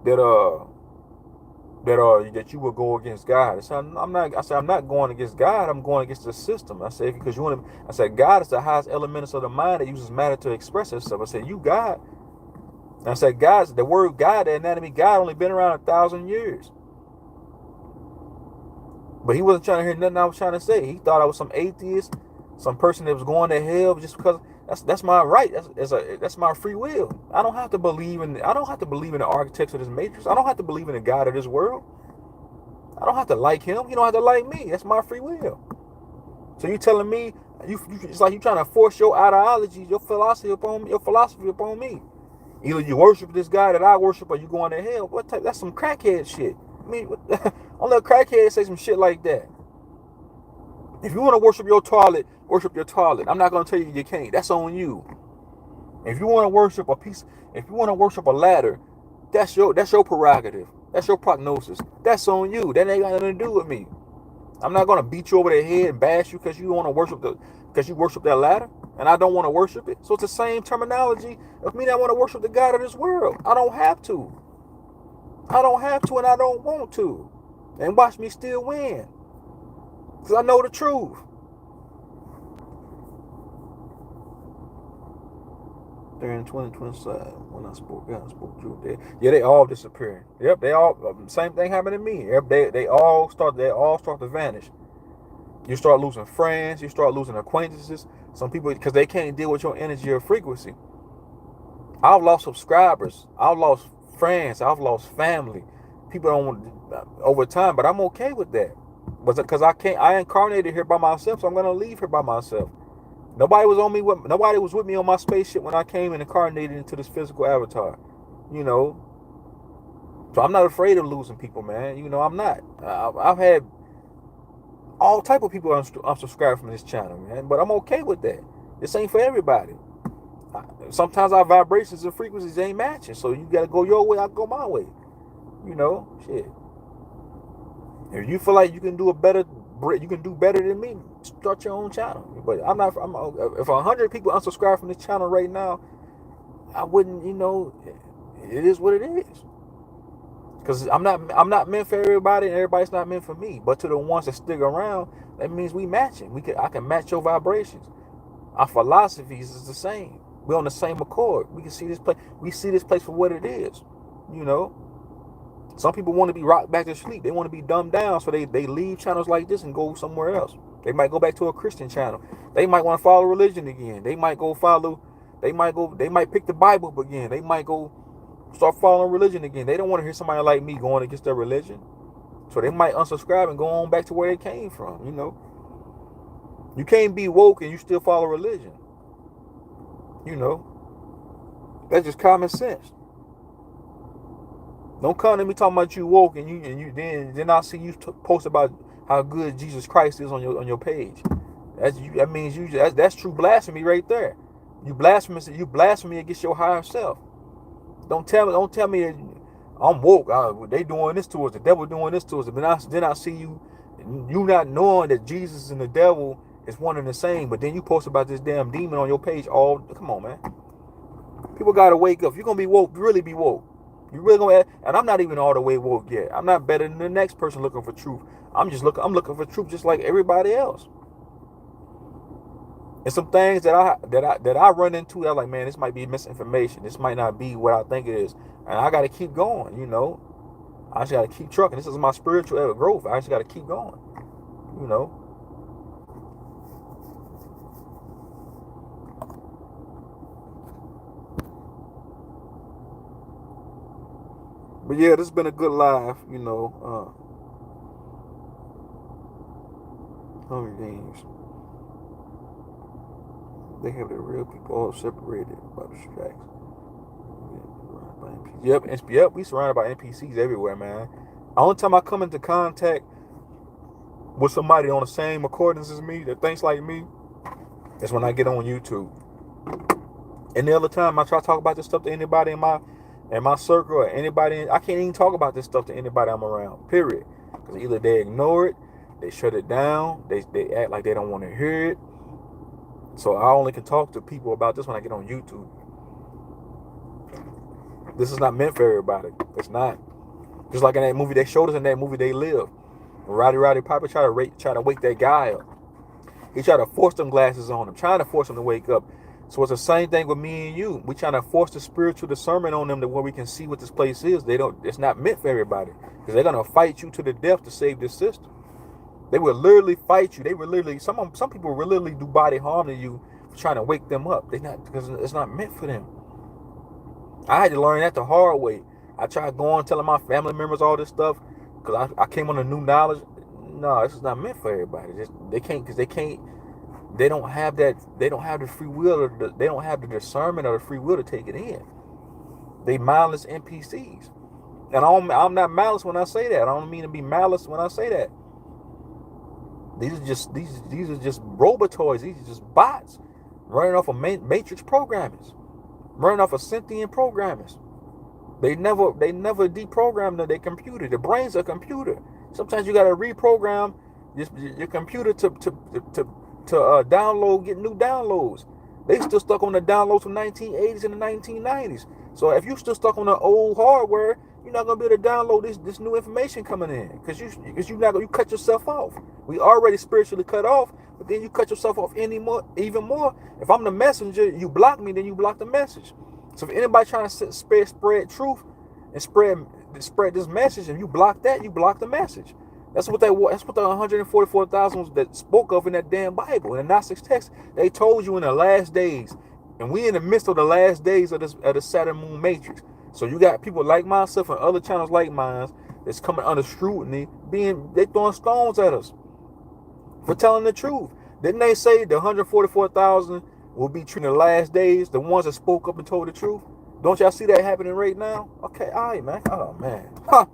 that that you would go against God. I said I'm not going against God. I'm going against the system. I said because I said God is the highest element of the mind that uses matter to express itself. I said you God. And I said the word God, the anatomy God, only been around 1,000 years. But he wasn't trying to hear nothing I was trying to say. He thought I was some atheist, some person that was going to hell just because that's my right. That's my free will. I don't have to believe in the architects of this matrix. I don't have to believe in the God of this world. I don't have to like him. You don't have to like me. That's my free will. So you telling me it's like you trying to force your ideology, your philosophy upon me. Either you worship this guy that I worship, or you going to hell. What type? That's some crackhead shit. I mean, only a crackhead say some shit like that. If you want to worship your toilet, worship your toilet. I'm not gonna tell you you can't. That's on you. If you want to worship if you want to worship a ladder, that's your prerogative. That's your prognosis. That's on you. That ain't got nothing to do with me. I'm not gonna beat you over the head and bash you because you want to worship because you worship that ladder. and I don't want to worship it. So it's the same terminology of me that want to worship the God of this world. I don't have to. I don't have to, and I don't want to. And watch me still win. Because I know the truth. During 2027, when I spoke, God spoke truth. Yeah, they all disappearing. Yep, they all, same thing happened to me. Yep, they all start to vanish. You start losing friends, you start losing acquaintances. Some people, because they can't deal with your energy or frequency. I've lost subscribers. I've lost friends. I've lost family. People don't want over time, but I'm okay with that. But because I incarnated here by myself, so I'm gonna leave here by myself. Nobody was with me on my spaceship when I came and incarnated into this physical avatar. You know. So I'm not afraid of losing people, man. You know, I'm not. I've had all type of people unsubscribe from this channel, man. But I'm okay with that. This ain't for everybody. Sometimes our vibrations and frequencies ain't matching, so you gotta go your way, I go my way. You know, shit. If you feel like you can do better than me, start your own channel. But if 100 people unsubscribe from this channel right now, I wouldn't. You know, it is what it is. Because I'm not meant for everybody, and everybody's not meant for me. But to the ones that stick around, that means we matching. I can match your vibrations. Our philosophies is the same. We're on the same accord. We see this place for what it is. You know. Some people want to be rocked back to sleep. They want to be dumbed down, so they leave channels like this and go somewhere else. They might go back to a Christian channel. They might want to follow religion again. They might pick the Bible up again. They might go start following religion again. They don't want to hear somebody like me going against their religion. So they might unsubscribe and go on back to where they came from, you know. You can't be woke and you still follow religion. You know. That's just common sense. Don't come to me talking about you woke and you then I see you post about how good Jesus Christ is on your page. That's true blasphemy right there. You blasphemy against your higher self. Don't tell me I'm woke. They doing this to us. The devil doing this to us. But then I see you not knowing that Jesus and the devil is one and the same. But then you post about this damn demon on your page. Come on, man. People gotta wake up. If you're gonna be woke, really be woke. You really gonna, and I'm not even all the way woke yet. I'm not better than the next person looking for truth. I'm looking for truth just like everybody else. And some things that I run into, I'm like, man, this might be misinformation. This might not be what I think it is. And I gotta keep going, you know. I just gotta keep trucking. This is my spiritual growth. I just gotta keep going. You know. But yeah, this has been a good live, you know. Hunger Games. They have the real people all separated by the tracks. Yep, we surrounded by NPCs everywhere, man. The only time I come into contact with somebody on the same accordance as me that thinks like me is when I get on YouTube. And the other time I try to talk about this stuff to anybody in my circle or anybody, I can't even talk about this stuff to anybody I'm around, period. Because either they ignore it, they shut it down, they act like they don't want to hear it. So I only can talk to people about this when I get on YouTube. This is not meant for everybody. It's not. Just like in that movie, they showed us in that movie, They Live. Roddy Piper tried to wake that guy up. He tried to force them glasses on him, trying to force him to wake up. So it's the same thing with me and you. We trying to force the spiritual discernment on them to where we can see what this place is. It's not meant for everybody. Because they're gonna fight you to the death to save this system. They will literally fight you. They will literally, some people will literally do body harm to you for trying to wake them up. Because it's not meant for them. I had to learn that the hard way. I tried going telling my family members all this stuff because I came on a new knowledge. No, this is not meant for everybody. They don't have the free will, they don't have the discernment or the free will to take it in. They mindless NPCs. And I'm not malice when I say that. I don't mean to be malice when I say that. These are just robotoids. These are just bots running off of matrix programmers, running off of sentient programmers. They never deprogram their computer. The brain's a computer. Sometimes you got to reprogram your computer to download, get new downloads. They still stuck on the downloads from 1980s and the 1990s. So if you still stuck on the old hardware, you're not gonna be able to download this new information coming in, because you cut yourself off. We already spiritually cut off, but then you cut yourself off even more. If I'm the messenger, you block me, then you block the message. So if anybody trying to spread truth and spread this message, and you block that, you block the message. That's what the 144,000 that spoke of in that damn Bible, in the Gnostic text. They told you in the last days, and we in the midst of the last days of the Saturn Moon Matrix. So you got people like myself and other channels like mine that's coming under scrutiny, they throwing stones at us for telling the truth. Didn't they say the 144,000 will be treated in the last days, the ones that spoke up and told the truth? Don't y'all see that happening right now? Okay, all right, man. Oh, man. Huh.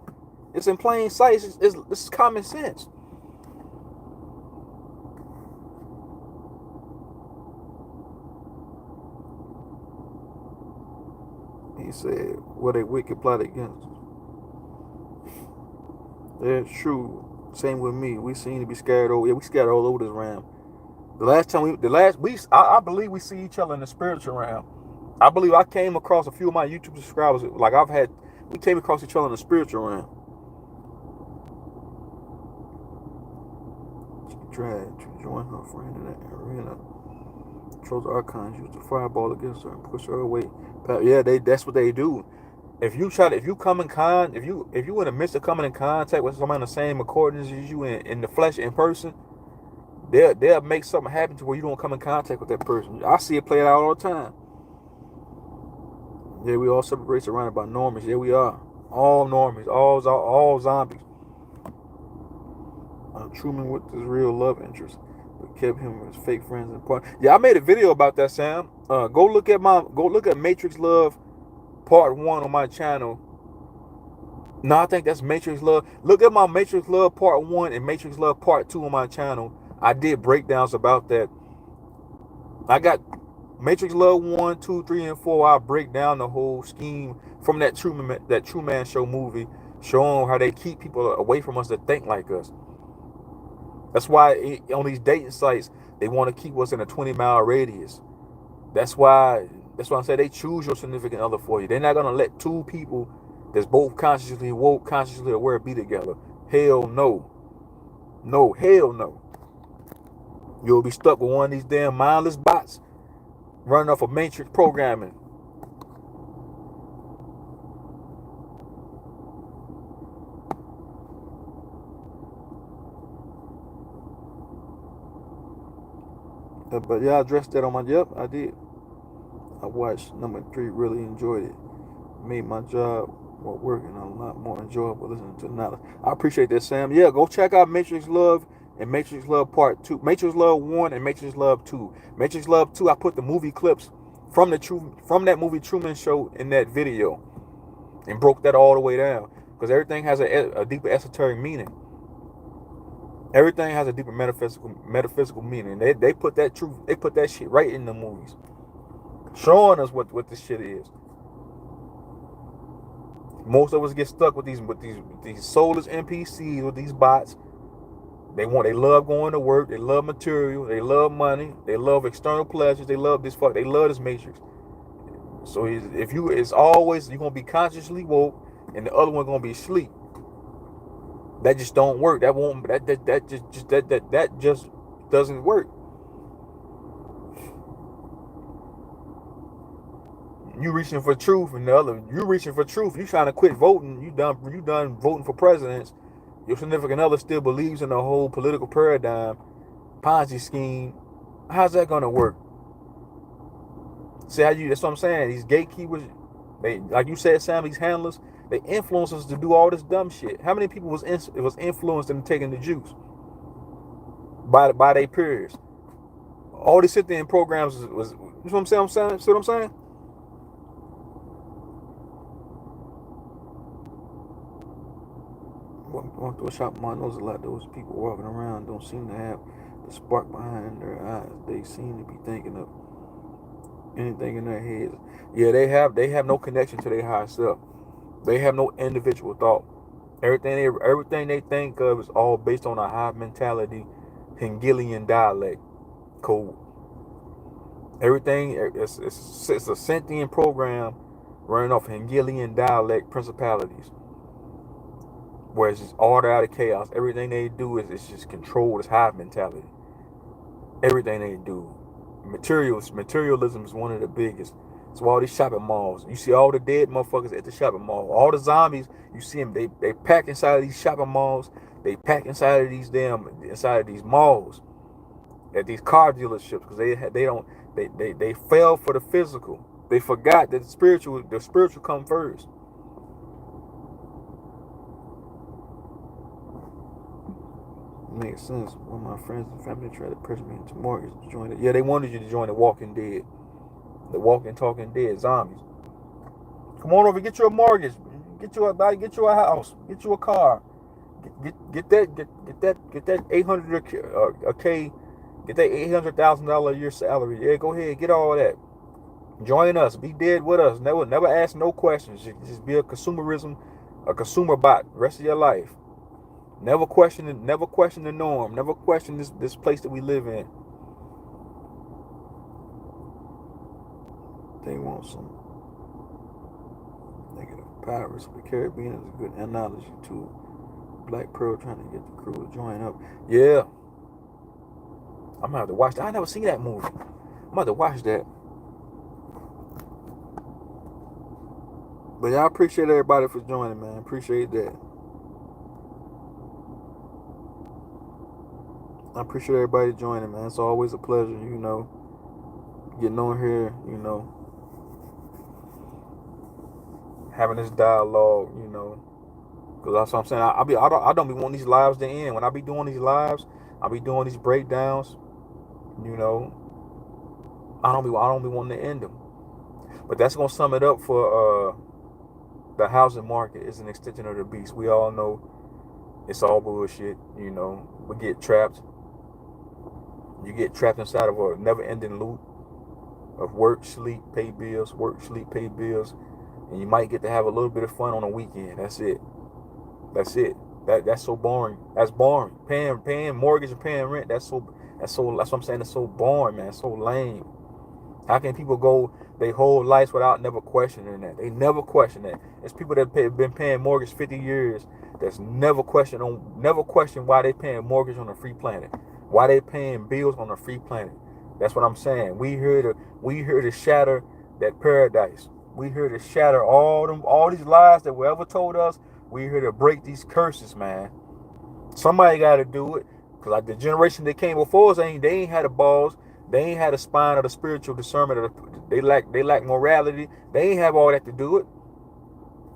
It's in plain sight. It's common sense. He said, what a wicked plot against us. That's true. Same with me. We seem to be scattered over. Yeah, we scattered all over this realm. I believe we see each other in the spiritual realm. I believe I came across a few of my YouTube subscribers. Like we came across each other in the spiritual realm. She tried to join her friend in that arena. Chose archons used a fireball against her and push her away. Yeah, that's what they do. If you in the midst of coming in contact with somebody in the same accordance as you in the flesh, in person, they'll make something happen to where you don't come in contact with that person. I see it play out all the time. Yeah, we all separate surrounded by normies. Yeah, we are. All normies, all zombies. Truman with his real love interest, but kept him with his fake friends and part. Yeah, I made a video about that, Sam. Go look at Matrix Love Part 1 on my channel. No, I think that's Matrix Love. Look at my Matrix Love Part 1 and Matrix Love Part 2 on my channel. I did breakdowns about that. I got Matrix Love 1, 2, 3, and 4. I break down the whole scheme from that Truman Show movie, showing how they keep people away from us that think like us. That's why on these dating sites, they want to keep us in a 20-mile radius. That's why I say they choose your significant other for you. They're not going to let two people that's both consciously woke, consciously aware be together. Hell no. No, hell no. You'll be stuck with one of these damn mindless bots running off of matrix programming. But yeah, I addressed that on my, yep, I did. I watched number 3, really enjoyed it. Made my job while working a lot more enjoyable listening to knowledge. I appreciate that, Sam. Yeah, go check out Matrix Love and Matrix Love Part 2. Matrix Love 1 and Matrix Love 2. Matrix Love 2, I put the movie clips from that movie Truman Show in that video and broke that all the way down, because everything has a deeper esoteric meaning. Everything has a deeper metaphysical meaning. They put that shit right in the movies, showing us what this shit is. Most of us get stuck with these soulless NPCs, with these bots. They love going to work, they love material, they love money, they love external pleasures, they love this matrix. So it's always, you're gonna be consciously woke and the other one gonna be asleep. That just don't work. That just doesn't work. You reaching for truth, and you reaching for truth. You trying to quit voting. You done voting for presidents. Your significant other still believes in the whole political paradigm, Ponzi scheme. How's that gonna work? See that's what I'm saying. These gatekeepers, like you said, Sam, these handlers, they influence us to do all this dumb shit. How many people was influenced into taking the juice by their peers? All these sit-in programs was, you know what I'm saying? See what I'm saying? Walk through a shop, my nose a lot. Those people walking around don't seem to have the spark behind their eyes. They seem to be thinking of anything in their heads. Yeah, they have no connection to their higher self. They have no individual thought. Everything they think of is all based on a high mentality, Hegelian dialect code. Everything, it's a sentient program running off Hegelian dialect principalities, where it's just order out of chaos. Everything they do is it's just controlled. It's hive mentality. Everything they do. Materialism is one of the biggest. So all these shopping malls, you see all the dead motherfuckers at the shopping mall. All the zombies, you see them. They pack inside of these shopping malls. They pack inside of these malls, at these car dealerships, because they fell for the physical. They forgot that the spiritual come first. Makes sense. One of my friends and family tried to pressure me into mortgage to join it. Yeah, they wanted you to join the Walking Dead, the Walking Talking Dead zombies. Come on over, get you a mortgage, get you a house, get you a car, get that 800 a K, get that $800,000 a year salary. Yeah, go ahead, get all that. Join us, be dead with us. Never ask no questions. Just be a consumer bot the rest of your life. Never question the norm. Never question this place that we live in. They want some negative Pirates of the Caribbean is a good analogy to Black Pearl trying to get the crew to join up. Yeah. I'm gonna have to watch that. I never seen that movie. I'm gonna have to watch that. But yeah, I appreciate everybody for joining, man. Appreciate that. I appreciate everybody joining, man. It's always a pleasure, getting on here, having this dialogue, because that's what I'm saying. I don't be wanting these lives to end. When I be doing these lives, I be doing these breakdowns, I don't be wanting to end them. But that's gonna sum it up for the housing market is an extension of the beast. We all know it's all bullshit. We get trapped. You get trapped inside of a never-ending loop of work, sleep, pay bills, and you might get to have a little bit of fun on a weekend. That's it. That's so boring. That's boring. Paying mortgage and paying rent. That's what I'm saying. It's so boring, man. It's so lame. How can people go their whole life without never questioning that? They never question that. It's people that have been paying mortgage 50 years that's never question why they paying mortgage on a free planet. Why they paying bills on a free planet. That's what I'm saying. We here to shatter that paradise. We here to shatter all these lies that were ever told us. We here to break these curses, man. Somebody got to do it, because like the generation that came before us, they ain't had the balls. They ain't had a spine or the spiritual discernment. They lack morality. They ain't have all that to do it.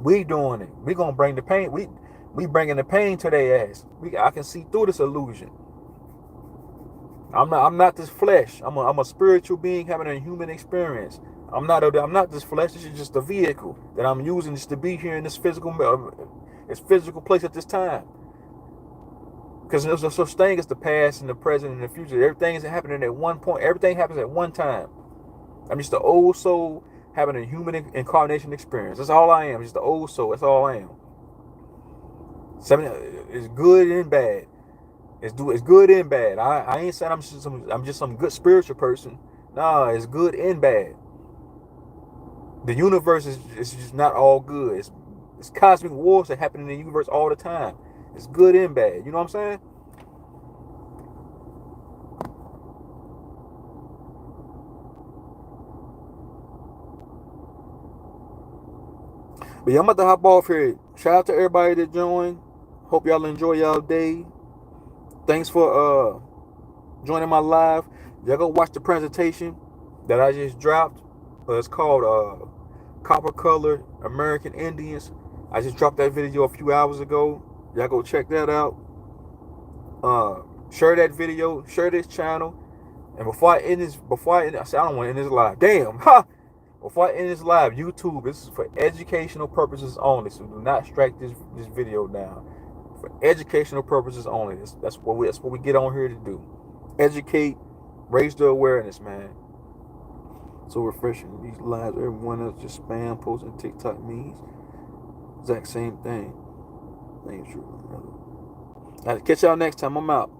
We doing it. We gonna bring the pain. We bringing the pain to their ass. I can see through this illusion. I'm not this flesh. I'm a spiritual being having a human experience. I'm not this flesh. This is just a vehicle that I'm using just to be here in this physical place at this time. Because there's no such thing as the past and the present and the future. Everything is happening at one point. Everything happens at one time. I'm just an old soul having a human incarnation experience. That's all I am. Just an old soul. That's all I am. It's good and bad. It's good and bad. I ain't saying I'm just some good spiritual person. Nah, it's good and bad. The universe is just not all good. It's cosmic wars that happen in the universe all the time. It's good and bad. You know what I'm saying? But yeah, I'm about to hop off here. Shout out to everybody that joined. Hope y'all enjoy y'all day. Thanks for joining my live. Y'all go watch the presentation that I just dropped. It's called Copper Color American Indians. I just dropped that video a few hours ago. Y'all go check that out. Share that video. Share this channel. And before I end, I said I don't want to end this live. Damn, ha! Before I end this live, YouTube, this is for educational purposes only. So do not strike this video down. For educational purposes only. That's what we get on here to do. Educate, raise the awareness, man. So refreshing. These lives, everyone else just spam posting TikTok memes. Exact same thing. Ain't true. All right, catch y'all next time. I'm out.